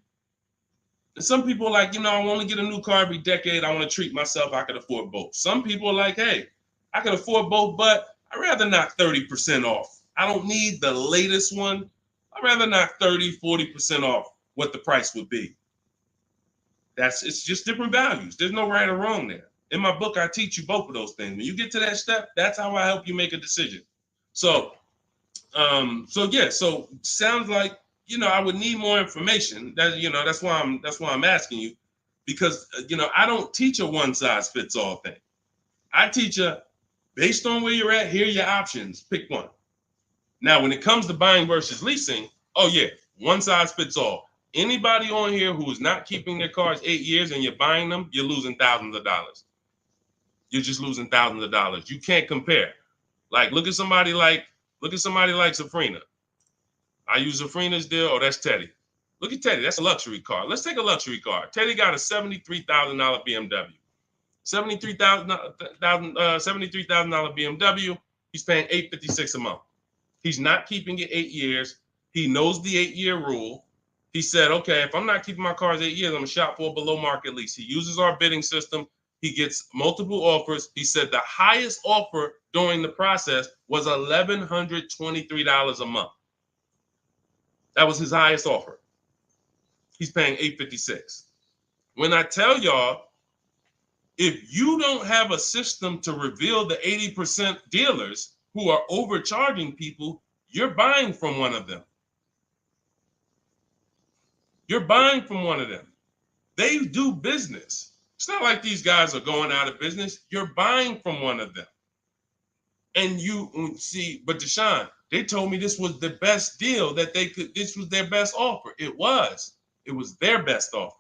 [SPEAKER 1] And some people are like, I want to get a new car every decade. I want to treat myself. I could afford both. Some people are like, hey, I can afford both, but I'd rather knock 30% off. I don't need the latest one. I'd rather knock 30, 40% off what the price would be. It's just different values. There's no right or wrong there. In my book, I teach you both of those things. When you get to that step, that's how I help you make a decision. So sounds like, I would need more information. That's why I'm asking you, because I don't teach a one size fits all thing. I teach based on where you're at, here are your options. Pick one. Now, when it comes to buying versus leasing, oh yeah, one size fits all. Anybody on here who is not keeping their cars 8 years and you're buying them, you're losing thousands of dollars. You're just losing thousands of dollars. You can't compare. Like, look at somebody like Safrina. I use Safrina's deal. Oh, that's Teddy. Look at Teddy. That's a luxury car. Let's take a luxury car. Teddy got a $73,000 BMW. $73,000 BMW. He's paying $856 a month. He's not keeping it 8 years. He knows the 8-year rule. He said, okay, if I'm not keeping my cars 8 years, I'm gonna shop for a below market lease. He uses our bidding system. He gets multiple offers. He said the highest offer during the process was $1,123 a month. That was his highest offer. He's paying $856. When I tell y'all, if you don't have a system to reveal the 80% dealers who are overcharging people, you're buying from one of them. You're buying from one of them. They do business. It's not like these guys are going out of business. You're buying from one of them. And you see, but Deshone, they told me this was the best deal that they could, this was their best offer. It was their best offer.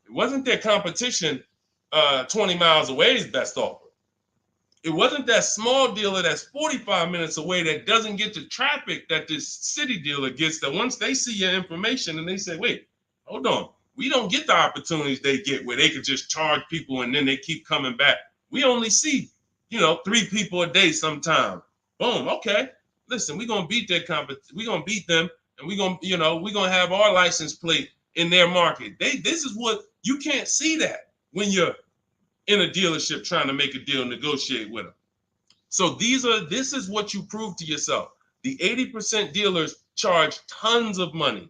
[SPEAKER 1] It wasn't their competition 20 miles away's best offer. It wasn't that small dealer that's 45 minutes away that doesn't get the traffic that this city dealer gets, that once they see your information and they say, wait, hold on, we don't get the opportunities they get where they could just charge people and then they keep coming back. We only see, 3 people a day sometime. Boom, okay. Listen, we're gonna beat their we're gonna beat them, and we're gonna have our license plate in their market. This is what you can't see that when you're in a dealership trying to make a deal, negotiate with them. So this is what you prove to yourself. The 80% dealers charge tons of money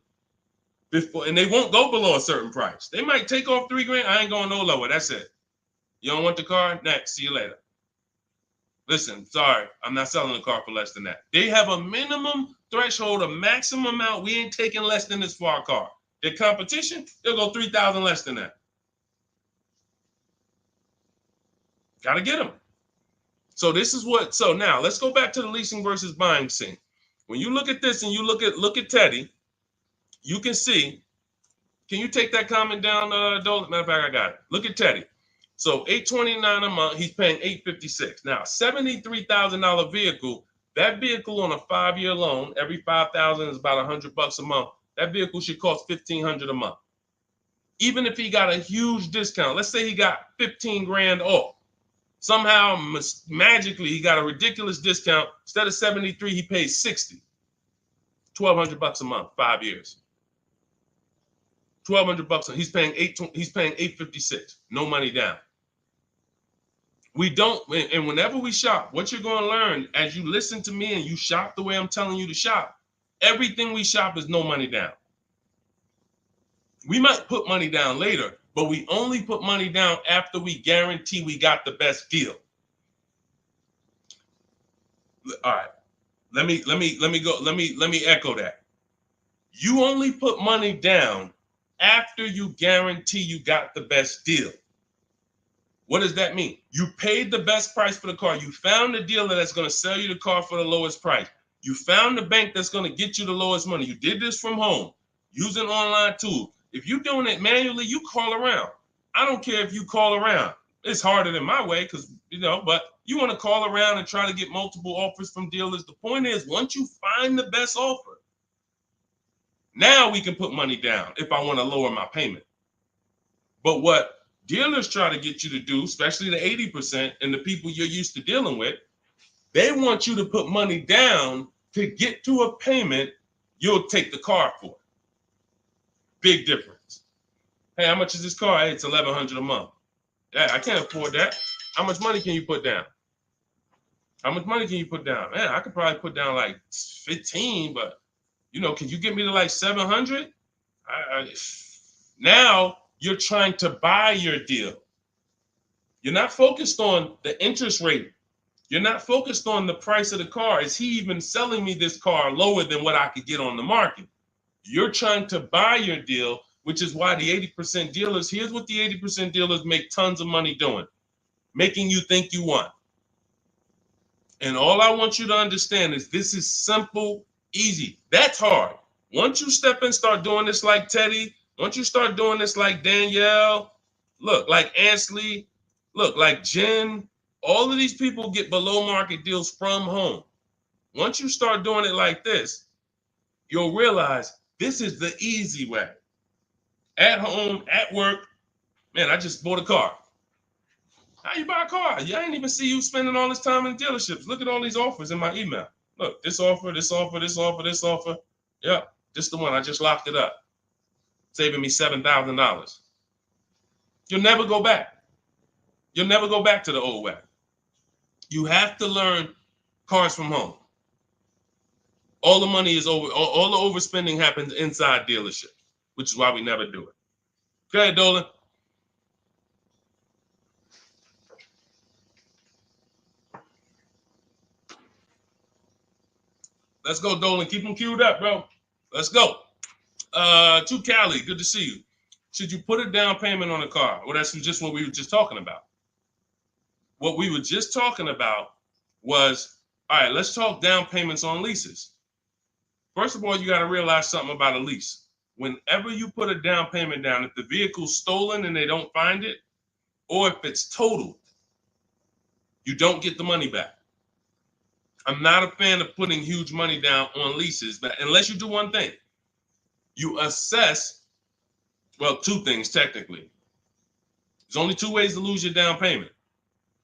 [SPEAKER 1] before, and they won't go below a certain price. They might take off $3,000. I ain't going no lower. That's it. You don't want the car? Next. See you later. Listen, sorry, I'm not selling the car for less than that. They have a minimum threshold, a maximum amount. We ain't taking less than this for our car. Their competition, they'll go 3,000 less than that. Got to get them. So now let's go back to the leasing versus buying scene. When you look at this and you look at Teddy, you can see, can you take that comment down, Dolan? Matter of fact, I got it. Look at Teddy. So $829 a month, he's paying $856. Now, $73,000 vehicle, that vehicle on a 5-year loan, every $5,000 is about $100 a month. That vehicle should cost $1,500 a month. Even if he got a huge discount, let's say he got 15 grand off. Somehow, magically, he got a ridiculous discount. Instead of 73, he pays 60. $1,200 a month, 5 years. $1,200 he's paying $856. No money down. We don't, and whenever we shop, what you're going to learn as you listen to me and you shop the way I'm telling you to shop, everything we shop is no money down. We might put money down later, but we only put money down after we guarantee we got the best deal. All right. Let me echo that. You only put money down after you guarantee you got the best deal. What does that mean? You paid the best price for the car. You found the dealer that's going to sell you the car for the lowest price. You found the bank that's going to get you the lowest money. You did this from home using online tools. If you're doing it manually, you call around. I don't care if you call around. It's harder than my way because, but you want to call around and try to get multiple offers from dealers. The point is, once you find the best offer, now we can put money down if I want to lower my payment. But what dealers try to get you to do, especially the 80% and the people you're used to dealing with, they want you to put money down to get to a payment you'll take the car for. Big difference. Hey, how much is this car? Hey, it's $1,100 a month. Yeah, I can't afford that. How much money can you put down? How much money can you put down? Man, I could probably put down like 15, but can you get me to like 700? Now you're trying to buy your deal. You're not focused on the interest rate. You're not focused on the price of the car. Is he even selling me this car lower than what I could get on the market? You're trying to buy your deal, which is why the 80% dealers, here's what the 80% dealers make tons of money doing, making you think you want. And all I want you to understand is this is simple, easy. That's hard. Once you step in, start doing this like Teddy, once you start doing this like Danielle, look, like Ansley, look, like Jen, all of these people get below market deals from home. Once you start doing it like this, you'll realize this is the easy way. At home, at work, man, I just bought a car. How you buy a car? Yeah, I ain't even see you spending all this time in dealerships. Look at all these offers in my email. Look, this offer, this offer, this offer, this offer. Yep, this the one. I just locked it up, saving me $7,000. You'll never go back. You'll never go back to the old way. You have to learn cars from home. All the money is over. All the overspending happens inside dealership, which is why we never do it. Go ahead, Dolan. Let's go, Dolan. Keep them queued up, bro. Let's go. To Cali, good to see you. Should you put a down payment on a car? Well, that's just what we were just talking about. What we were just talking about was, all right, let's talk down payments on leases. First of all, you got to realize something about a lease. Whenever you put a down payment down, if the vehicle's stolen and they don't find it, or if it's totaled, you don't get the money back. I'm not a fan of putting huge money down on leases, but unless you do one thing, you assess, well, two things technically. There's only two ways to lose your down payment.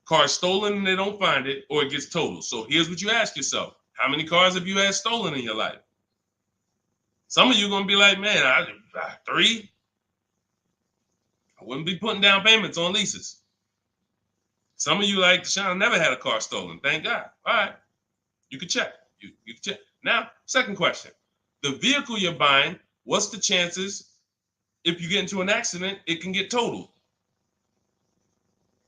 [SPEAKER 1] Car's stolen and they don't find it, or it gets totaled. So here's what you ask yourself. How many cars have you had stolen in your life? Some of you are going to be like, man, 3. I wouldn't be putting down payments on leases. Some of you like, Deshone, I never had a car stolen. Thank God. All right. You can check. You can check. Now, second question. The vehicle you're buying, what's the chances if you get into an accident, it can get totaled?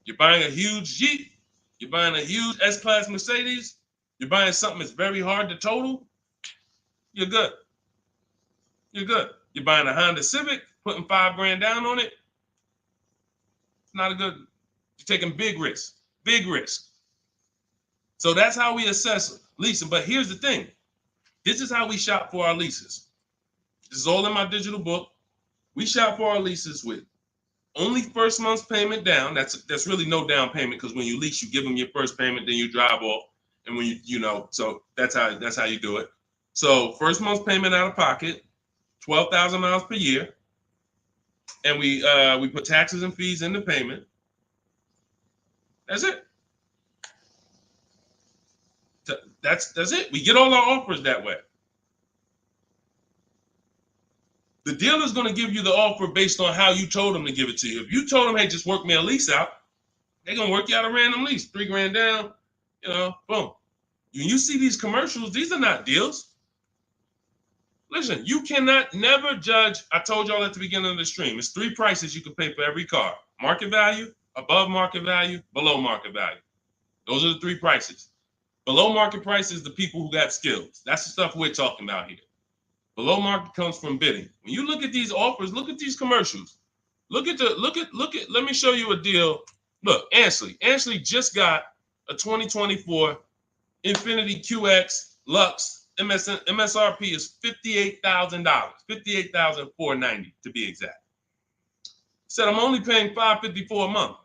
[SPEAKER 1] You're buying a huge Jeep. You're buying a huge S-Class Mercedes. You're buying something that's very hard to total. You're good. You're good. You're buying a Honda Civic, putting $5,000 down on it. It's not a good. You're taking big risks. Big risk. So that's how we assess leasing. But here's the thing. This is how we shop for our leases. This is all in my digital book. We shop for our leases with only first month's payment down. That's really no down payment because when you lease, you give them your first payment, then you drive off. And when so that's how you do it. So first month's payment out of pocket, 12,000 miles per year. And we put taxes and fees in the payment. That's it. That's it. We get all our offers that way. The dealer's going to give you the offer based on how you told them to give it to you. If you told them, hey, just work me a lease out, They're gonna work you out a random lease, $3 grand down, boom. When you see these commercials, these are not deals. Listen, you cannot never judge. I told y'all at the beginning of the stream, it's 3 prices you can pay for every car: market value, above market value, below market value. Those are the 3 prices. Below market price is the people who got skills. That's the stuff we're talking about here. Below market comes from bidding. When you look at these offers, look at these commercials. Look at. Let me show you a deal. Look, Ansley just got a 2024 Infiniti QX Lux. MSRP is $58,000, $58,490 to be exact. Said I'm only paying $554 a month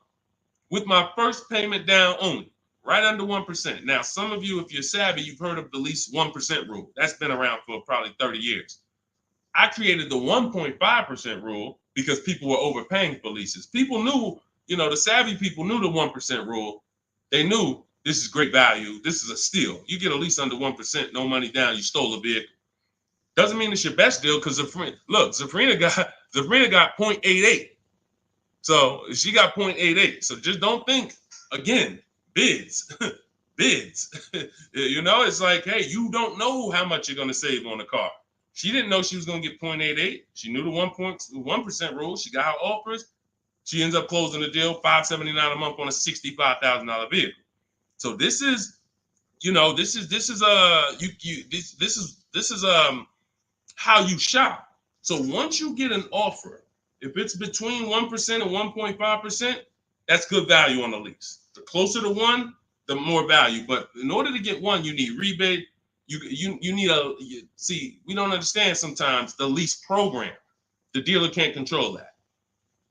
[SPEAKER 1] with my first payment down only, right under 1%. Now, some of you, if you're savvy, you've heard of the lease 1% rule. That's been around for probably 30 years. I created the 1.5% rule because people were overpaying for leases. People knew, the savvy people knew the 1% rule. They knew this is great value. This is a steal. You get a lease under 1%, no money down, you stole a vehicle. Doesn't mean it's your best deal because Zafrina got 0.88. So she got 0.88. So just don't think, again, bids. Bids. It's like, hey, you don't know how much you're going to save on the car. She didn't know she was going to get 0.88. She knew the 1% rule. She got her offers. She ends up closing the deal, $579 a month on a $65,000 vehicle. So this is how you shop. So once you get an offer, if it's between 1% and 1.5%, that's good value on the lease. The closer to 1, the more value. But in order to get 1, you need rebate. You need we don't understand sometimes the lease program. The dealer can't control that.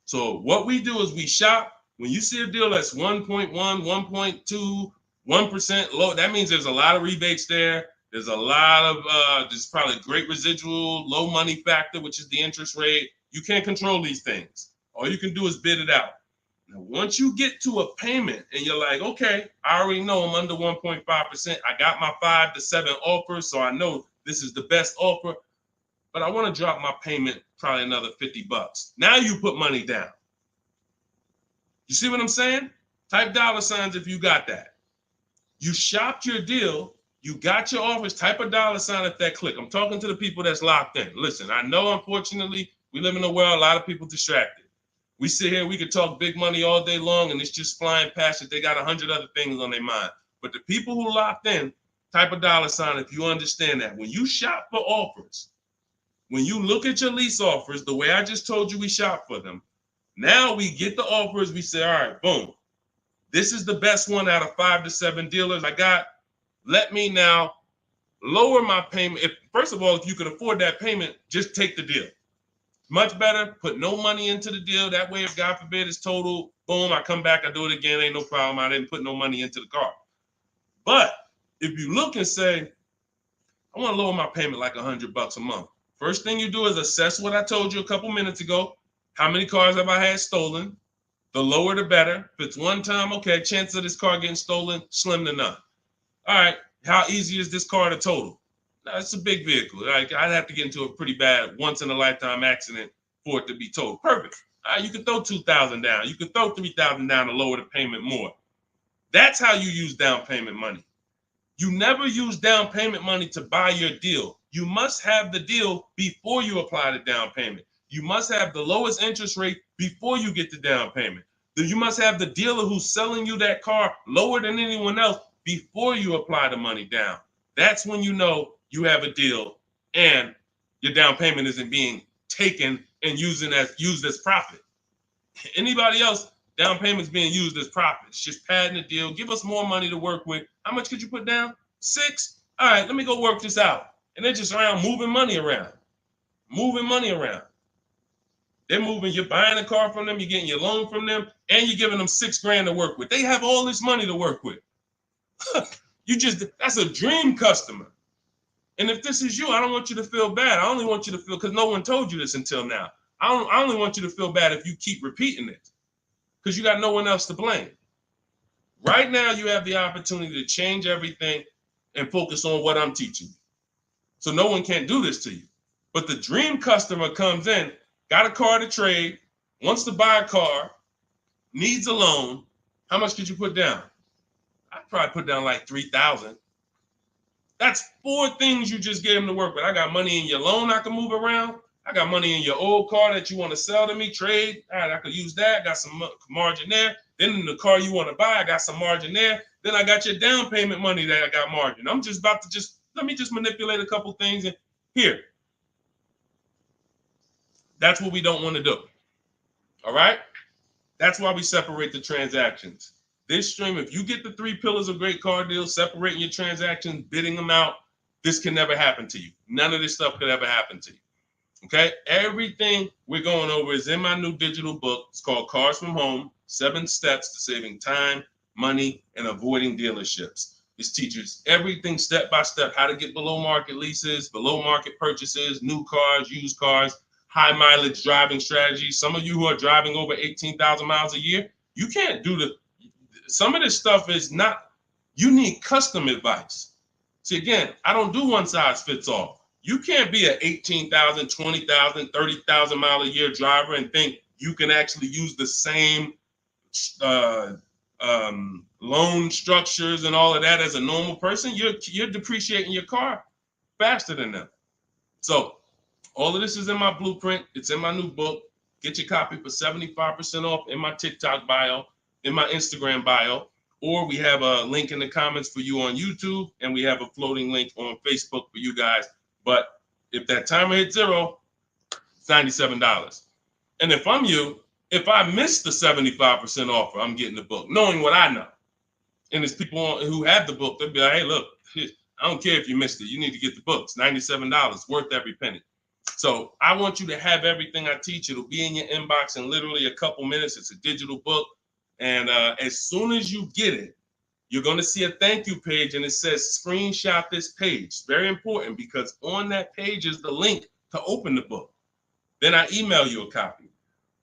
[SPEAKER 1] So what we do is we shop. When you see a deal that's 1.1, 1.2, 1% low, that means there's a lot of rebates there. There's a lot of there's probably great residual, low money factor, which is the interest rate. You can't control these things. All you can do is bid it out. Now, once you get to a payment and you're like, okay, I already know I'm under 1.5%. I got my 5 to 7 offers, so I know this is the best offer. But I want to drop my payment probably another $50. Now you put money down. You see what I'm saying? Type $signs if you got that. You shopped your deal. You got your offers. Type a $sign at that click. I'm talking to the people that's locked in. Listen, I know, unfortunately, we live in a world, a lot of people distracted. We sit here, we could talk big money all day long, and it's just flying past it. They got 100 other things on their mind. But the people who locked in, type a $sign if you understand that. When you shop for offers, when you look at your lease offers, the way I just told you we shop for them, now we get the offers, we say, all right, boom. This is the best one out of 5 to 7 dealers I got. Let me now lower my payment. First of all, if you can afford that payment, just take the deal. Much better, put no money into the deal. That way, if God forbid it's total, boom, I come back, I do it again, ain't no problem. I didn't put no money into the car. But if you look and say, I want to lower my payment like $100 a month. First thing you do is assess what I told you a couple minutes ago. How many cars have I had stolen? The lower, the better. If it's one time, okay, chance of this car getting stolen, slim to none. All right, how easy is this car to total? Now, it's a big vehicle. I'd have to get into a pretty bad once-in-a-lifetime accident for it to be totaled. Perfect. All right, you can throw $2,000 down. You can throw $3,000 down to lower the payment more. That's how you use down payment money. You never use down payment money to buy your deal. You must have the deal before you apply the down payment. You must have the lowest interest rate before you get the down payment. You must have the dealer who's selling you that car lower than anyone else before you apply the money down. That's when you know you have a deal and your down payment isn't being taken and used as profit. Anybody else, down payment's being used as profit. It's just padding the deal. Give us more money to work with. How much could you put down? 6? All right, let me go work this out. And they're just around moving money around. They're moving, you're buying a car from them, you're getting your loan from them, and you're giving them $6,000 to work with. They have all this money to work with. That's a dream customer. And if this is you, I don't want you to feel bad. I only want you to feel, because no one told you this until now. I only want you to feel bad if you keep repeating it, because you got no one else to blame. Right now, you have the opportunity to change everything and focus on what I'm teaching you. So no one can do this to you. But the dream customer comes in, got a car to trade, wants to buy a car, needs a loan, How much could you put down? I'd probably put down like 3,000. That's 4 things you just gave him to work with. I got money in your loan I can move around. I got money in your old car that you want to sell to me, trade. All right, I could use that. Got some margin there. Then in the car you want to buy, I got some margin there. Then I got your down payment money that I got margin. I'm just about to let me manipulate a couple things and here. That's what we don't want to do. All right? That's why we separate the transactions. This stream, if you get the 3 pillars of great car deals, separating your transactions, bidding them out, this can never happen to you. None of this stuff could ever happen to you. Okay? Everything we're going over is in my new digital book. It's called Cars from Home, 7 Steps to Saving Time, Money, and Avoiding Dealerships. This teaches everything step by step, how to get below market leases, below market purchases, new cars, used cars, high mileage driving strategies. Some of you who are driving over 18,000 miles a year, you can't do some of this stuff is not, you need custom advice. See, again, I don't do one size fits all. You can't be an 18,000, 20,000, 30,000 mile a year driver and think you can actually use the same loan structures and all of that as a normal person. You're depreciating your car faster than them. So all of this is in my blueprint. It's in my new book. Get your copy for 75% off in my TikTok bio, in my Instagram bio, or we have a link in the comments for you on YouTube, and we have a floating link on Facebook for you guys. But if that timer hits 0, it's $97. And if I'm you, if I miss the 75% offer, I'm getting the book, knowing what I know. And there's people who have the book, they'll be like, hey, look, I don't care if you missed it. You need to get the book. It's $97, worth every penny. So I want you to have everything I teach. It'll be in your inbox in literally a couple minutes. It's a digital book. And as soon as you get it, you're going to see a thank you page, and it says screenshot this page. Very important, because on that page is the link to open the book. Then I email you a copy.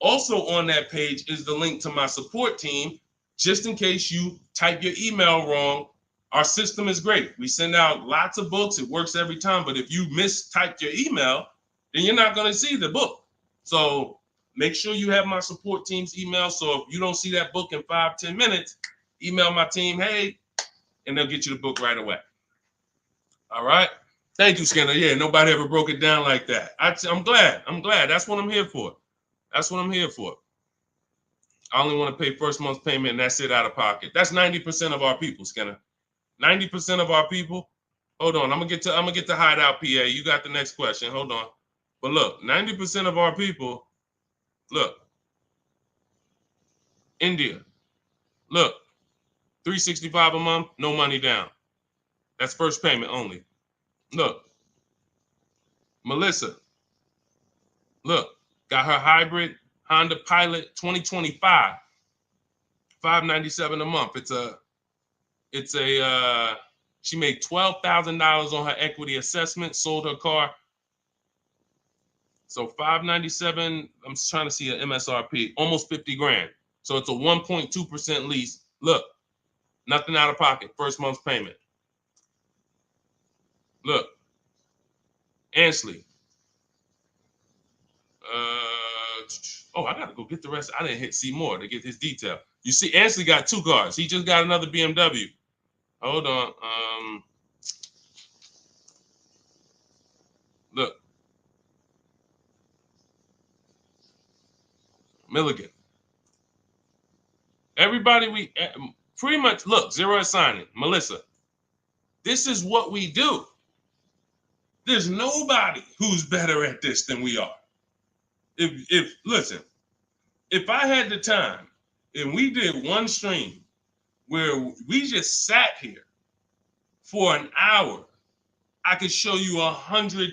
[SPEAKER 1] Also on that page is the link to my support team, just in case you type your email wrong. Our system is great. We send out lots of books. It works every time. But if you mistyped your email, then you're not going to see the book. So make sure you have my support team's email. So if you don't see that book in 5-10 minutes, email my team, hey, and they'll get you the book right away. All right. Thank you, Skinner. Yeah, nobody ever broke it down like that. I'm glad. That's what I'm here for. That's what I'm here for. I only want to pay first month's payment, and that's it out of pocket. That's 90% of our people, Skinner. 90% of our people. Hold on, I'm gonna get to Hideout PA. You got the next question. Hold on. But look, 90% of our people, look, India, look, $365 a month, no money down. That's first payment only. Look, Melissa, look, got her hybrid Honda Pilot 2025, $597 a month. She made $12,000 on her equity assessment, sold her car. So $597, I'm trying to see an MSRP, almost 50 grand. So it's a 1.2% lease. Look, nothing out of pocket, first month's payment. Look, Ansley. I gotta go get the rest. I didn't hit see more to get his detail. You see, Ansley got 2 cars. He just got another BMW. Hold on. Look. Milligan. Everybody, we pretty much, look, zero is signing. Melissa. This is what we do. There's nobody who's better at this than we are. Listen, if I had the time and we did one stream where we just sat here for an hour, I could show you 100+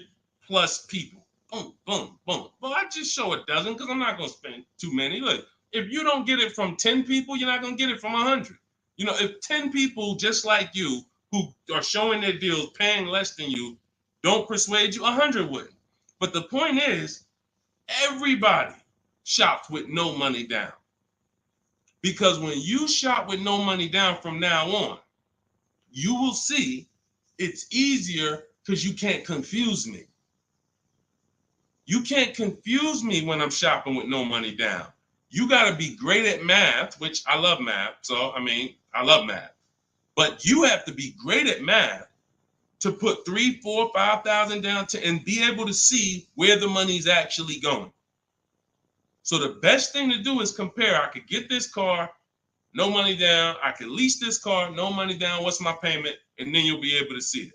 [SPEAKER 1] people. Boom, boom, boom. Well, I just show a dozen because I'm not going to spend too many. Look, if you don't get it from 10 people, you're not going to get it from 100. You know, if 10 people just like you who are showing their deals, paying less than you, don't persuade you, 100 wouldn't. But the point is, everybody shops with no money down. Because when you shop with no money down from now on, you will see it's easier because you can't confuse me. You can't confuse me when I'm shopping with no money down. You got to be great at math, which I love math. So, I mean, I love math. But you have to be great at math to put 3, 4, 5,000 down and be able to see where the money's actually going. So the best thing to do is compare. I could get this car, no money down. I could lease this car, no money down. What's my payment? And then you'll be able to see it.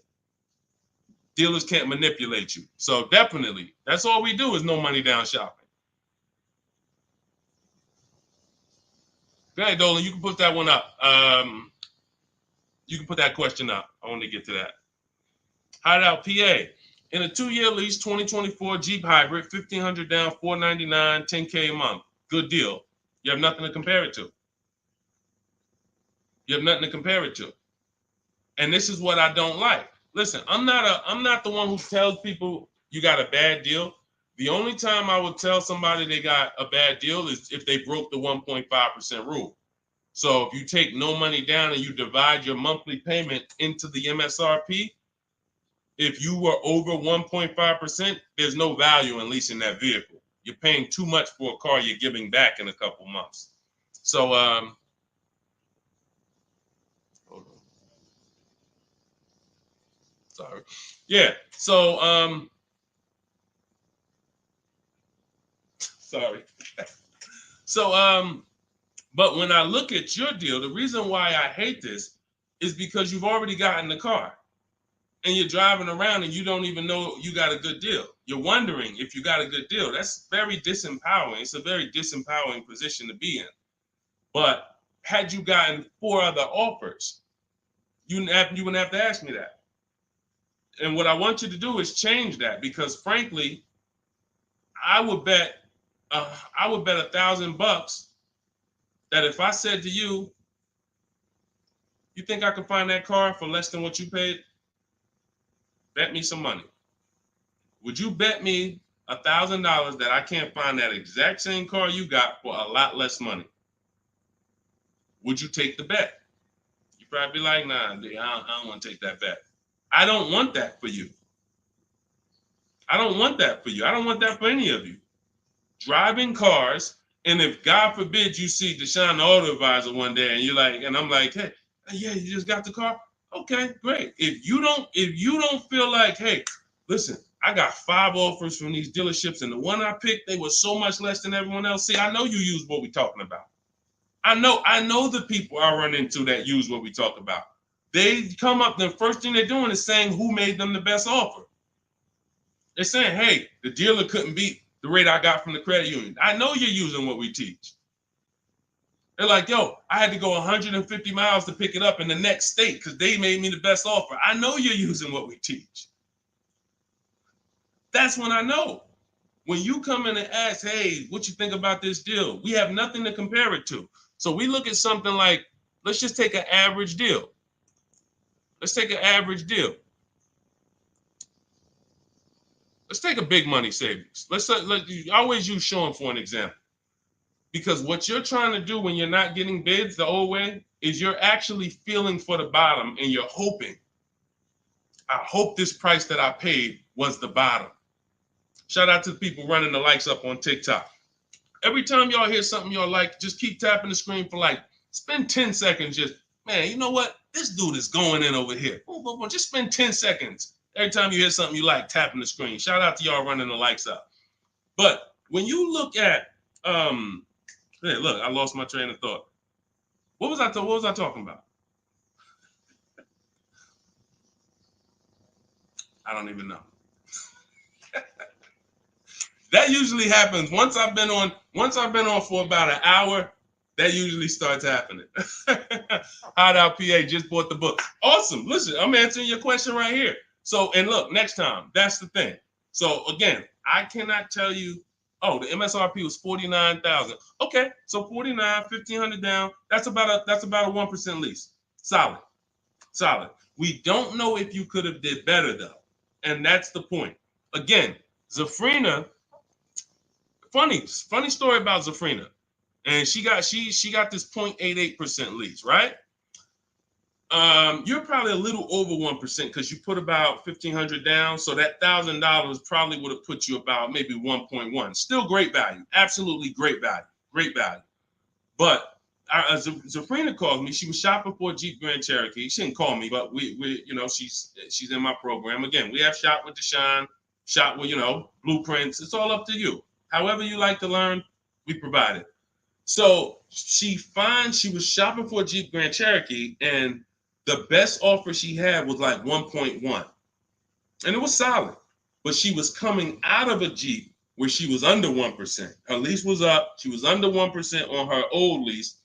[SPEAKER 1] Dealers can't manipulate you. So definitely, that's all we do is no money down shopping. Okay, Dolan, you can put that one up. You can put that question up. I want to get to that. Hideout PA. In a 2-year lease, 2024 Jeep Hybrid, $1,500 down, $499, $10K a month. Good deal. You have nothing to compare it to. You have nothing to compare it to. And this is what I don't like. Listen, I'm not the one who tells people you got a bad deal. The only time I would tell somebody they got a bad deal is if they broke the 1.5% rule. So if you take no money down and you divide your monthly payment into the MSRP, if you were over 1.5%, there's no value in leasing that vehicle. You're paying too much for a car you're giving back in a couple months. So, hold on. Sorry. Yeah. So, sorry. So, but when I look at your deal, the reason why I hate this is because you've already gotten the car. And you're driving around and you don't even know you got a good deal. You're wondering if you got a good deal. That's very disempowering. It's a very disempowering position to be in. But had you gotten 4 other offers, you wouldn't have to ask me that. And what I want you to do is change that, because frankly, I would bet $1,000 that if I said to you, you think I can find that car for less than what you paid? Bet me some money. Would you bet me $1,000 that I can't find that exact same car you got for a lot less money? Would you take the bet? You'd probably be like, nah, I don't want to take that bet. I don't want that for you. I don't want that for you. I don't want that for any of you. Driving cars, and if God forbid you see Deshone the Auto Advisor one day and you're like, and I'm like, hey, yeah, you just got the car? Okay, great. If you don't feel like, hey, listen, I got 5 offers from these dealerships, and the one I picked, they were so much less than everyone else. See, I know you use what we're talking about. I know the people I run into that use what we talk about. They come up, the first thing they're doing is saying who made them the best offer. They're saying, hey, the dealer couldn't beat the rate I got from the credit union. I know you're using what we teach. They're like, yo, I had to go 150 miles to pick it up in the next state because they made me the best offer. I know you're using what we teach. That's when I know. When you come in and ask, hey, what you think about this deal? We have nothing to compare it to. So we look at something like, let's just take an average deal. Let's take an average deal. Let's take a big money savings. Let's always use Sean for an example. Because what you're trying to do when you're not getting bids the old way is you're actually feeling for the bottom, and you're hoping, I hope this price that I paid was the bottom. Shout out to the people running the likes up on TikTok. Every time y'all hear something y'all like, just keep tapping the screen for like, spend 10 seconds just, man, you know what? This dude is going in over here. Just spend 10 seconds. Every time you hear something you like, tapping the screen. Shout out to y'all running the likes up. But when you look at, hey, look, I lost my train of thought. What was I talking about? I don't even know. That usually happens once I've been on for about an hour. That usually starts happening. Hideout PA just bought the book. Awesome. Listen, I'm answering your question right here. So, and look, next time, that's the thing. So again, I cannot tell you, oh, the MSRP was 49,000. Okay, so 49, 1,500 down. That's about a 1% lease. Solid. We don't know if you could have did better though, and that's the point. Again, Zafrina. Funny story about Zafrina, and she got this 0.88% lease, right? You're probably a little over 1% because you put about 1,500 down, so that $1,000 probably would have put you about maybe 1.1. Still great value, absolutely great value. great value. But Zafrina called me. She was shopping for a Jeep Grand Cherokee. She didn't call me, but we you know, she's in my program. Again, we have Shop with Deshone, Shop with, you know, blueprints. It's all up to you. However you like to learn, we provide it. So she was shopping for a Jeep Grand Cherokee, and the best offer she had was like 1.1. And it was solid. But she was coming out of a Jeep where she was under 1%. Her lease was up. She was under 1% on her old lease.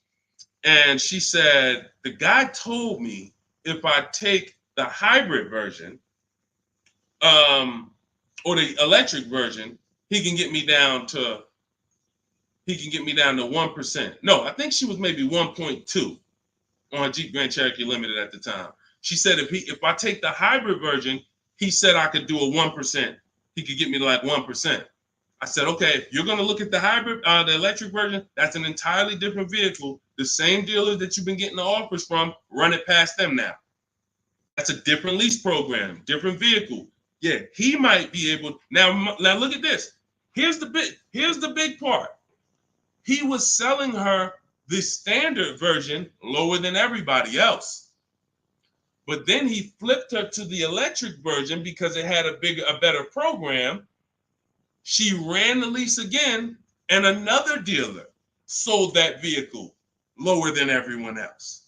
[SPEAKER 1] And she said, the guy told me if I take the hybrid version, or the electric version, he can get me down to 1%. No, I think she was maybe 1.2 on a Jeep Grand Cherokee Limited at the time. She said if I take the hybrid version, he said I could do a 1%. He could get me to like 1%. I said, okay, if you're going to look at the hybrid, the electric version, that's an entirely different vehicle. The same dealers that you've been getting the offers from, run it past them now. That's a different lease program, different vehicle. Yeah, he might be able. Now look at this. Here's the big part. He was selling her the standard version lower than everybody else. But then he flipped her to the electric version because it had a better program. She ran the lease again, and another dealer sold that vehicle lower than everyone else.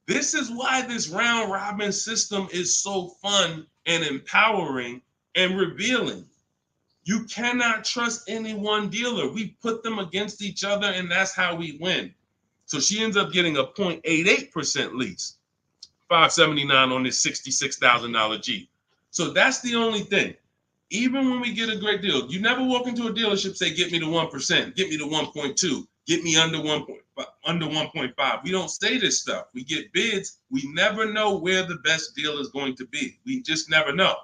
[SPEAKER 1] This is why this round robin system is so fun and empowering and revealing. You cannot trust any one dealer. We put them against each other, and that's how we win. So she ends up getting a 0.88% lease, $579 on this $66,000 Jeep. So that's the only thing. Even when we get a great deal, you never walk into a dealership say, get me to 1%, get me to 1.2, get me under 1.5. We don't say this stuff. We get bids. We never know where the best deal is going to be. We just never know.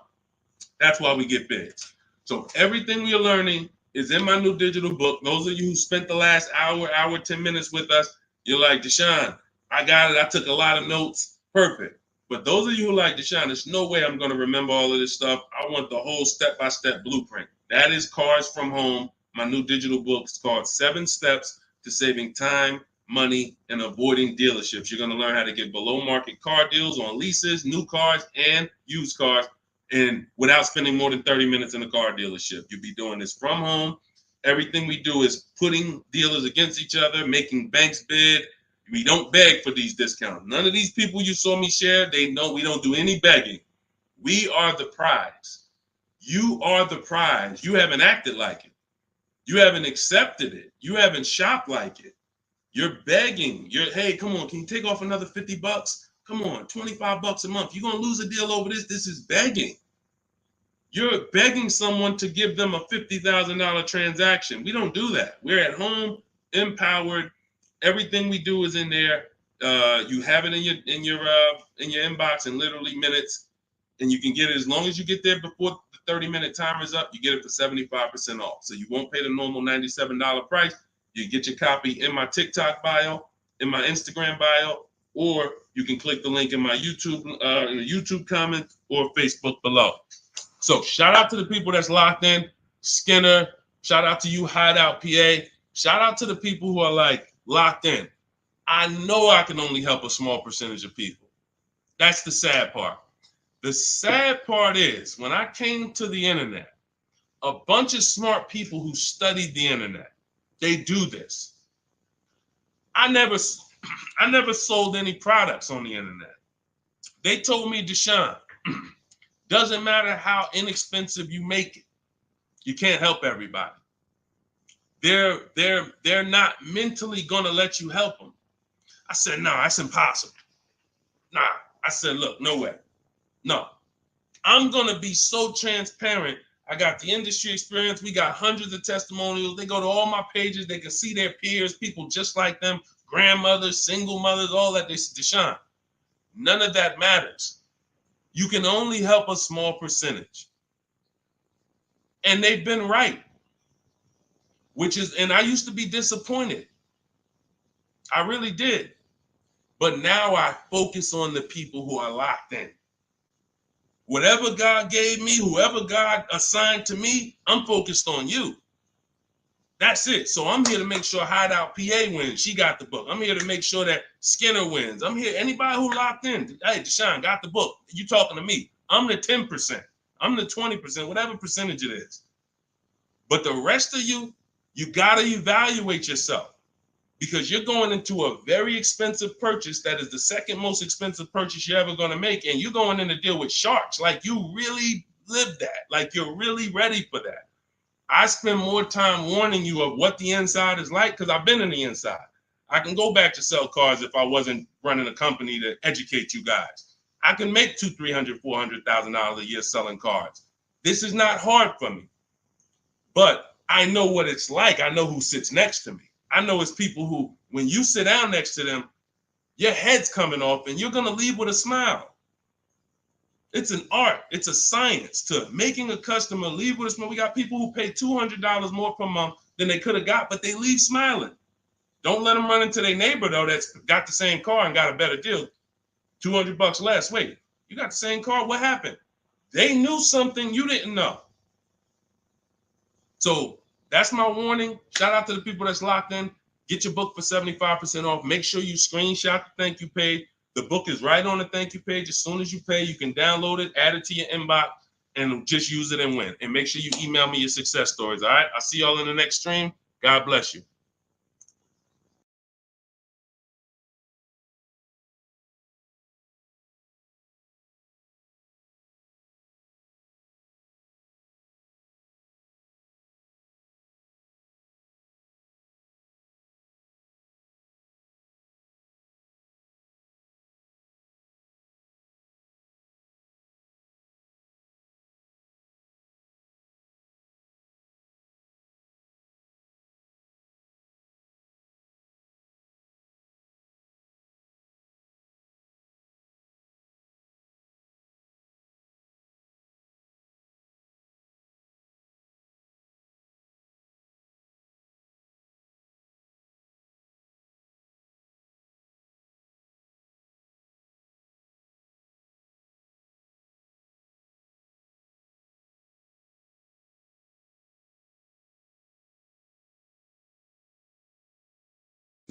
[SPEAKER 1] That's why we get bids. So everything we are learning is in my new digital book. Those of you who spent the last hour, 10 minutes with us, you're like, Deshone, I got it. I took a lot of notes. Perfect. But those of you who like Deshone, there's no way I'm going to remember all of this stuff. I want the whole step-by-step blueprint. That is Cars from Home. My new digital book is called 7 Steps to Saving Time, Money, and Avoiding Dealerships. You're going to learn how to get below-market car deals on leases, new cars, and used cars, and without spending more than 30 minutes in a car dealership. You'll be doing this from home. Everything we do is putting dealers against each other, making banks bid. We don't beg for these discounts. None of these people you saw me share, they know we don't do any begging. We are the prize. You are the prize. You haven't acted like it. You haven't accepted it. You haven't shopped like it. You're begging. Hey, come on, can you take off another $50? Come on, $25 a month. You're going to lose a deal over this. This is begging. You're begging someone to give them a $50,000 transaction. We don't do that. We're at home, empowered. Everything we do is in there. You have it in your inbox in literally minutes, and you can get it as long as you get there before the 30-minute timer is up. You get it for 75% off. So you won't pay the normal $97 price. You get your copy in my TikTok bio, in my Instagram bio, or you can click the link in my YouTube comment or Facebook below. So shout out to the people that's locked in. Skinner, shout out to you, Hideout PA. Shout out to the people who are like locked in. I know I can only help a small percentage of people. That's the sad part. The sad part is when I came to the internet, a bunch of smart people who studied the internet, they do this. I never sold any products on the internet. They told me, Deshone, doesn't matter how inexpensive you make it, you can't help everybody. They're not mentally gonna let you help them. I said, no, that's impossible. Nah, I said, look, no way. No, I'm gonna be so transparent. I got the industry experience. We got hundreds of testimonials. They go to all my pages. They can see their peers, people just like them, grandmothers, single mothers, all that. They said, Deshone, none of that matters. You can only help a small percentage. And they've been right. And I used to be disappointed. I really did. But now I focus on the people who are locked in. Whatever God gave me, whoever God assigned to me, I'm focused on you. That's it. So I'm here to make sure Hideout PA wins. She got the book. I'm here to make sure that Skinner wins. I'm here. Anybody who locked in, hey, Deshone got the book. You talking to me. I'm the 10%. I'm the 20%, whatever percentage it is. But the rest of you, you got to evaluate yourself because you're going into a very expensive purchase that is the second most expensive purchase you're ever going to make. And you're going in to deal with sharks. Like you really live that. Like you're really ready for that. I spend more time warning you of what the inside is like because I've been in the inside. I can go back to sell cars if I wasn't running a company to educate you guys. I can make $200,000, $300,000, $400,000 a year selling cars. This is not hard for me, but I know what it's like. I know who sits next to me. I know it's people who, when you sit down next to them, your head's coming off and you're going to leave with a smile. It's an art. It's a science to making a customer leave with a smile. We got people who pay $200 more per month than they could have got, but they leave smiling. Don't let them run into their neighbor, though, that's got the same car and got a better deal. $200 less. Wait, you got the same car? What happened? They knew something you didn't know. So that's my warning. Shout out to the people that's locked in. Get your book for 75% off. Make sure you screenshot the thank you page. The book is right on the thank you page. As soon as you pay, you can download it, add it to your inbox, and just use it and win. And make sure you email me your success stories. All right. I'll see y'all in the next stream. God bless you.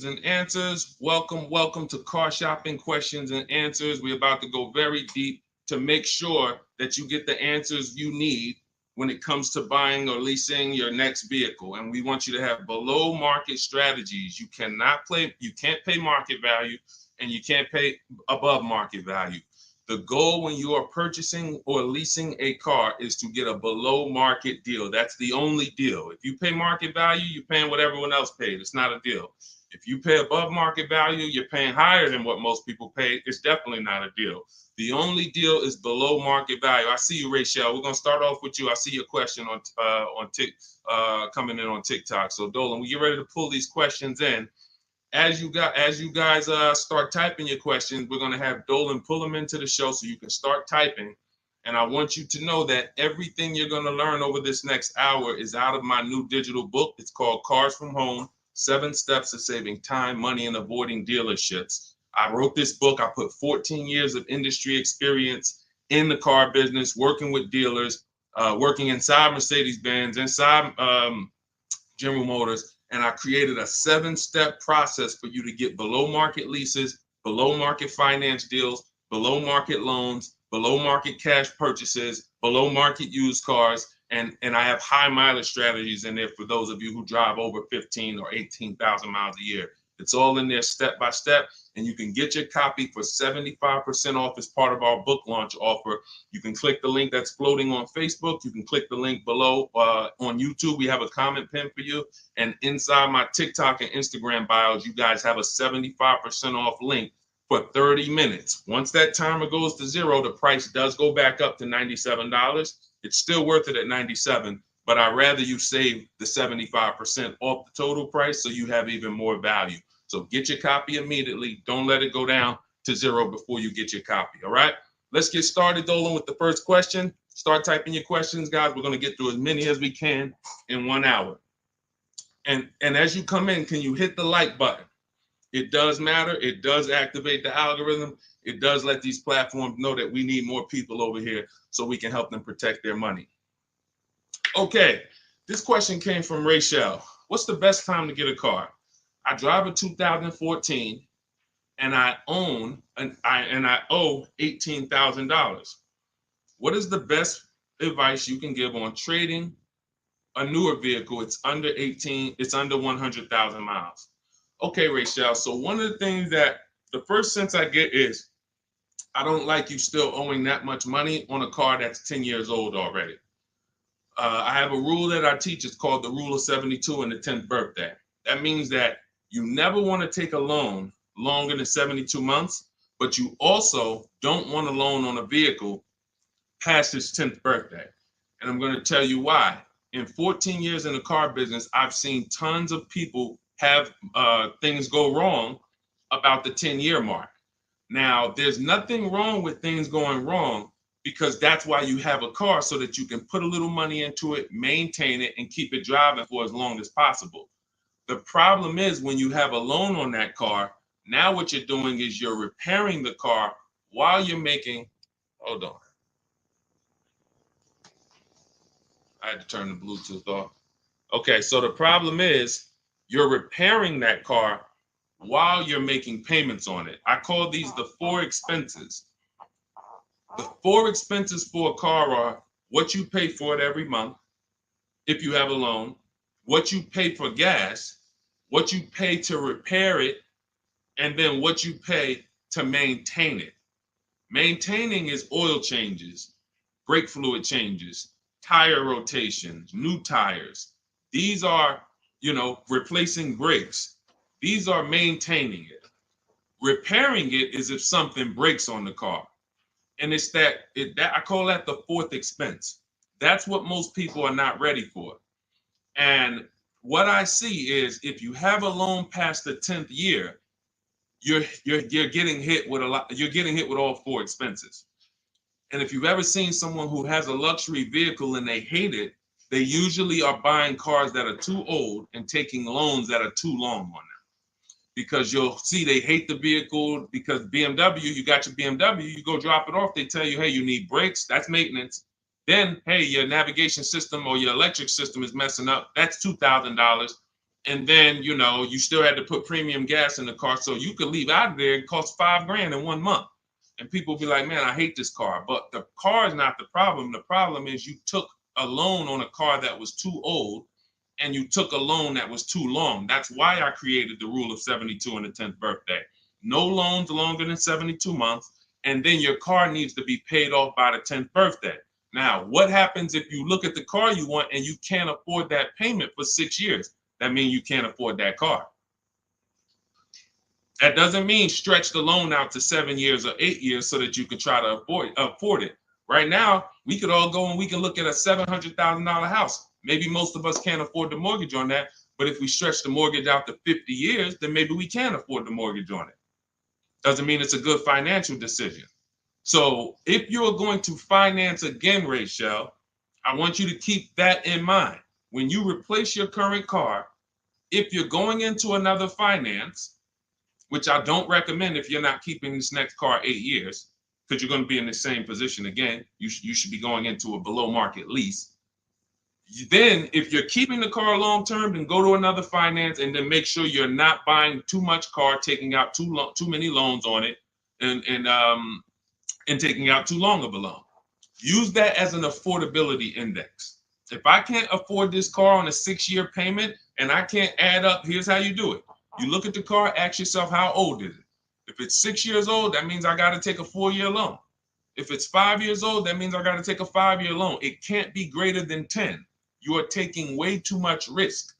[SPEAKER 1] And answers. Welcome to Car Shopping Questions and Answers. We're about to go very deep to make sure that you get the answers you need when it comes to buying or leasing your next vehicle. And we want you to have below market strategies. You can't pay market value and you can't pay above market value. The goal when you are purchasing or leasing a car is to get a below market deal. That's the only deal. If you pay market value, you're paying what everyone else paid. It's not a deal. If you pay above market value, you're paying higher than what most people pay. It's definitely not a deal. The only deal is below market value. I see you, Rachel. We're gonna start off with you. I see your question on coming in on TikTok. So Dolan, we get ready to pull these questions in. As you guys start typing your questions, we're gonna have Dolan pull them into the show so you can start typing. And I want you to know that everything you're gonna learn over this next hour is out of my new digital book. It's called Cars from Home. 7 Steps to Saving Time, Money, and Avoiding Dealerships. I wrote this book. I put 14 years of industry experience in the car business, working with dealers, working inside Mercedes-Benz, inside General Motors, and I created a 7-step process for you to get below market leases, below market finance deals, below market loans, below market cash purchases, below market used cars, and I have high mileage strategies in there for those of you who drive over 15 or 18,000 miles a year. It's all in there step by step, and you can get your copy for 75% off as part of our book launch offer. You can click the link that's floating on Facebook. You can click the link below on YouTube. We have a comment pin for you. And inside my TikTok and Instagram bios, you guys have a 75% off link for 30 minutes. Once that timer goes to 0, the price does go back up to $97. It's still worth it at $97, but I'd rather you save the 75% off the total price so you have even more value. So get your copy immediately. Don't let it go down to 0 before you get your copy, all right? Let's get started, Dolan, with the first question. Start typing your questions, guys. We're going to get through as many as we can in 1 hour. And as you come in, can you hit the like button? It does matter. It does activate the algorithm. It does let these platforms know that we need more people over here so we can help them protect their money. Okay, this question came from Rachel. what's the best time to get a car? I drive a 2014 and I own and I owe $18,000. What is the best advice you can give on trading a newer vehicle? It's under 18, it's under 100,000 miles. Okay, Rachel. So one of the things that the first sense I get is I don't like you still owing that much money on a car that's 10 years old already. I have a rule that I teach. It's called the rule of 72 and the 10th birthday. That means that you never want to take a loan longer than 72 months, but you also don't want a loan on a vehicle past its 10th birthday. And I'm going to tell you why. In 14 years in the car business, I've seen tons of people have things go wrong about the 10-year mark. Now, there's nothing wrong with things going wrong because that's why you have a car, so that you can put a little money into it, maintain it, and keep it driving for as long as possible. The problem is when you have a loan on that car, now what you're doing is you're repairing the car while you're making, hold on. I had to turn the Bluetooth off. Okay, so the problem is you're repairing that car while you're making payments on it. I call these the four expenses. The four expenses for a car are what you pay for it every month, if you have a loan, what you pay for gas, what you pay to repair it, and then what you pay to maintain it. Maintaining is oil changes, brake fluid changes, tire rotations, new tires. These are, replacing brakes. These are maintaining it. Repairing it is if something breaks on the car. And it's that I call that the fourth expense. That's what most people are not ready for. And what I see is if you have a loan past the 10th year, you're getting hit with you're getting hit with all four expenses. And if you've ever seen someone who has a luxury vehicle and they hate it, they usually are buying cars that are too old and taking loans that are too long on them. Because you'll see they hate the vehicle because BMW, you got your BMW, you go drop it off, they tell you, hey, you need brakes, that's maintenance. Then, hey, your navigation system or your electric system is messing up, that's $2,000. And then, you still had to put premium gas in the car, so you could leave out of there, it costs $5,000 in 1 month. And people be like, man, I hate this car. But the car is not the problem. The problem is you took a loan on a car that was too old, and you took a loan that was too long. That's why I created the rule of 72 and the 10th birthday. No loans longer than 72 months, and then your car needs to be paid off by the 10th birthday. Now, what happens if you look at the car you want and you can't afford that payment for 6 years? That means you can't afford that car. That doesn't mean stretch the loan out to 7 years or 8 years so that you can try to afford it. Right now, we could all go and we can look at a $700,000 house. Maybe most of us can't afford the mortgage on that, but if we stretch the mortgage out to 50 years, then maybe we can afford the mortgage on it. Doesn't mean it's a good financial decision. So if you're going to finance again, Rachel, I want you to keep that in mind. When you replace your current car, if you're going into another finance, which I don't recommend if you're not keeping this next car 8 years, because you're going to be in the same position again, you should be going into a below market lease. Then if you're keeping the car long term, then go to another finance and then make sure you're not buying too much car, taking out too many loans on it, and taking out too long of a loan. Use that as an affordability index. If I can't afford this car on a 6-year payment and I can't add up, here's how you do it. You look at the car, ask yourself, how old is it? If it's 6 years old, that means I got to take a 4-year loan. If it's 5 years old, that means I got to take a 5-year loan. It can't be greater than 10. You are taking way too much risk.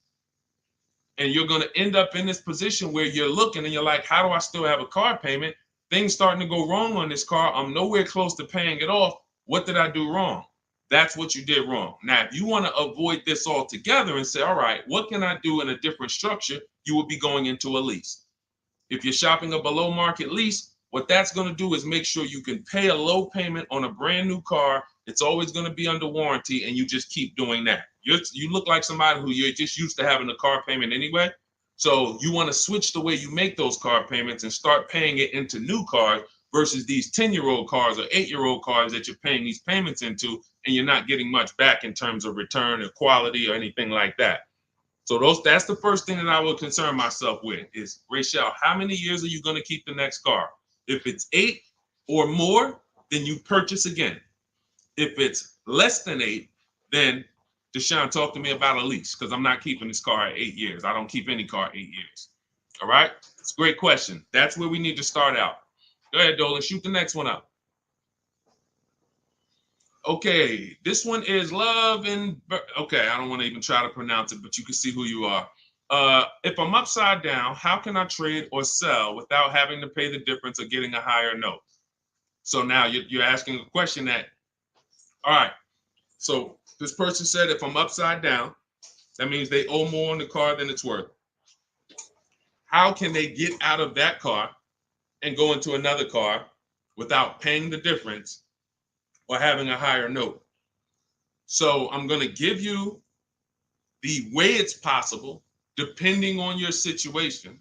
[SPEAKER 1] And you're going to end up in this position where you're looking and you're like, how do I still have a car payment? Things starting to go wrong on this car. I'm nowhere close to paying it off. What did I do wrong? That's what you did wrong. Now, if you want to avoid this altogether and say, all right, what can I do in a different structure? You will be going into a lease. If you're shopping a below market lease, what that's going to do is make sure you can pay a low payment on a brand new car. It's always going to be under warranty, and you just keep doing that. You look like somebody who you're just used to having a car payment anyway. So you want to switch the way you make those car payments and start paying it into new cars versus these 10-year-old cars or 8-year-old cars that you're paying these payments into, and you're not getting much back in terms of return or quality or anything like that. So that's the first thing that I would concern myself with is, Rachel, how many years are you going to keep the next car? If it's 8 or more, then you purchase again. If it's less than 8, then Deshone, talk to me about a lease, because I'm not keeping this car at 8 years. I don't keep any car 8 years. All right? It's a great question. That's where we need to start out. Go ahead, Dolan. Shoot the next one up. Okay, this one is Love and okay, I don't want to even try to pronounce it, but you can see who you are. If I'm upside down, how can I trade or sell without having to pay the difference or getting a higher note? So now you're asking a question that, all right, so this person said, if I'm upside down, that means they owe more on the car than it's worth. How can they get out of that car and go into another car without paying the difference or having a higher note? So I'm going to give you the way it's possible, depending on your situation,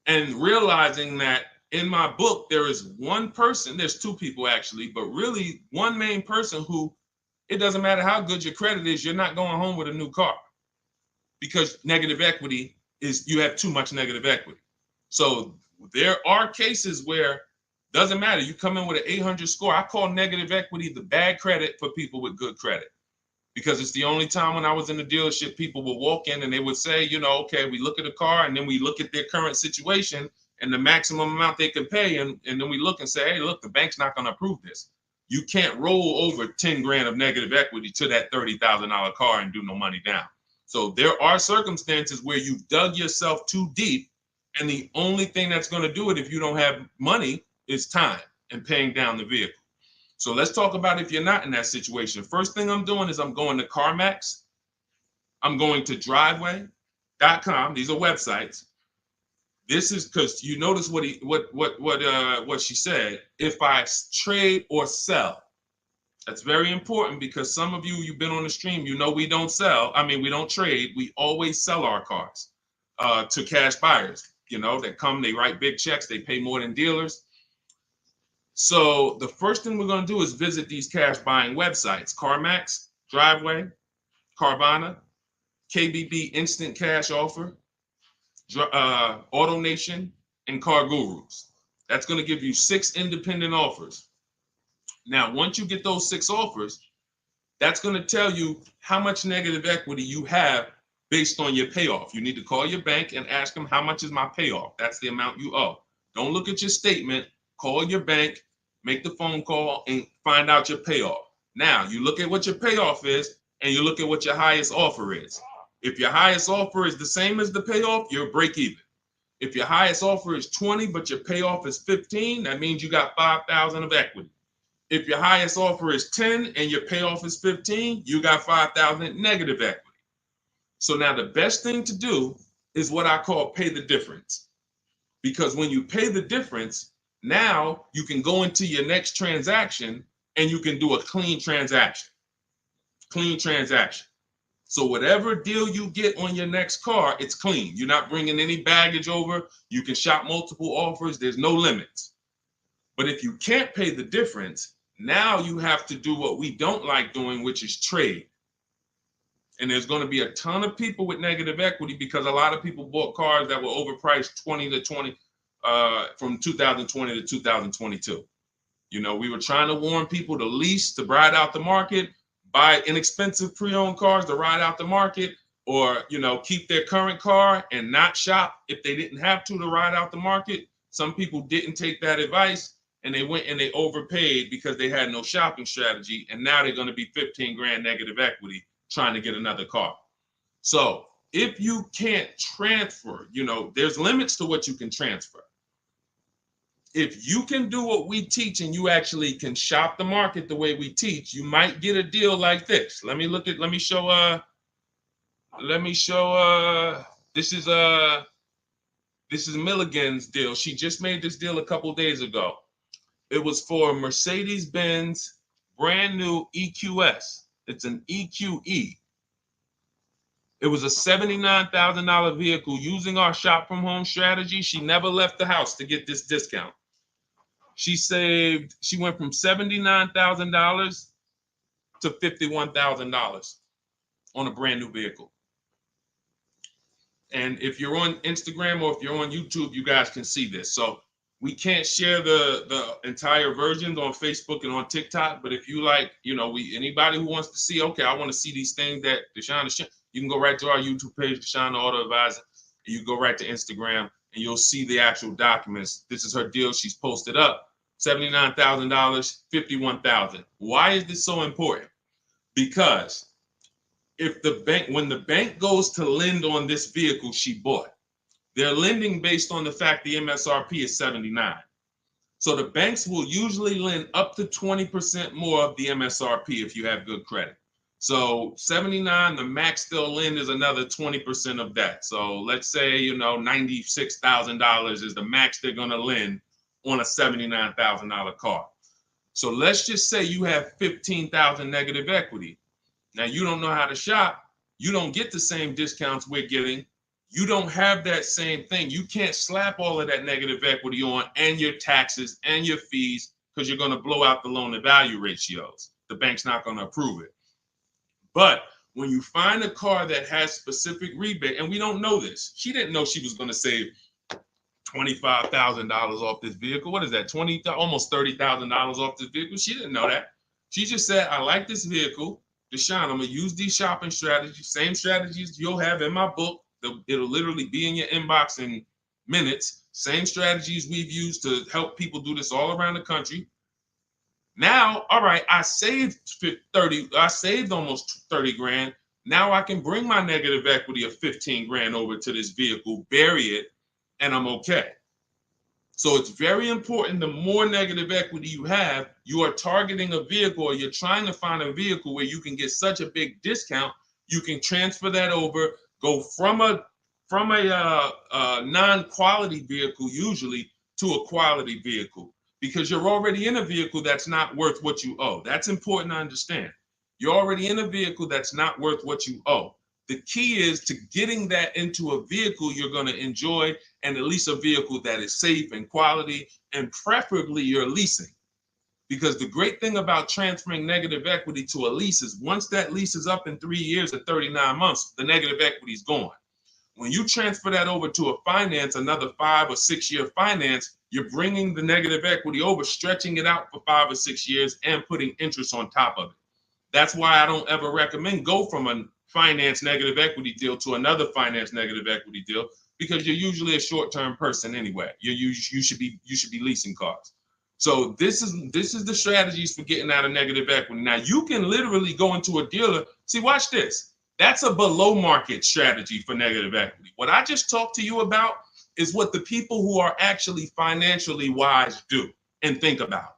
[SPEAKER 1] and realizing that in my book, there is one person, there's two people actually, but really one main person who, it doesn't matter how good your credit is, you're not going home with a new car, because negative equity is, you have too much negative equity. So there are cases where doesn't matter. You come in with an 800 score. I call negative equity the bad credit for people with good credit, because it's the only time when I was in the dealership, people would walk in and they would say, okay, we look at a car and then we look at their current situation and the maximum amount they can pay. And then we look and say, hey, look, the bank's not going to approve this. You can't roll over 10 grand of negative equity to that $30,000 car and do no money down. So there are circumstances where you've dug yourself too deep, and the only thing that's going to do it if you don't have money is time and paying down the vehicle. So let's talk about if you're not in that situation. First thing I'm doing is I'm going to CarMax. I'm going to driveway.com. These are websites. This is because you notice what she said. If I trade or sell, that's very important, because some of you've been on the stream, we don't sell. I mean, we don't trade. We always sell our cars to cash buyers, that come, they write big checks, they pay more than dealers. So the first thing we're going to do is visit these cash buying websites: CarMax, Driveway, Carvana, KBB Instant Cash Offer, AutoNation, and Car Gurus. That's going to give you 6 independent offers. Now, once you get those 6 offers, that's going to tell you how much negative equity you have based on your payoff. You need to call your bank and ask them, how much is my payoff? That's the amount you owe. Don't look at your statement. Call your bank, make the phone call, and find out your payoff. Now, you look at what your payoff is, and you look at what your highest offer is. If your highest offer is the same as the payoff, you're break even. If your highest offer is 20, but your payoff is 15, that means you got 5,000 of equity. If your highest offer is 10 and your payoff is 15, you got 5,000 negative equity. So now the best thing to do is what I call pay the difference. Because when you pay the difference, now you can go into your next transaction and you can do a clean transaction. Clean transaction. So whatever deal you get on your next car, it's clean. You're not bringing any baggage over. You can shop multiple offers. There's no limits. But if you can't pay the difference, now you have to do what we don't like doing, which is trade. And there's going to be a ton of people with negative equity, because a lot of people bought cars that were overpriced from 2020 to 2022. We were trying to warn people to lease, to ride out the market, buy inexpensive pre-owned cars to ride out the market, or, keep their current car and not shop if they didn't have to ride out the market. Some people didn't take that advice, and they went and they overpaid because they had no shopping strategy. And now they're going to be 15 grand negative equity trying to get another car. So if you can't transfer, there's limits to what you can transfer. If you can do what we teach and you actually can shop the market the way we teach, you might get a deal like this. Let me show, this is Milligan's deal. She just made this deal a couple days ago. It was for Mercedes-Benz brand new EQS. It's an EQE. It was a $79,000 vehicle. Using our shop from home strategy, she never left the house to get this discount. She went from$79,000 to $51,000 on a brand new vehicle. And if you're on Instagram or if you're on YouTube, you guys can see this. So we can't share the entire versions on Facebook and on TikTok. But if you like, anybody who wants to see, okay, I want to see these things that Deshone is sharing, you can go right to our YouTube page, Deshone the Auto Advisor. And you go right to Instagram and you'll see the actual documents. This is her deal. She's posted up $79,000, $51,000. Why is this so important? Because when the bank goes to lend on this vehicle she bought, they're lending based on the fact the MSRP is 79. So the banks will usually lend up to 20% more of the MSRP if you have good credit. So 79, the max they'll lend is another 20% of that. So let's say, $96,000 is the max they're going to lend on a $79,000 car. So let's just say you have 15,000 negative equity. Now, you don't know how to shop. You don't get the same discounts we're getting. You don't have that same thing. You can't slap all of that negative equity on and your taxes and your fees because you're going to blow out the loan to value ratios. The bank's not going to approve it. But when you find a car that has specific rebate, and we don't know this, she didn't know she was going to save $25,000 off this vehicle. What is that? Almost $30,000 off this vehicle. She didn't know that. She just said, I like this vehicle. Deshone, I'm going to use these shopping strategies, same strategies you'll have in my book. It'll literally be in your inbox in minutes. Same strategies we've used to help people do this all around the country. Now, all right, I saved almost 30 grand. Now I can bring my negative equity of 15 grand over to this vehicle, bury it, and I'm okay. So it's very important. The more negative equity you have, you are targeting a vehicle, or you're trying to find a vehicle where you can get such a big discount, you can transfer that over, go from a non-quality vehicle usually to a quality vehicle, because you're already in a vehicle that's not worth what you owe. That's important to understand. You're already in a vehicle that's not worth what you owe. The key is to getting that into a vehicle you're going to enjoy, and at least a vehicle that is safe and quality, and preferably you're leasing. Because the great thing about transferring negative equity to a lease is once that lease is up in 3 years or 39 months, the negative equity is gone. When you transfer that over to a finance, another 5 or 6 year finance, you're bringing the negative equity over, stretching it out for 5 or 6 years and putting interest on top of it. That's why I don't ever recommend go from a finance negative equity deal to another finance negative equity deal, because you're usually a short-term person anyway. You should be leasing cars. So this is the strategies for getting out of negative equity. Now you can literally go into a dealer. See, watch this. That's a below market strategy for negative equity. What I just talked to you about is what the people who are actually financially wise do and think about.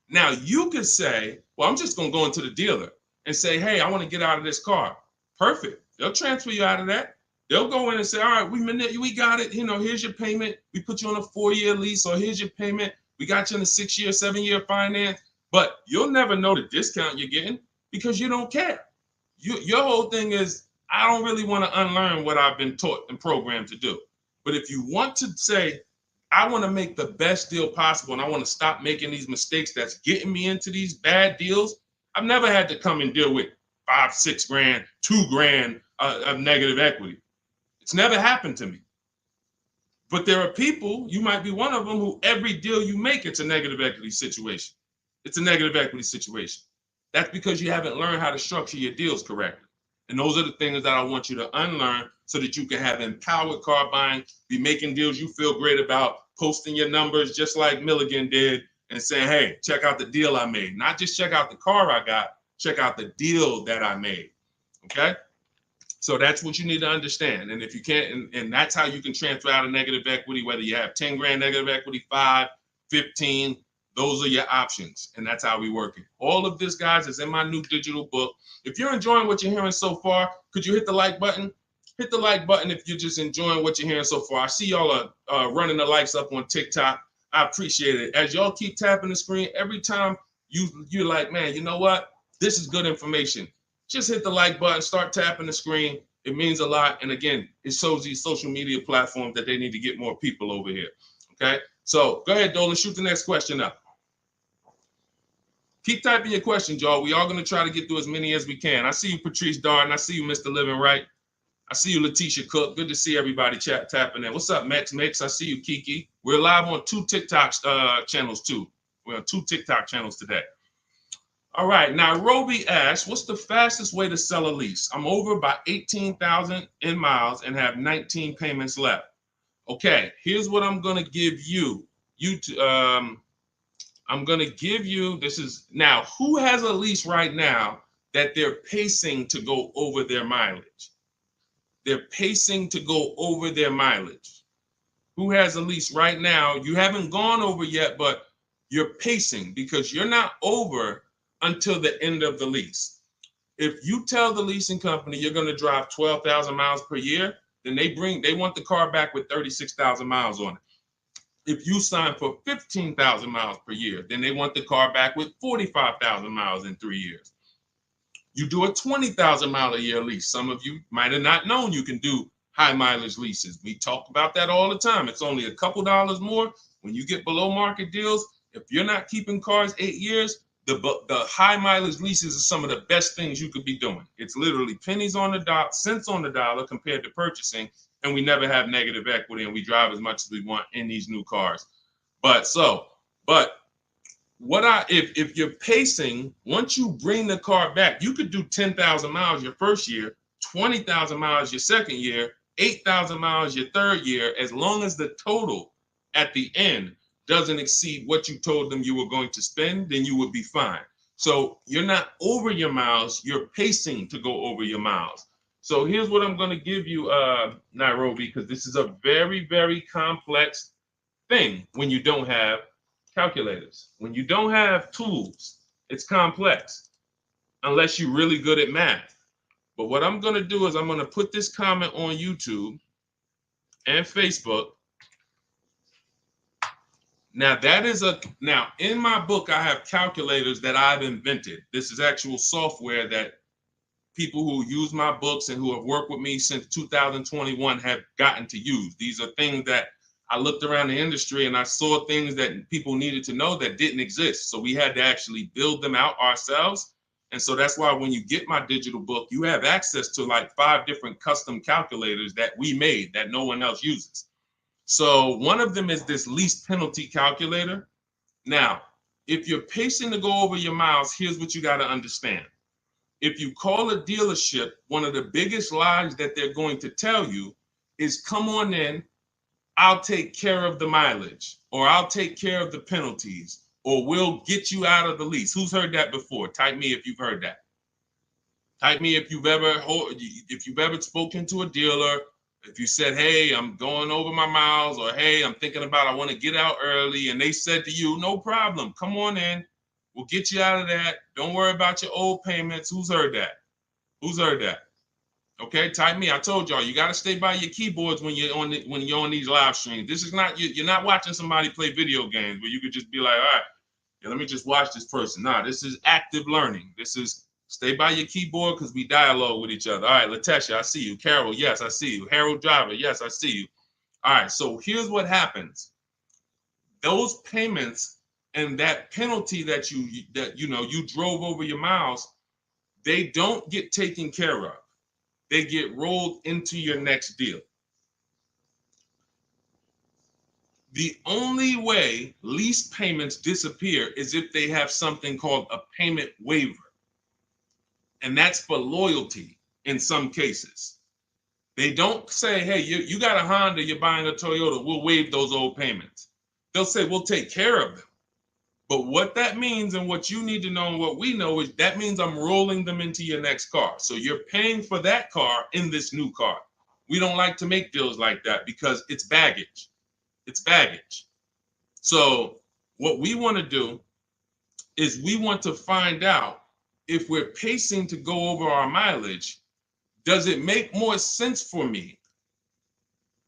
[SPEAKER 1] Now you could say, well, I'm just going to go into the dealer and say, hey, I want to get out of this car. Perfect. They'll transfer you out of that. They'll go in and say, all right, we got it. Here's your payment. We put you on a 4-year lease, or here's your payment. We got you in a 6-year, 7-year finance. But you'll never know the discount you're getting because you don't care. Your whole thing is, I don't really want to unlearn what I've been taught and programmed to do. But if you want to say, I want to make the best deal possible and I want to stop making these mistakes that's getting me into these bad deals, I've never had to come and deal with 5, 6 grand, 2 grand of negative equity. It's never happened to me. But there are people, you might be one of them, who every deal you make, it's a negative equity situation. It's a negative equity situation. That's because you haven't learned how to structure your deals correctly. And those are the things that I want you to unlearn so that you can have empowered car buying, be making deals you feel great about, posting your numbers just like Milligan did, and saying, hey, check out the deal I made. Not just check out the car I got, check out the deal that I made. Okay? So that's what you need to understand. And if you can't, and that's how you can transfer out of negative equity, whether you have 10 grand negative equity, 5, 15, those are your options. And that's how we work it. All of this, guys, is in my new digital book. If you're enjoying what you're hearing so far, could you hit the like button? Hit the like button if you're just enjoying what you're hearing so far. I see y'all are running the likes up on TikTok. I appreciate it. As y'all keep tapping the screen, every time you're like, man, you know what? This is good information. Just hit the like button, start tapping the screen. It means a lot. And again, it shows these social media platforms that they need to get more people over here. Okay? So go ahead, Dolan, shoot the next question up. Keep typing your questions, y'all. We are going to try to get through as many as we can. I see you, Patrice Darden. I see you, Mr. Living Right. I see you, Letitia Cook. Good to see everybody tapping in. What's up, Mex? I see you, Kiki. We're live on 2 TikTok channels too. We're on 2 TikTok channels today. All right, now Roby asks, what's the fastest way to sell a lease? I'm over by 18,000 in miles and have 19 payments left. Okay, here's what I'm gonna give you. I'm gonna give you, this is, now, who has a lease right now that they're pacing to go over their mileage? They're pacing to go over their mileage. Who has a lease right now? You haven't gone over yet, but you're pacing because you're not over until the end of the lease. If you tell the leasing company you're going to drive 12,000 miles per year, then they want the car back with 36,000 miles on it. If you sign for 15,000 miles per year, then they want the car back with 45,000 miles in 3 years. You do a 20,000 mile a year lease. Some of you might have not known you can do high mileage leases. We talk about that all the time. It's only a couple dollars more when you get below market deals. If you're not keeping cars 8 years, the high mileage leases are some of the best things you could be doing. It's literally pennies on the dot, cents on the dollar compared to purchasing, and we never have negative equity, and we drive as much as we want in these new cars. If you're pacing, once you bring the car back, you could do 10,000 miles your first year, 20,000 miles your second year, 8,000 miles your third year, as long as the total at the end doesn't exceed what you told them you were going to spend, then you would be fine. So you're not over your miles, you're pacing to go over your miles. So here's what I'm going to give you, Nairobi, because this is a very, very complex thing when you don't have calculators. When you don't have tools, it's complex unless you're really good at math. But what I'm going to do is I'm going to put this comment on YouTube and Facebook. Now now in my book, I have calculators that I've invented. This is actual software that people who use my books and who have worked with me since 2021 have gotten to use. These are things that I looked around the industry and I saw things that people needed to know that didn't exist. So we had to actually build them out ourselves. And so that's why when you get my digital book, you have access to like 5 different custom calculators that we made that no one else uses. So one of them is this lease penalty calculator. Now, if you're pacing to go over your miles, here's what you got to understand. If you call a dealership, one of the biggest lies that they're going to tell you is, come on in, I'll take care of the mileage, or I'll take care of the penalties, or we'll get you out of the lease. Who's heard that before? Type me if you've heard that. Type me if you've ever spoken to a dealer, if you said, hey, I'm going over my miles, or hey, I'm thinking about, I want to get out early, and they said to you, no problem, come on in, we'll get you out of that. Don't worry about your old payments. Who's heard that? Who's heard that? Okay, type me. I told y'all, you got to stay by your keyboards when you're on these live streams. This is not, you're not watching somebody play video games where you could just be like, all right, yeah, let me just watch this person. Nah, this is active learning. This is stay by your keyboard because we dialogue with each other. All right, Latesha, I see you. Carol, yes, I see you. Harold Driver, yes, I see you. All right, so here's what happens. Those payments and that penalty that you drove over your miles, they don't get taken care of. They get rolled into your next deal. The only way lease payments disappear is if they have something called a payment waiver. And that's for loyalty in some cases. They don't say, hey, you got a Honda, you're buying a Toyota, we'll waive those old payments. They'll say, we'll take care of them. But what that means and what you need to know and what we know is that means I'm rolling them into your next car. So you're paying for that car in this new car. We don't like to make deals like that because it's baggage. It's baggage. So what we want to do is we want to find out if we're pacing to go over our mileage, does it make more sense for me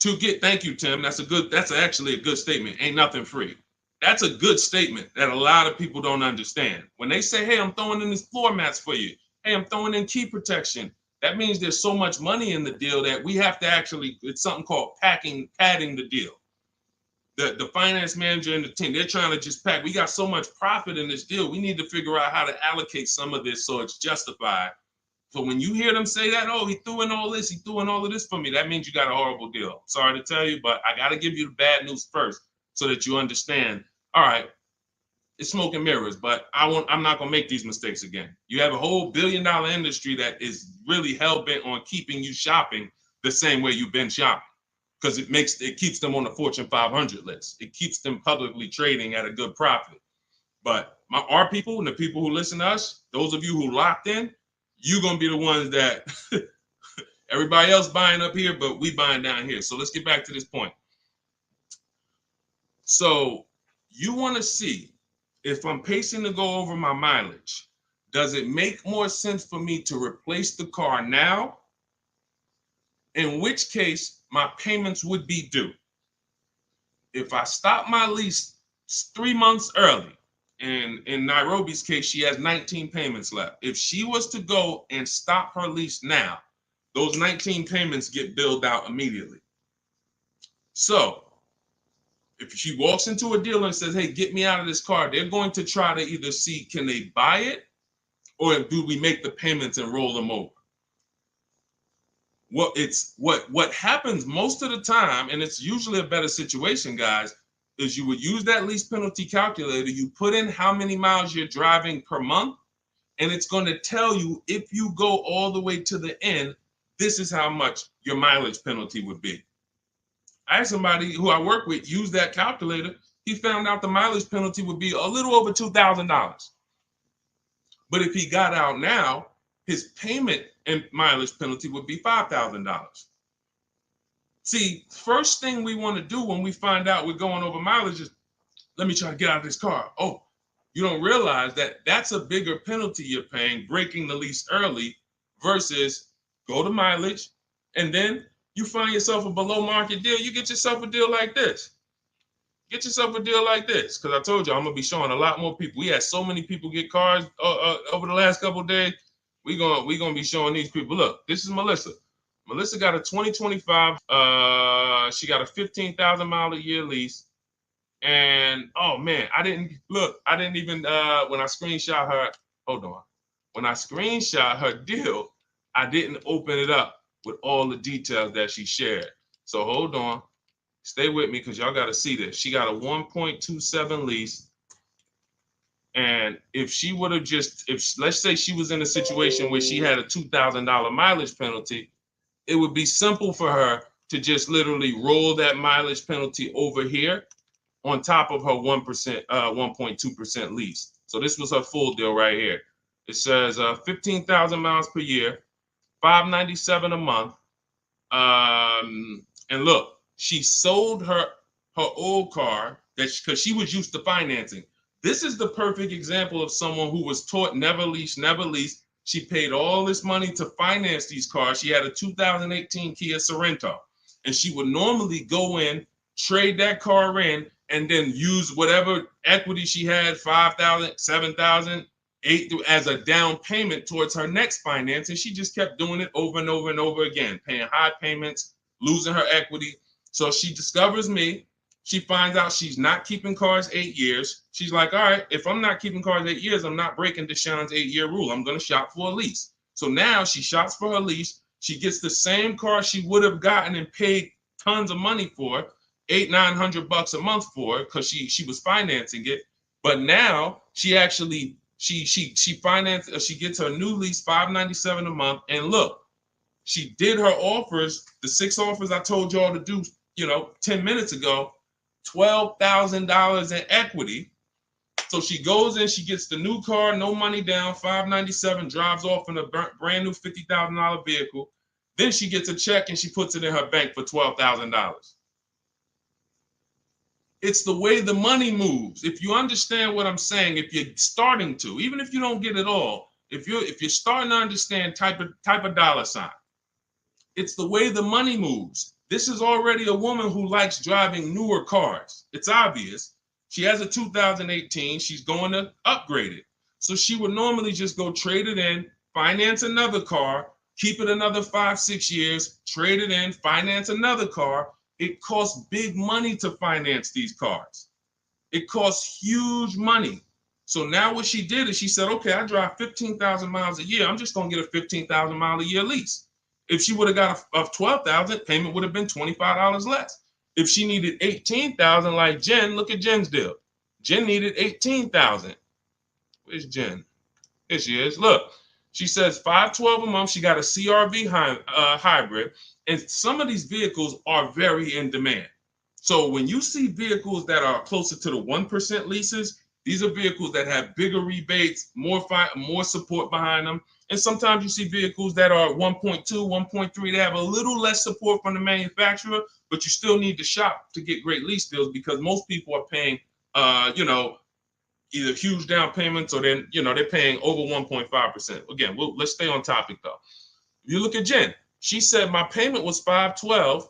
[SPEAKER 1] to get, thank you, Tim. That's actually a good statement. Ain't nothing free. That's a good statement that a lot of people don't understand. When they say, hey, I'm throwing in these floor mats for you. Hey, I'm throwing in key protection. That means there's so much money in the deal that we have to actually, it's something called padding the deal. The finance manager and the team, they're trying to just pack. We got so much profit in this deal. We need to figure out how to allocate some of this so it's justified So when you hear them say that, oh, he threw in all this, he threw in all of this for me, that means you got a horrible deal. Sorry to tell you, but I got to give you the bad news first so that you understand. All right, it's smoke and mirrors, but I'm not going to make these mistakes again. You have a whole billion-dollar industry that is really hell-bent on keeping you shopping the same way you've been shopping, because it keeps them on the Fortune 500 list. It keeps them publicly trading at a good profit. But our people and the people who listen to us, those of you who locked in, you're going to be the ones that everybody else buying up here, but we buying down here. So let's get back to this point. So you want to see if I'm pacing to go over my mileage, does it make more sense for me to replace the car now? In which case my payments would be due. If I stop my lease 3 months early, and in Nairobi's case, she has 19 payments left. If she was to go and stop her lease now, those 19 payments get billed out immediately. So if she walks into a dealer and says, hey, get me out of this car, they're going to try to either see, can they buy it, or do we make the payments and roll them over? What happens most of the time, and it's usually a better situation, guys, is you would use that lease penalty calculator, you put in how many miles you're driving per month, and it's going to tell you, if you go all the way to the end, this is how much your mileage penalty would be. I had somebody who I work with use that calculator. He found out the mileage penalty would be a little over $2,000. But if he got out now, his payment and mileage penalty would be $5,000. See, first thing we want to do when we find out we're going over mileage is, let me try to get out of this car. Oh, you don't realize that that's a bigger penalty you're paying, breaking the lease early, versus go to mileage, and then you find yourself a below market deal. You get yourself a deal like this. Get yourself a deal like this, because I told you I'm gonna be showing a lot more people. We had so many people get cars over the last couple of days. We gonna be showing these people. Look, this is Melissa. Melissa got a 2025. She got a 15,000 mile a year lease, and oh man, I didn't even when I screenshot her. Hold on. When I screenshot her deal, I didn't open it up with all the details that she shared. So hold on, stay with me, because y'all got to see this. She got a 1.27 lease. And if she would have let's say she was in a situation where she had a $2,000 mileage penalty, it would be simple for her to just literally roll that mileage penalty over here on top of her 1.2% lease. So this was her full deal right here. It says 15,000 miles per year, $597 a month. And look, she sold her old car because she was used to financing. This is the perfect example of someone who was taught never lease, never lease. She paid all this money to finance these cars. She had a 2018 Kia Sorento, and she would normally go in, trade that car in, and then use whatever equity she had, 5,000, 7,000, 8,000, as a down payment towards her next finance. And she just kept doing it over and over and over again, paying high payments, losing her equity. So she discovers me. She finds out she's not keeping cars 8 years. She's like, all right, if I'm not keeping cars 8 years, I'm not breaking Deshone's 8-year rule. I'm going to shop for a lease. So now she shops for her lease. She gets the same car she would have gotten and paid tons of money for, $800-900 a month for, because she was financing it. But now she actually she financed. She gets her new lease, $597 a month. And look, she did her offers, the 6 offers I told y'all to do, 10 minutes ago. $12,000 in equity. So she goes in, she gets the new car, no money down, $597, drives off in a brand new $50,000 vehicle. Then she gets a check and she puts it in her bank for $12,000. It's the way the money moves. If you understand what I'm saying, if you're starting to, even if you don't get it all, if you're starting to understand type of dollar sign, it's the way the money moves. This is already a woman who likes driving newer cars. It's obvious. She has a 2018. She's going to upgrade it. So she would normally just go trade it in, finance another car, keep it another 5-6 years, trade it in, finance another car. It costs big money to finance these cars. It costs huge money. So now what she did is she said, okay, I drive 15,000 miles a year. I'm just going to get a 15,000 mile a year lease. If she would have got a 12,000, payment would have been $25 less. If she needed 18,000 like Jen, look at Jen's deal. Jen needed 18,000. Where's Jen? Here she is. Look, she says $512 a month. She got a CRV hybrid, and some of these vehicles are very in demand. So when you see vehicles that are closer to the 1% leases, these are vehicles that have bigger rebates, more support behind them. And sometimes you see vehicles that are 1.2, 1.3. They have a little less support from the manufacturer, but you still need to shop to get great lease deals because most people are paying, either huge down payments or then, they're paying over 1.5%. Again, let's stay on topic though. If you look at Jen, she said my payment was $512.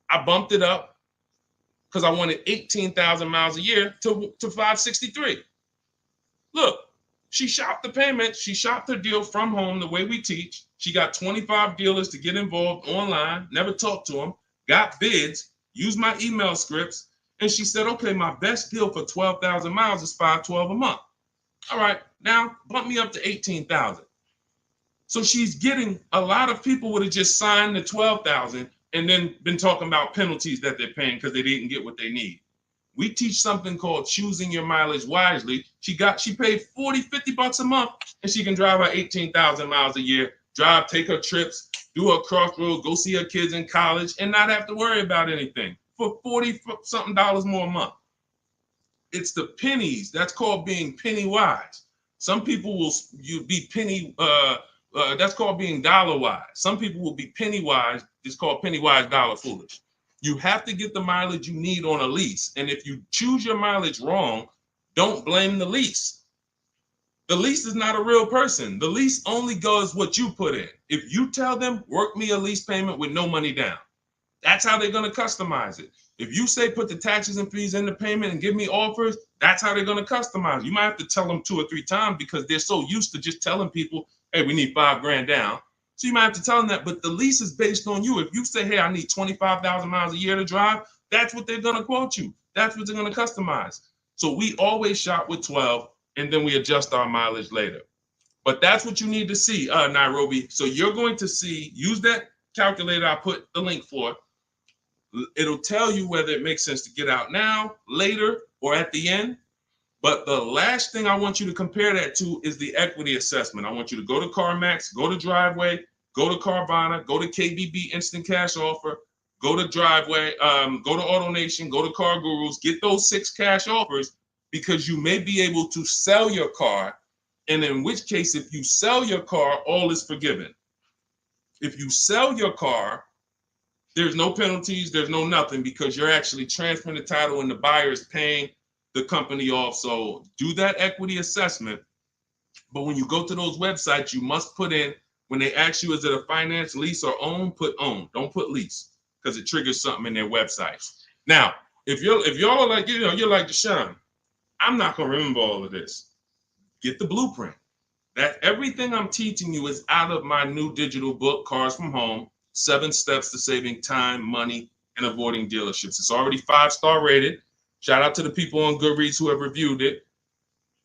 [SPEAKER 1] I bumped it up because I wanted 18,000 miles a year to $563. Look, she shopped the payment. She shopped her deal from home the way we teach. She got 25 dealers to get involved online, never talked to them, got bids, used my email scripts, and she said, okay, my best deal for 12,000 miles is $512 a month. All right, now bump me up to 18,000. So she's getting a lot of people would have just signed the 12,000 and then been talking about penalties that they're paying because they didn't get what they need. We teach something called choosing your mileage wisely. She paid $40-$50 a month and she can drive her 18,000 miles a year, take her trips, do her crossroads, go see her kids in college and not have to worry about anything for $40-something more a month. It's the pennies. That's called being penny wise. Some people will be penny, that's called being dollar wise. Some people will be penny wise. It's called penny wise, dollar foolish. You have to get the mileage you need on a lease. And if you choose your mileage wrong, don't blame the lease. The lease is not a real person. The lease only goes what you put in. If you tell them, work me a lease payment with no money down, that's how they're going to customize it. If you say put the taxes and fees in the payment and give me offers, that's how they're going to customize it. You might have to tell them 2 or 3 times because they're so used to just telling people, hey, we need $5,000 down. So you might have to tell them that, but the lease is based on you. If you say, hey, I need 25,000 miles a year to drive, that's what they're going to quote you. That's what they're going to customize. So we always shop with 12 and then we adjust our mileage later. But that's what you need to see, Nairobi. So you're going to use that calculator I put the link for. It'll tell you whether it makes sense to get out now, later, or at the end. But the last thing I want you to compare that to is the equity assessment. I want you to go to CarMax, go to Driveway, go to Carvana, go to KBB Instant Cash Offer, go to Driveway, go to AutoNation, go to Car Gurus, get those 6 cash offers because you may be able to sell your car. And in which case, if you sell your car, all is forgiven. If you sell your car, there's no penalties, there's no nothing because you're actually transferring the title and the buyer is paying the company off. So do that equity assessment. But when you go to those websites, you must put in, when they ask you, is it a finance, lease, or own, put own. Don't put lease because it triggers something in their websites. Now, if y'all are like, you're like Deshone, I'm not going to remember all of this. Get the blueprint. That everything I'm teaching you is out of my new digital book, Cars from Home, 7 Steps to Saving Time, Money, and Avoiding Dealerships. It's already 5-star rated. Shout out to the people on Goodreads who have reviewed it.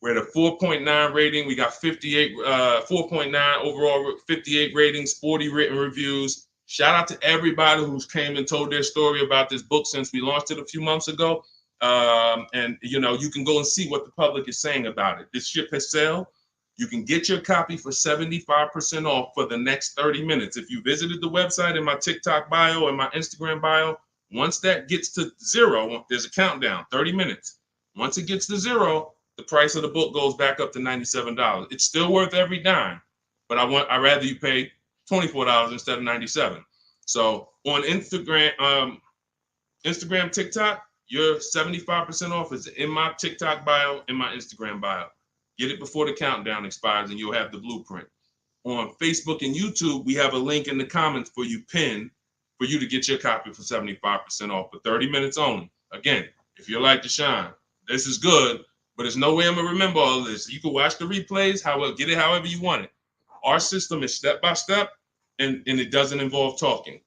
[SPEAKER 1] We're at a 4.9 rating. We got 4.9 overall, 58 ratings, 40 written reviews. Shout out to everybody who's came and told their story about this book since we launched it a few months ago. And you can go and see what the public is saying about it. This ship has sailed. You can get your copy for 75% off for the next 30 minutes. If you visited the website in my TikTok bio and my Instagram bio, once that gets to 0, there's a countdown, 30 minutes. Once it gets to 0, the price of the book goes back up to $97. It's still worth every dime, but I'd rather you pay $24 instead of $97. So on Instagram, TikTok, your 75% off is in my TikTok bio, in my Instagram bio. Get it before the countdown expires and you'll have the blueprint. On Facebook and YouTube, we have a link in the comments for you pinned for you to get your copy for 75% off for 30 minutes only. Again, if you're like Deshone, this is good, but there's no way I'm gonna remember all of this. You can watch the replays, get it however you want it. Our system is step-by-step and it doesn't involve talking.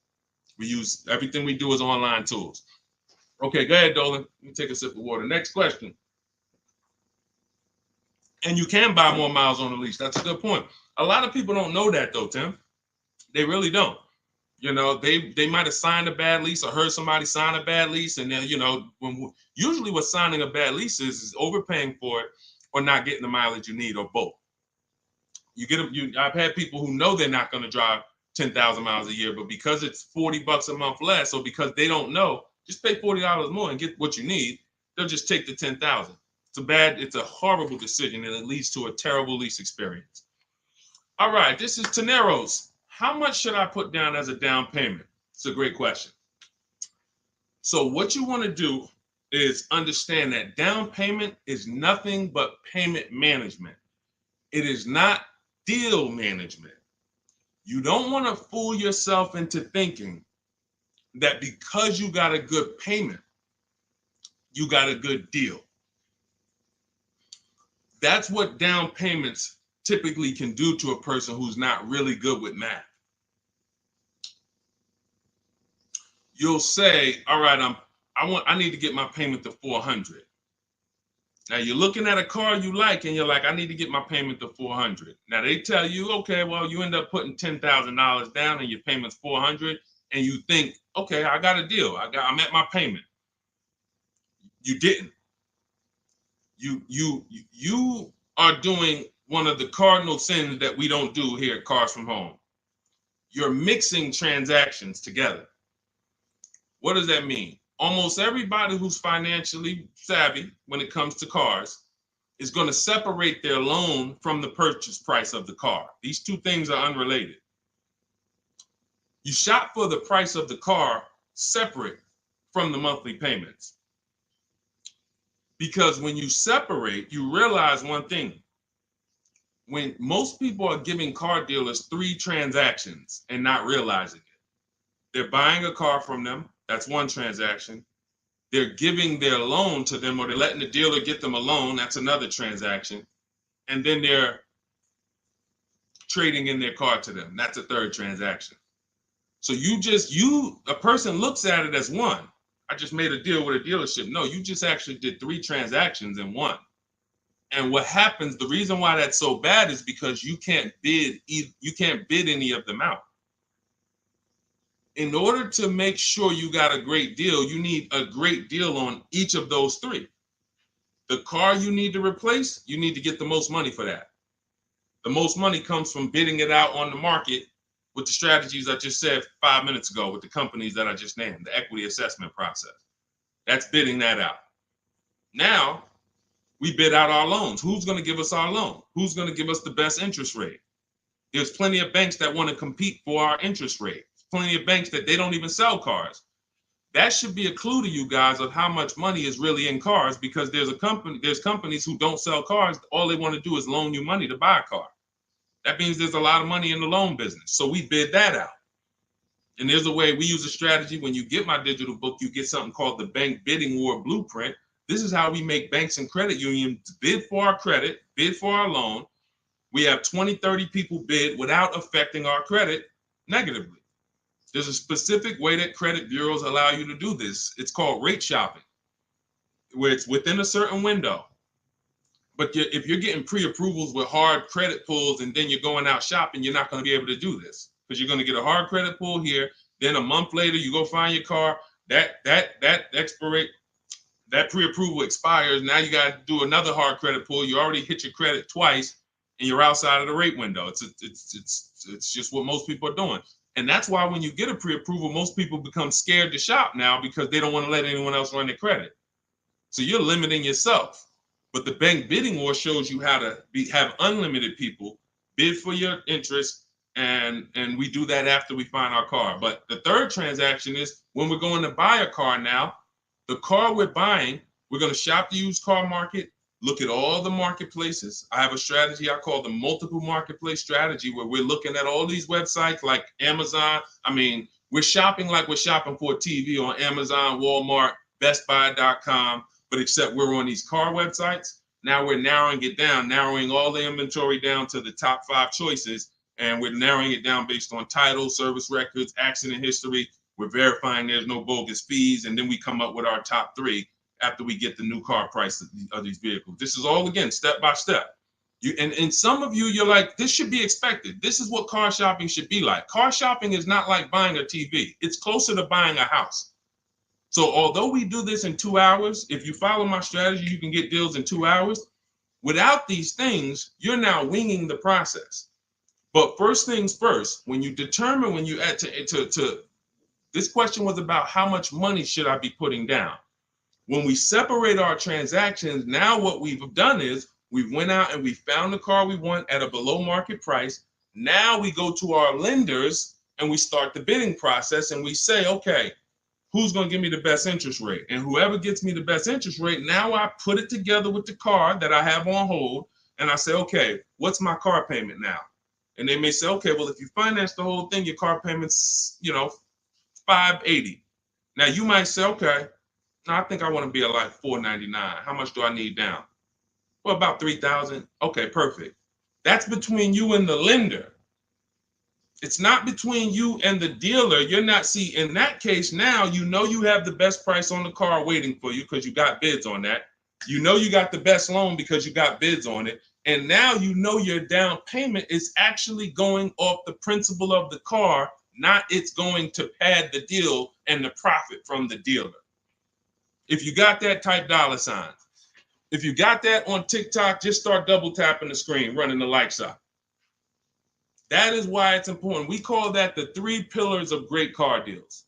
[SPEAKER 1] Everything we do is online tools. Okay, go ahead, Dolan. Let me take a sip of water. Next question. And you can buy more miles on a lease. That's a good point. A lot of people don't know that though, Tim. They really don't. You know, they might have signed a bad lease or heard somebody sign a bad lease, and then usually what signing a bad lease is overpaying for it or not getting the mileage you need, or both. I've had people who know they're not going to drive 10,000 miles a year, but because it's $40 a month less, or because they don't know, just pay $40 more and get what you need. They'll just take the 10,000. It's a horrible decision, and it leads to a terrible lease experience. All right, this is Teneros. How much should I put down as a down payment? It's a great question. So what you want to do is understand that down payment is nothing but payment management. It is not deal management. You don't want to fool yourself into thinking that because you got a good payment, you got a good deal. That's what down payments typically can do to a person who's not really good with math. You'll say, all right, I need to get my payment to 400. Now you're looking at a car you like, and you're like, I need to get my payment to 400. Now they tell you, okay, well, you end up putting $10,000 down and your payment's 400, and you think, okay, I got a deal. I'm at my payment. You didn't. You are doing one of the cardinal sins that we don't do here at Cars from Home. You're mixing transactions together. What does that mean? Almost everybody who's financially savvy when it comes to cars is going to separate their loan from the purchase price of the car. These two things are unrelated. You shop for the price of the car separate from the monthly payments. Because when you separate, you realize one thing. When most people are giving car dealers 3 transactions and not realizing it, they're buying a car from them. That's one transaction. They're giving their loan to them, or they're letting the dealer get them a loan. That's another transaction. And then they're trading in their car to them. That's a third transaction. So a person looks at it as one. I just made a deal with a dealership. No, you just actually did 3 transactions in one. And what happens, the reason why that's so bad is because you can't bid any of them out. In order to make sure you got a great deal, you need a great deal on each of those 3. The car you need to replace, you need to get the most money for that. The most money comes from bidding it out on the market with the strategies I just said 5 minutes ago with the companies that I just named, the equity assessment process. That's bidding that out. Now, we bid out our loans. Who's going to give us our loan? Who's going to give us the best interest rate? There's plenty of banks that want to compete for our interest rate. Plenty of banks that they don't even sell cars. That should be a clue to you guys of how much money is really in cars, because there's companies who don't sell cars. All they want to do is loan you money to buy a car. That means there's a lot of money in the loan business. So we bid that out. And there's a way we use a strategy. When you get my digital book, you get something called the Bank Bidding War Blueprint. This is how we make banks and credit unions bid for our credit, bid for our loan. We have 20, 30 people bid without affecting our credit negatively. There's a specific way that credit bureaus allow you to do this. It's called rate shopping, where it's within a certain window. But if you're getting pre-approvals with hard credit pulls and then you're going out shopping, you're not going to be able to do this, because you're going to get a hard credit pull here. Then a month later, you go find your car. That pre-approval expires. Now you got to do another hard credit pull. You already hit your credit twice, and you're outside of the rate window. It's just what most people are doing. And that's why when you get a pre-approval, most people become scared to shop now, because they don't want to let anyone else run their credit. So you're limiting yourself. But the Bank Bidding War shows you how to have unlimited people bid for your interest, and we do that after we find our car. But the third transaction is when we're going to buy a car now. The car we're buying, we're going to shop the used car market, look at all the marketplaces. I have a strategy I call the multiple marketplace strategy, where we're looking at all these websites like Amazon. I mean, we're shopping like we're shopping for a TV on Amazon, Walmart, BestBuy.com, but except we're on these car websites. Now we're narrowing it down, narrowing all the inventory down to the top 5 choices, and we're narrowing it down based on title, service records, accident history. We're verifying there's no bogus fees, and then we come up with our top 3 after we get the new car price of these vehicles. This is all, again, step by step. And some of you, you're like, this should be expected. This is what car shopping should be like. Car shopping is not like buying a TV. It's closer to buying a house. So although we do this in 2 hours, if you follow my strategy, you can get deals in 2 hours. Without these things, you're now winging the process. But first things first, when you determine when you add to this question was about how much money should I be putting down? When we separate our transactions, now what we've done is we went out and we found the car we want at a below market price. Now we go to our lenders and we start the bidding process and we say, okay, who's going to give me the best interest rate? And whoever gets me the best interest rate, now I put it together with the car that I have on hold. And I say, okay, what's my car payment now? And they may say, okay, well, if you finance the whole thing, your car payment's, $580. Now you might say, okay, I think I want to be at like $499. How much do I need down? Well, about $3,000. Okay, perfect. That's between you and the lender. It's not between you and the dealer. You're not, see, in that case, now you have the best price on the car waiting for you because you got bids on that. You got the best loan because you got bids on it. And now your down payment is actually going off the principal of the car, not it's going to pad the deal and the profit from the dealer. If you got that, type $. If you got that on TikTok, just start double tapping the screen, running the like sign. That is why it's important. We call that the 3 pillars of great car deals.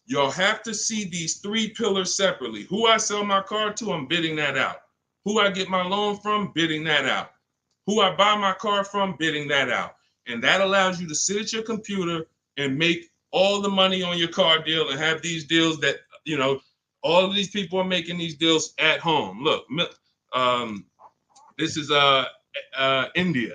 [SPEAKER 1] You'll have to see these 3 pillars separately. Who I sell my car to, I'm bidding that out. Who I get my loan from, bidding that out. Who I buy my car from, bidding that out. And that allows you to sit at your computer and make all the money on your car deal and have these deals that, all of these people are making these deals at home. Look, this is India.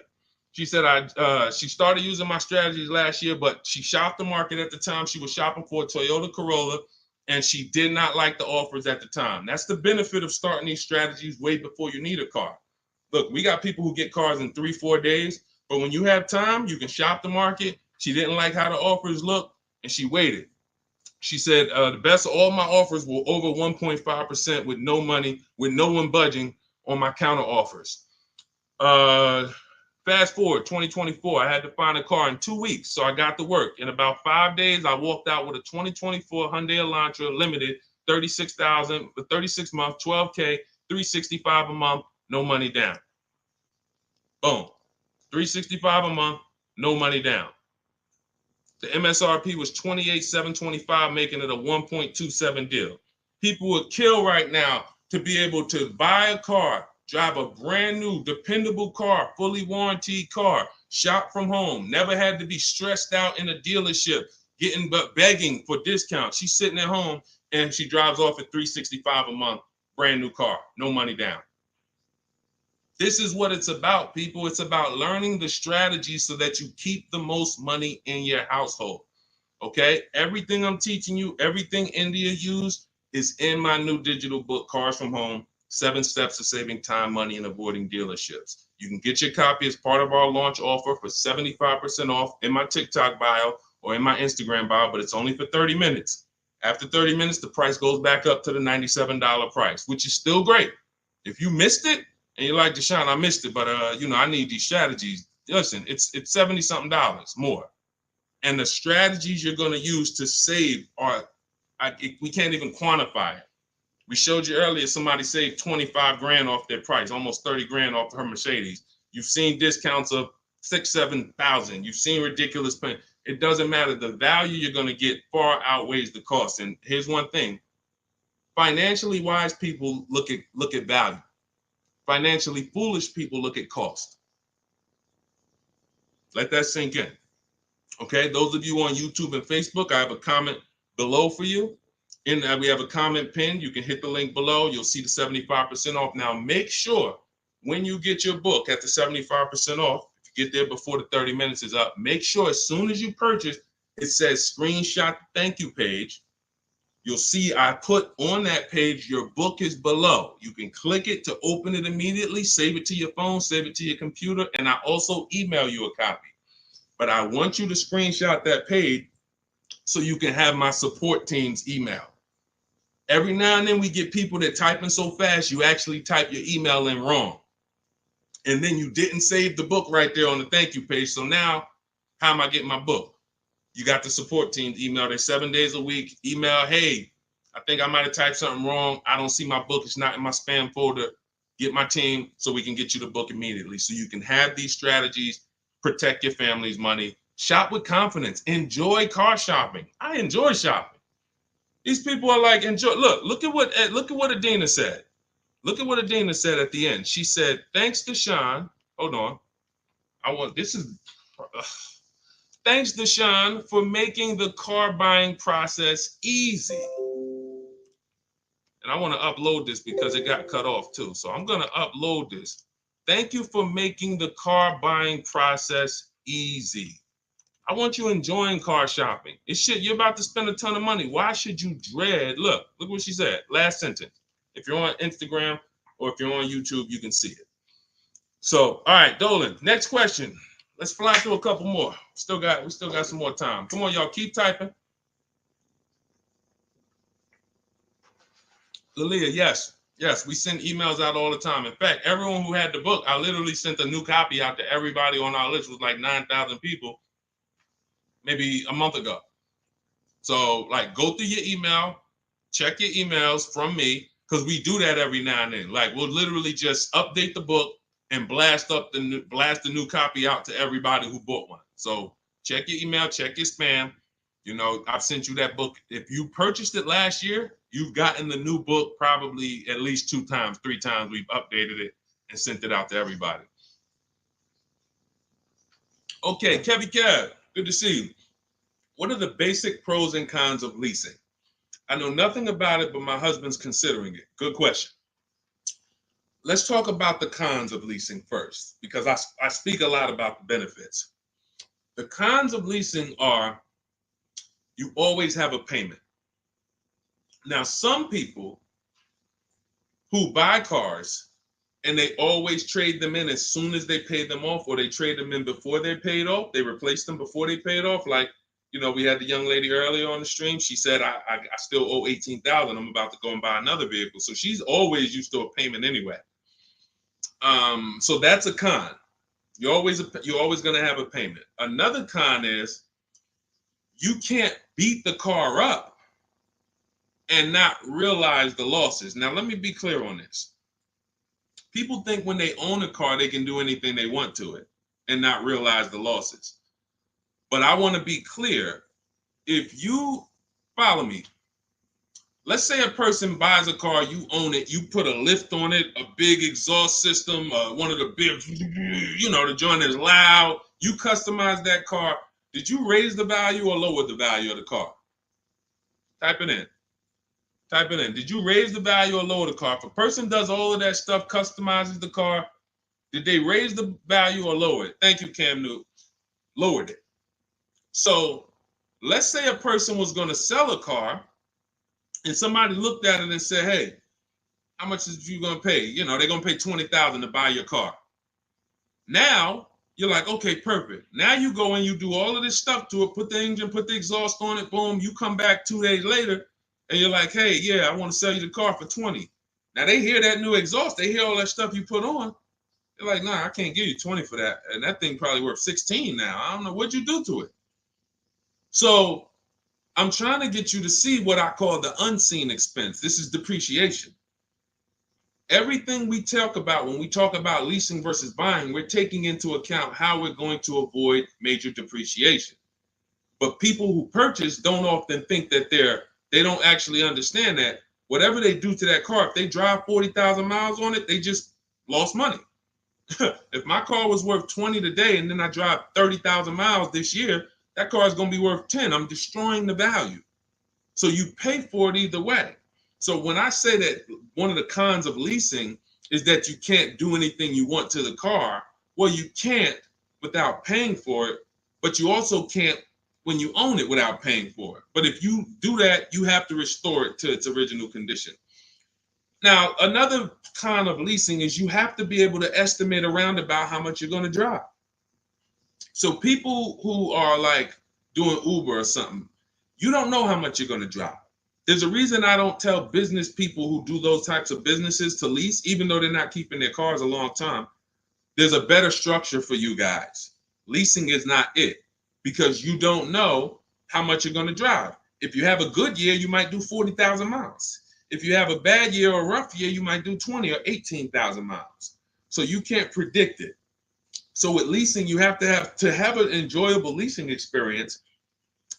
[SPEAKER 1] She said she started using my strategies last year, but she shopped the market at the time. She was shopping for a Toyota Corolla, and she did not like the offers at the time. That's the benefit of starting these strategies way before you need a car. Look, we got people who get cars in 3-4 days, but when you have time, you can shop the market. She didn't like how the offers looked, and she waited. She said the best of all my offers were over 1.5% with no money, with no one budging on my counter offers. Fast forward 2024, I had to find a car in 2 weeks, so I got to work. In about 5 days, I walked out with a 2024 Hyundai Elantra Limited, $36,000 for 36 months, $12K, $365 a month, no money down. Boom, $365 a month, no money down. The MSRP was $28,725, making it a 1.27 deal. People would kill right now to be able to buy a car, drive a brand new, dependable car, fully warranted car, shop from home, never had to be stressed out in a dealership, begging for discounts. She's sitting at home and she drives off at $365 a month, brand new car, no money down. This is what it's about, people. It's about learning the strategies so that you keep the most money in your household. Okay? Everything I'm teaching you, everything India used is in my new digital book, Cars from Home, 7 Steps to Saving Time, Money, and Avoiding Dealerships. You can get your copy as part of our launch offer for 75% off in my TikTok bio or in my Instagram bio, but it's only for 30 minutes. After 30 minutes, the price goes back up to the $97 price, which is still great. If you missed it, and you're like, Deshone, I missed it, but I need these strategies. Listen, it's $70-something more. And the strategies you're going to use to save we can't even quantify it. We showed you earlier somebody saved 25 grand off their price, almost 30 grand off her Mercedes. You've seen discounts of 6,000-7,000. You've seen ridiculous pay. It doesn't matter. The value you're going to get far outweighs the cost. And here's one thing. Financially wise people look at value. Financially foolish people look at cost. Let that sink in. Okay, those of you on YouTube and Facebook, I have a comment below for you. We have a comment pinned. You can hit the link below. You'll see the 75% off. Now, make sure when you get your book at the 75% off, if you get there before the 30 minutes is up, make sure as soon as you purchase, it says screenshot the thank you page. You'll see I put on that page, your book is below. You can click it to open it immediately, save it to your phone, save it to your computer, and I also email you a copy. But I want you to screenshot that page so you can have my support team's email. Every now and then we get people that typing so fast, you actually type your email in wrong. and then you didn't save the book right there on the thank you page. So now, how am I getting my book? You got the support team email. They're 7 days a week. Email, hey, I think I might have typed something wrong. I don't see my book. It's not in my spam folder. Get my team so we can get you the book immediately. So you can have these strategies, protect your family's money, shop with confidence, enjoy car shopping. I enjoy shopping. These people are like, enjoy. Look at what Adina said. Look at what Adina said at the end. She said, thanks to Sean. Hold on. Thanks to Sean for making the car buying process easy. And I want to upload this because it got cut off too. So I'm going to upload this. Thank you for making the car buying process easy. I want you enjoying car shopping. You're about to spend a ton of money. Why should you dread? Look what she said. Last sentence. If you're on Instagram or if you're on YouTube, you can see it. So, all right, Dolan, next question. Let's fly through a couple more. We still got some more time. Come on, y'all, keep typing. Lalia, yes, we send emails out all the time. In fact, everyone who had the book, I literally sent a new copy out to everybody on our list. It was like 9,000 people, maybe a month ago. So, like, go through your email, check your emails from me, because we do that every now and then. Like, we'll literally just update the book and blast the new copy out to everybody who bought one. So check your email, check your spam. You know, I've sent you that book. If you purchased it last year, you've gotten the new book probably at least 2 times, 3 times. We've updated it and sent it out to everybody. Okay, Kevy Kev, good to see you. What are the basic pros and cons of leasing? I know nothing about it, but my husband's considering it. Good question. Let's talk about the cons of leasing first, because I speak a lot about the benefits. The cons of leasing are you always have a payment. Now, some people who buy cars and they always trade them in as soon as they pay them off, or they trade them in before they're paid off, they replace them before they paid off. Like, you know, we had the young lady earlier on the stream. She said, I still owe $18,000. I'm about to go and buy another vehicle. So she's always used to a payment anyway. So that's a con. You're always going to have a payment. Another con is you can't beat the car up and not realize the losses. Now, let me be clear on this. People think when they own a car, they can do anything they want to it and not realize the losses. But I want to be clear. If you follow me, let's say a person buys a car, you own it, you put a lift on it, a big exhaust system, one of the big, the joint is loud. You customize that car. Did you raise the value or lower the value of the car? Type it in. Did you raise the value or lower the car? If a person does all of that stuff, customizes the car, did they raise the value or lower it? Thank you, Cam Newton. Lowered it. So let's say a person was going to sell a car and somebody looked at it and said, hey, how much is you going to pay? You know, they're going to pay $20,000 to buy your car. Now you're like, okay, perfect. Now you go and you do all of this stuff to it, put the engine, put the exhaust on it, boom. You come back 2 days later and you're like, hey, yeah, I want to sell you the car for 20. Now they hear that new exhaust. They hear all that stuff you put on. They're like, nah, I can't give you 20 for that. And that thing probably worth 16 now. I don't know what you do to it. So I'm trying to get you to see what I call the unseen expense. This is depreciation. Everything we talk about when we talk about leasing versus buying, we're taking into account how we're going to avoid major depreciation. But people who purchase don't often think that they don't actually understand that whatever they do to that car, if they drive 40,000 miles on it, they just lost money. If my car was worth 20 today and then I drive 30,000 miles this year, that car is going to be worth 10. I'm destroying the value. So you pay for it either way. So when I say that one of the cons of leasing is that you can't do anything you want to the car, well, you can't without paying for it, but you also can't when you own it without paying for it. But if you do that, you have to restore it to its original condition. Now, another con of leasing is you have to be able to estimate around about how much you're going to drive. So people who are like doing Uber or something, you don't know how much you're going to drive. There's a reason I don't tell business people who do those types of businesses to lease, even though they're not keeping their cars a long time. there's a better structure for you guys. Leasing is not it, because you don't know how much you're going to drive. If you have a good year, you might do 40,000 miles. If you have a bad year or a rough year, you might do 20 or 18,000 miles. So you can't predict it. So with leasing, you have to have an enjoyable leasing experience.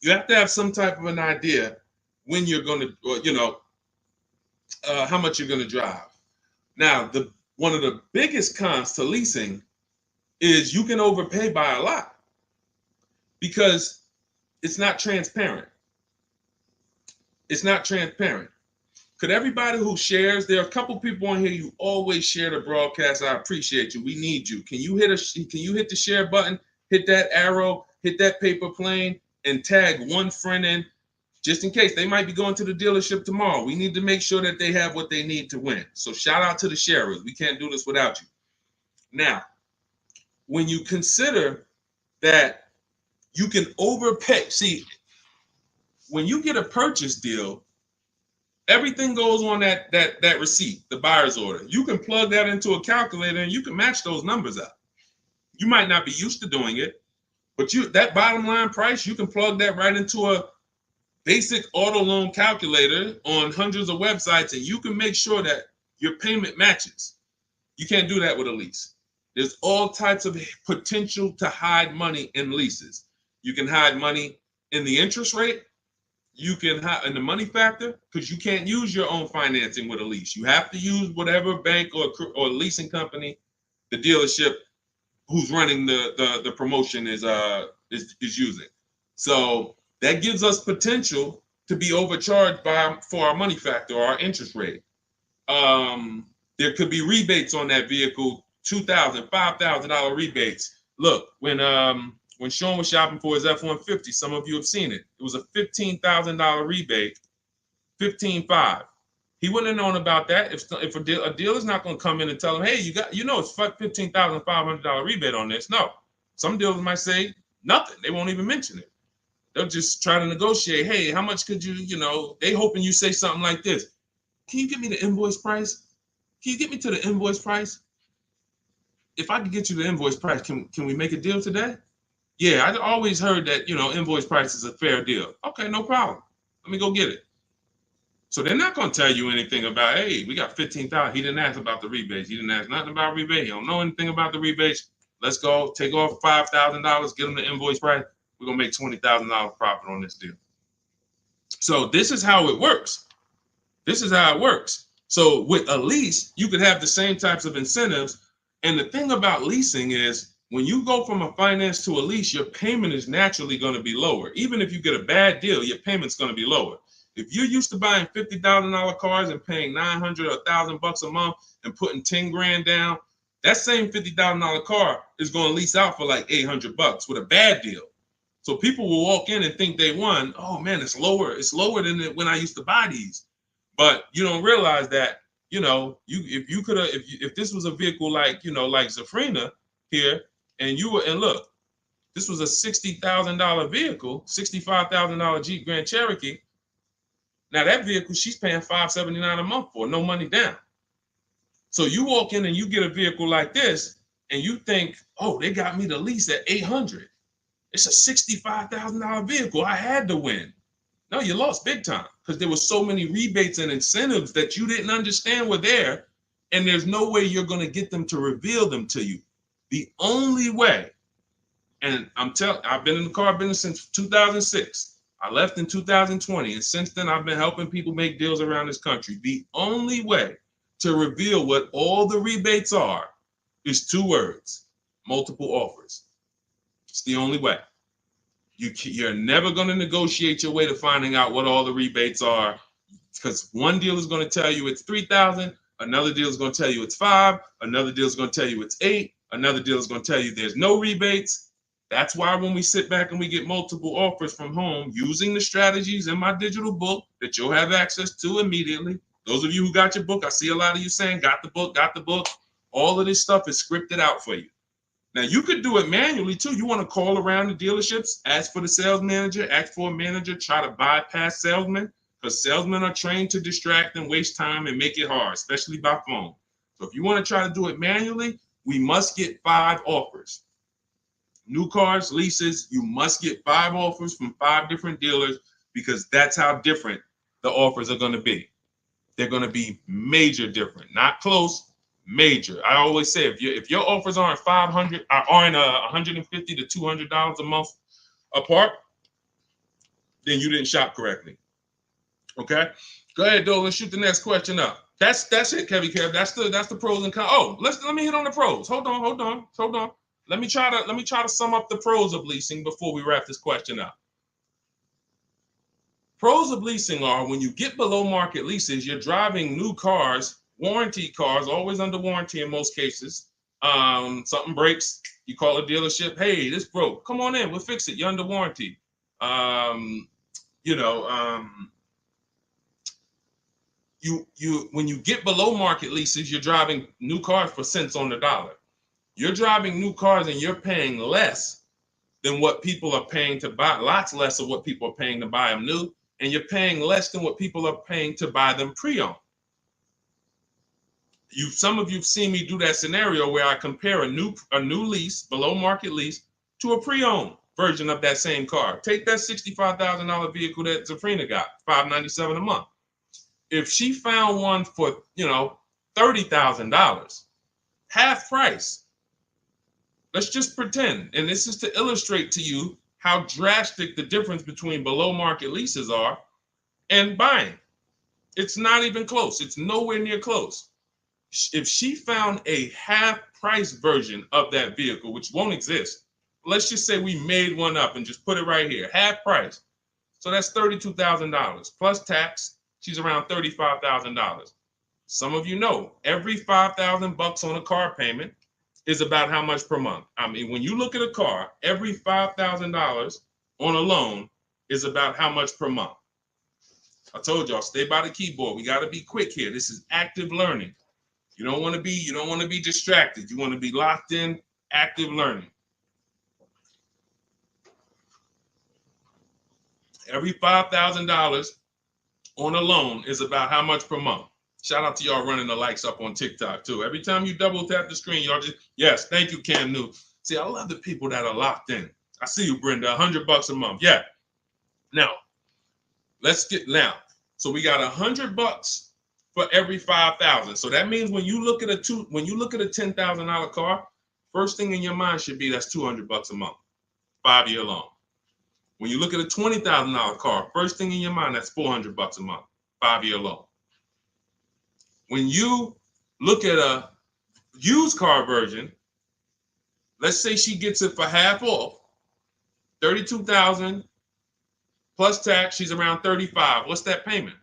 [SPEAKER 1] You have to have some type of an idea when you're going to, how much you're going to drive. Now, one of the biggest cons to leasing is you can overpay by a lot because it's not transparent. It's not transparent. Could everybody who shares, there are a couple people on here, you always share the broadcast. I appreciate you. We need you. Can you hit the share button, hit that arrow, hit that paper plane, and tag one friend in, just in case they might be going to the dealership tomorrow. We need to make sure that they have what they need to win. So shout out to the sharers. We can't do this without you. Now, when you consider that you can overpay, see, when you get a purchase deal, everything goes on that receipt, the buyer's order. You can plug that into a calculator and you can match those numbers up. You might not be used to doing it, but that bottom line price, you can plug that right into a basic auto loan calculator on hundreds of websites, and you can make sure that your payment matches. You can't do that with a lease. There's all types of potential to hide money in leases. You can hide money in the interest rate. You can hide in the money factor, because you can't use your own financing with a lease. You have to use whatever bank or leasing company the dealership who's running the promotion is using. So that gives us potential to be overcharged for our money factor or our interest rate. There could be rebates on that vehicle, $2,000, $5,000 rebates. Look, when Sean was shopping for his F-150, some of you have seen it. It was a $15,000 rebate, $15,500. He wouldn't have known about that if a dealer's not going to come in and tell him, hey, it's $15,500 rebate on this. No, some dealers might say nothing. They won't even mention it. They'll just try to negotiate. Hey, how much could you, they hoping you say something like this. Can you give me the invoice price? Can you get me to the invoice price? If I could get you the invoice price, can we make a deal today? Yeah, I always heard that, invoice price is a fair deal. Okay, no problem. Let me go get it. So they're not going to tell you anything about, hey, we got $15,000. He didn't ask about the rebates. He didn't ask nothing about rebate. He don't know anything about the rebates. Let's go take off $5,000, get him the invoice price. We're going to make $20,000 profit on this deal. So this is how it works. This is how it works. So with a lease, you could have the same types of incentives. And the thing about leasing is when you go from a finance to a lease, your payment is naturally going to be lower. Even if you get a bad deal, your payment's going to be lower. If you're used to buying $50,000 cars and paying $900 or $1,000 a month and putting 10 grand down, that same $50,000 car is going to lease out for like $800 with a bad deal. So people will walk in and think they won. Oh man, it's lower. It's lower than when I used to buy these. But you don't realize that, if this was a vehicle like Zafrina here, and look, this was a $60,000 vehicle, $65,000 Jeep Grand Cherokee. Now that vehicle, she's paying $579 a month for, no money down. So you walk in and you get a vehicle like this, and you think, oh, they got me the lease at $800. It's a $65,000 vehicle. I had to win. No, you lost big time because there were so many rebates and incentives that you didn't understand were there, and there's no way you're going to get them to reveal them to you. The only way, and I've been in the car business since 2006. I left in 2020, and since then I've been helping people make deals around this country. The only way to reveal what all the rebates are is 2 words: multiple offers. It's the only way. You're never going to negotiate your way to finding out what all the rebates are, because one deal is going to tell you it's $3,000, another deal is going to tell you it's $5,000, another deal is going to tell you it's $8,000, another deal is going to tell you there's no rebates. That's why when we sit back and we get multiple offers from home using the strategies in my digital book that you'll have access to immediately. Those of you who got your book, I see a lot of you saying, got the book. All of this stuff is scripted out for you. Now, you could do it manually, too. You want to call around the dealerships, ask for the sales manager, ask for a manager, try to bypass salesmen, because salesmen are trained to distract and waste time and make it hard, especially by phone. So if you want to try to do it manually, We must get 5 offers. New cars, leases, you must get 5 offers from 5 different dealers because that's how different the offers are going to be. They're going to be major different, not close, major. I always say if your offers aren't 500, aren't $150 to $200 a month apart, then you didn't shop correctly. Okay, go ahead, Doe. Let's shoot the next question up. That's it, Kevin. Kev. That's the pros and cons. Oh, let me hit on the pros. Hold on. Let me try to sum up the pros of leasing before we wrap this question up. Pros of leasing are when you get below market leases, you're driving new cars, warranty cars, always under warranty in most cases. Something breaks, you call a dealership. Hey, this broke. Come on in, we'll fix it. You're under warranty. When you get below market leases, you're driving new cars for cents on the dollar. You're driving new cars and you're paying less than what people are paying to buy, lots less of what people are paying to buy them new, and you're paying less than what people are paying to buy them pre-owned. Some of you've seen me do that scenario where I compare a new lease, below market lease, to a pre-owned version of that same car. Take that $65,000 vehicle that Zafrina got, $597 a month. If she found one for, $30,000, half price, let's just pretend, and this is to illustrate to you how drastic the difference between below market leases are and buying. It's not even close. It's nowhere near close. If she found a half price version of that vehicle, which won't exist, let's just say we made one up and just put it right here, half price. So that's $32,000 plus tax. She's around $35,000. Some of you know every $5,000 on a car payment is about how much per month. I mean, when you look at a car, every $5,000 on a loan is about how much per month. I told y'all, stay by the keyboard. We got to be quick here. This is active learning. You don't want to be distracted. You want to be locked in, active learning. Every $5,000 on a loan is about how much per month. Shout out to y'all running the likes up on TikTok too. Every time you double tap the screen, y'all just, yes, thank you, Cam New. See, I love the people that are locked in. I see you, Brenda, $100 a month. Yeah. Now, so we got $100 for every 5,000. So that means when you look at a $10,000 car, first thing in your mind should be that's $200 a month, 5-year loan. When you look at a $20,000 car, first thing in your mind, that's $400 a month, 5-year loan. When you look at a used car version, let's say she gets it for half off, $32,000 plus tax, she's around $35,000. What's that payment?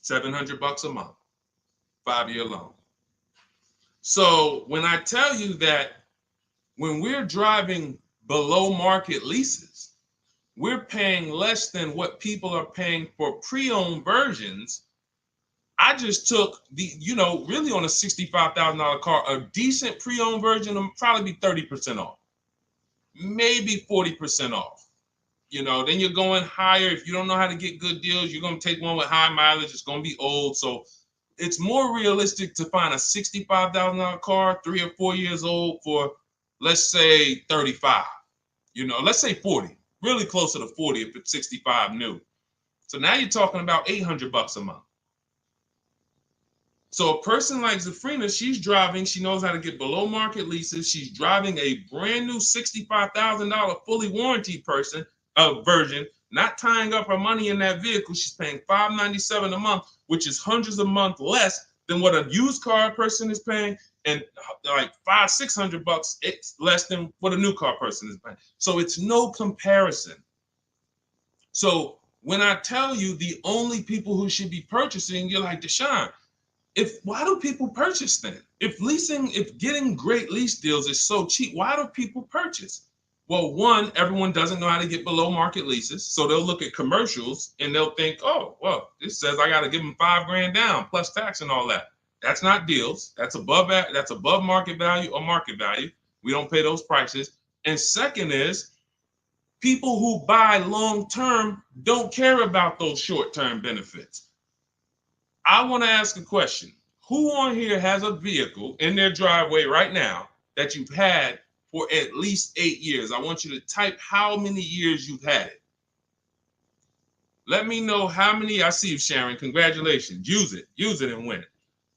[SPEAKER 1] $700 a month, 5-year loan. So when I tell you that when we're driving below market leases, we're paying less than what people are paying for pre-owned versions. I just took really on a $65,000 car, a decent pre-owned version will probably be 30% off, maybe 40% off. Then you're going higher. If you don't know how to get good deals, you're going to take one with high mileage. It's going to be old. So it's more realistic to find a $65,000 car, 3 or 4 years old for, let's say, $35,000. Let's say 40, really closer to 40 if it's 65 new. So now you're talking about $800 a month. So a person like Zafrina, she's driving, she knows how to get below market leases. She's driving a brand new $65,000 fully warranty version, not tying up her money in that vehicle. She's paying $597 a month, which is hundreds a month less than what a used car person is paying, and like $500-$600 it's less than what a new car person is paying. So it's no comparison. So when I tell you the only people who should be purchasing, you're like, Deshone, why do people purchase then? If getting great lease deals is so cheap, why do people purchase? Well, one, everyone doesn't know how to get below market leases. So they'll look at commercials and they'll think, oh, well, this says I got to give them $5,000 down plus tax and all that. That's not deals. That's above market value or market value. We don't pay those prices. And second is people who buy long-term don't care about those short-term benefits. I want to ask a question. Who on here has a vehicle in their driveway right now that you've had for at least 8 years? I want you to type how many years you've had it. Let me know how many. I see you, Sharon. Congratulations. Use it and win it.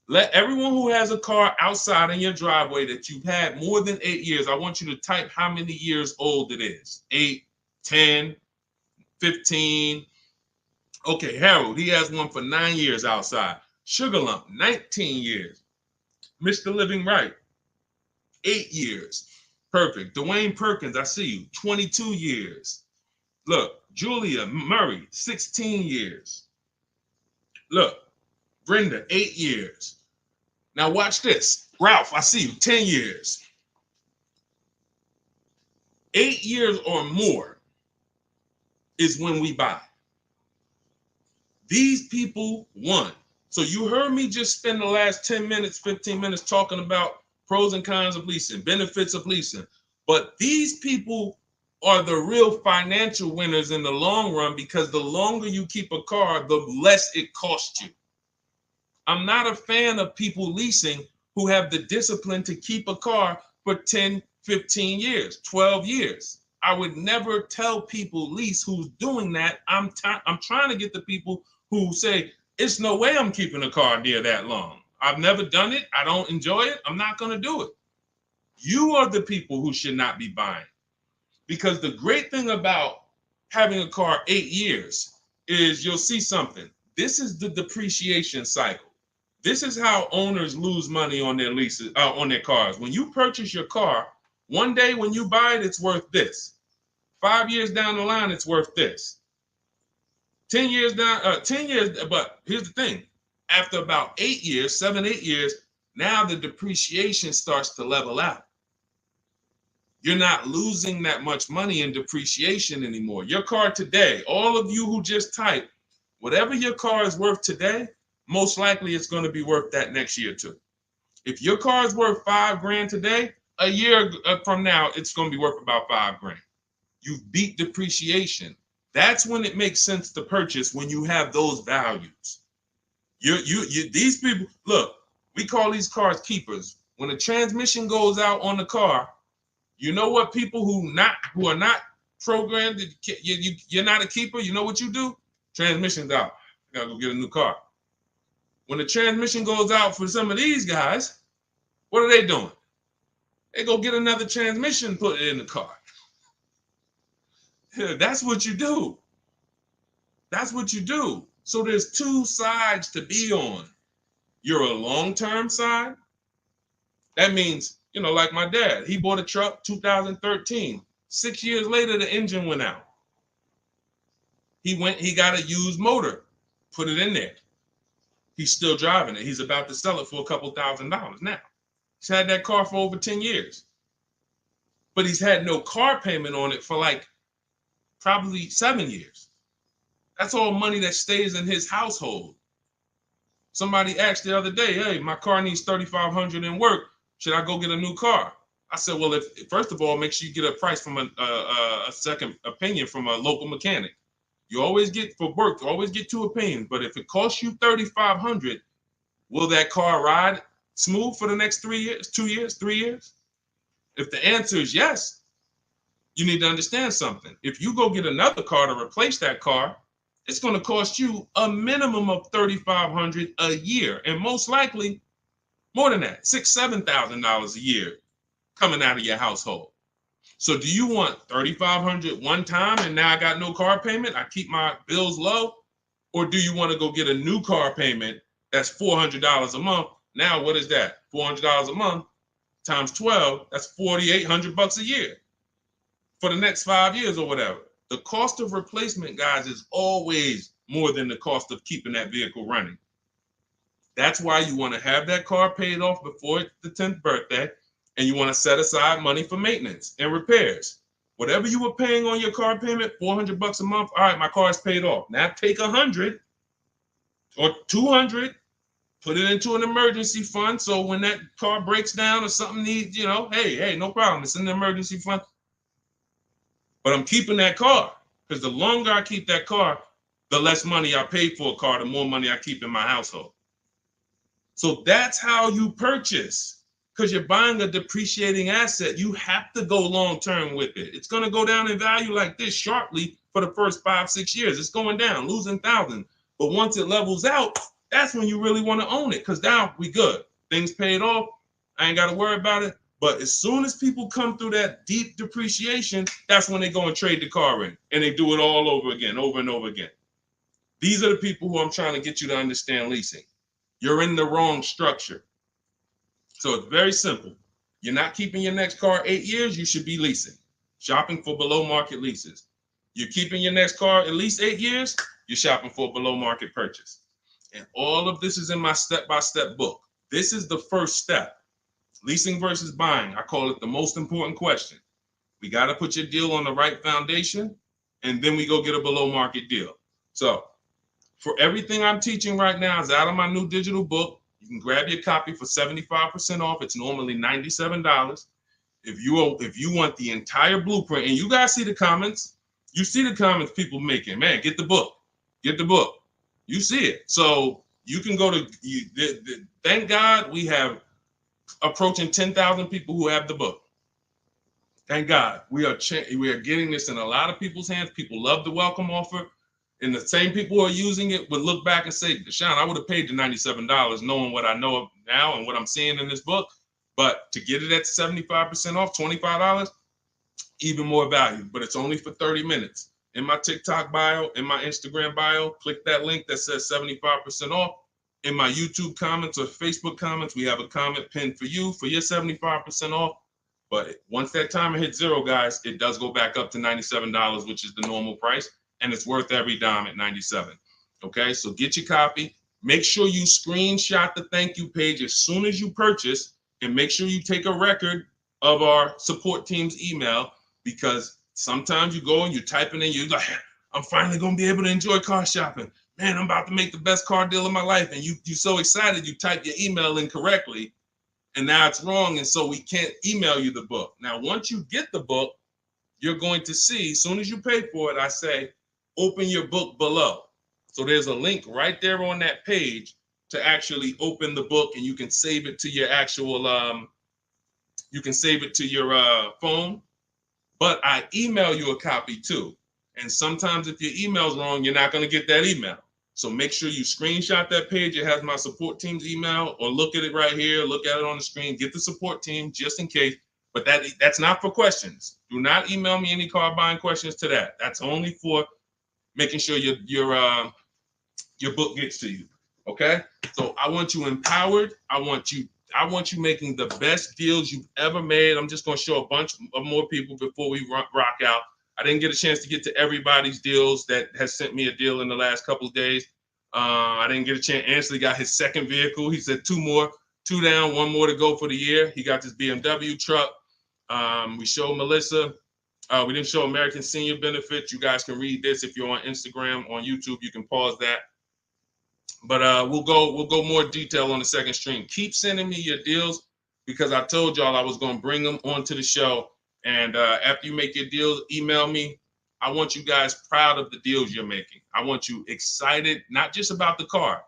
[SPEAKER 1] Let everyone who has a car outside in your driveway that you've had more than 8 years, I want you to type how many years old it is. 8, 10, 15. Okay, Harold, he has one for 9 years outside. Sugar Lump, 19 years. Mr. Living Right, 8 years. Perfect. Dwayne Perkins, I see you, 22 years. Look, Julia Murray, 16 years. Look, Brenda, 8 years. Now watch this. Ralph, I see you, 10 years. 8 years or more is when we buy. These people won. So you heard me just spend the last 10 minutes, 15 minutes talking about pros and cons of leasing, benefits of leasing. But these people are the real financial winners in the long run, because the longer you keep a car, the less it costs you. I'm not a fan of people leasing who have the discipline to keep a car for 10, 15 years, 12 years. I would never tell people lease who's doing that. I'm trying to get the people who say, it's no way I'm keeping a car near that long. I've never done it. I don't enjoy it. I'm not going to do it. You are the people who should not be buying. Because the great thing about having a car 8 years is you'll see something. This is the depreciation cycle. This is how owners lose money on their leases, on their cars. When you purchase your car, one day when you buy it, it's worth this. 5 years down the line, it's worth this. 10 years down, 10 years, but here's the thing. After about 8 years, 7, 8 years, now the depreciation starts to level out. You're not losing that much money in depreciation anymore. Your car today, all of you who just typed, whatever your car is worth today, most likely it's going to be worth that next year too. If your car is worth $5,000 today, a year from now, it's going to be worth about $5,000. You've beat depreciation. That's when it makes sense to purchase, when you have those values. These people, look, we call these cars keepers. When the transmission goes out on the car, you know what people who are not programmed, you're not a keeper, you know what you do? Transmission's out. I gotta go get a new car. When the transmission goes out for some of these guys, what are they doing? They go get another transmission, put it in the car. That's what you do. That's what you do. So there's two sides to be on. You're a long-term side. That means, like my dad, he bought a truck 2013. 6 years later, the engine went out. He got a used motor, put it in there. He's still driving it. He's about to sell it for a couple $1,000s now. He's had that car for over 10 years. But he's had no car payment on it for like probably 7 years. That's all money that stays in his household. Somebody asked the other day, hey, my car needs $3,500 in work. Should I go get a new car? I said, well, first of all, make sure you get a price from a second opinion from a local mechanic. You always get, for work, you always get 2 opinions. But if it costs you $3,500, will that car ride smooth for the next 3 years, 2 years, 3 years? If the answer is yes, you need to understand something. If you go get another car to replace that car, it's going to cost you a minimum of $3,500 a year, and most likely more than that, $6,000, $7,000 a year coming out of your household. So do you want $3,500 one time and now I got no car payment, I keep my bills low? Or do you want to go get a new car payment that's $400 a month? Now what is that? $400 a month times 12, that's $4,800 a year for the next 5 years or whatever. The cost of replacement, guys, is always more than the cost of keeping that vehicle running. That's why you want to have that car paid off before the 10th birthday, and you want to set aside money for maintenance and repairs. Whatever you were paying on your car payment, $400 a month. All right, my car is paid off. Now take $100 or $200, put it into an emergency fund. So when that car breaks down or something needs, hey, no problem. It's in the emergency fund. But I'm keeping that car, because the longer I keep that car, the less money I pay for a car, the more money I keep in my household. So that's how you purchase, because you're buying a depreciating asset. You have to go long term with it. It's going to go down in value like this sharply for the first 5-6 years. It's going down, losing thousands. But once it levels out, that's when you really want to own it, because now we good. Things paid off. I ain't got to worry about it. But as soon as people come through that deep depreciation, that's when they go and trade the car in, and they do it all over again, over and over again. These are the people who I'm trying to get you to understand leasing. You're in the wrong structure. So it's very simple. You're not keeping your next car 8 years, you should be leasing, shopping for below market leases. You're keeping your next car at least 8 years, you're shopping for a below market purchase. And all of this is in my step-by-step book. This is the first step. Leasing versus buying. I call it the most important question. We got to put your deal on the right foundation, and then we go get a below market deal. So for everything I'm teaching right now is out of my new digital book. You can grab your copy for 75% off. It's normally $97. If you want the entire blueprint, and you guys see the comments, you see the comments people making. Man, get the book. Get the book. You see it. So you can go to, thank God we have approaching 10,000 people who have the book. Thank God. We are getting this in a lot of people's hands. People love the welcome offer. And the same people who are using it would look back and say, Deshone, I would have paid the $97 knowing what I know now and what I'm seeing in this book. But to get it at 75% off, $25, even more value. But it's only for 30 minutes. In my TikTok bio, in my Instagram bio, click that link that says 75% off. In my YouTube comments or Facebook comments, we have a comment pinned for you for your 75% off. But once that timer hits zero, guys, it does go back up to $97, which is the normal price. And it's worth every dime at $97. Okay, so get your copy. Make sure you screenshot the thank you page as soon as you purchase, and make sure you take a record of our support team's email, because sometimes you go and you type it in, you're like, I'm finally going to be able to enjoy car shopping. Man, I'm about to make the best car deal of my life. And you're so excited, you type your email incorrectly, and now it's wrong. And so we can't email you the book. Now, once you get the book, you're going to see, as soon as you pay for it, I say, open your book below. So there's a link right there on that page to actually open the book, and you can save it to your actual, you can save it to your phone. But I email you a copy too. And sometimes if your email's wrong, you're not going to get that email. So make sure you screenshot that page. It has my support team's email, or look at it right here. Look at it on the screen. Get the support team just in case. But that's not for questions. Do not email me any car buying questions to that. That's only for making sure your book gets to you. Okay? So I want you empowered. I want you making the best deals you've ever made. I'm just going to show a bunch of more people before we rock out. I didn't get a chance to get to everybody's deals that has sent me a deal in the last couple of days. I didn't get a chance. Ansley got his second vehicle. He said 2 down, 1 more to go for the year. He got this BMW truck. We showed Melissa. We didn't show American Senior Benefits. You guys can read this if you're on Instagram, on YouTube. You can pause that. But we'll go more detail on the second stream. Keep sending me your deals, because I told y'all I was going to bring them onto the show. And after you make your deals, email me. I want you guys proud of the deals you're making. I want you excited, not just about the car.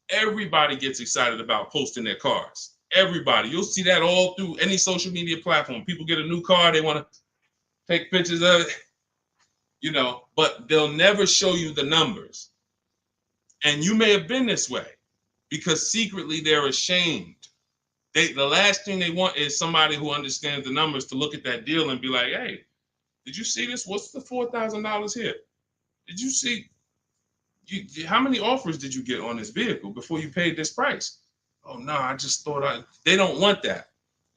[SPEAKER 1] Everybody gets excited about posting their cars. Everybody. You'll see that all through any social media platform. People get a new car, they want to take pictures of it, but they'll never show you the numbers. And you may have been this way, because secretly they're ashamed. The last thing they want is somebody who understands the numbers to look at that deal and be like, hey, did you see this? What's the $4,000 here? Did you see? How many offers did you get on this vehicle before you paid this price? Oh, no, I just thought they don't want that.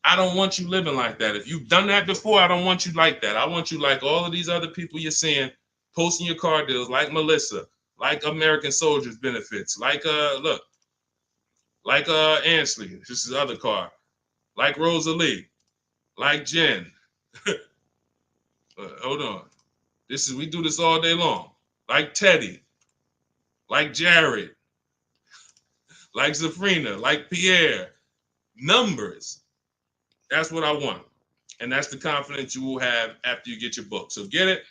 [SPEAKER 1] I don't want you living like that. If you've done that before, I don't want you like that. I want you like all of these other people you're seeing posting your car deals, like Melissa, like American Soldiers Benefits, like Ansley, this is other car, like Rosalie, like Jen. Hold on. We do this all day long. Like Teddy, like Jared, like Zafrina, like Pierre. Numbers. That's what I want. And that's the confidence you will have after you get your book. So get it.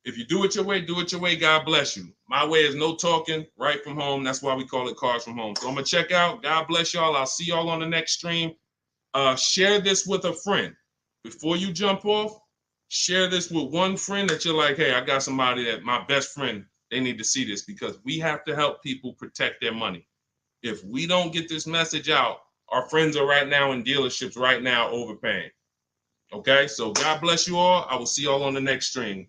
[SPEAKER 1] If you do it your way, do it your way. God bless you. My way is no talking, right from home. That's why we call it Cars from Home. So I'm going to check out. God bless y'all. I'll see y'all on the next stream. Share this with a friend. Before you jump off, share this with one friend that you're like, hey, I got somebody that my best friend, they need to see this, because we have to help people protect their money. If we don't get this message out, our friends are right now in dealerships right now overpaying. Okay, so God bless you all. I will see y'all on the next stream.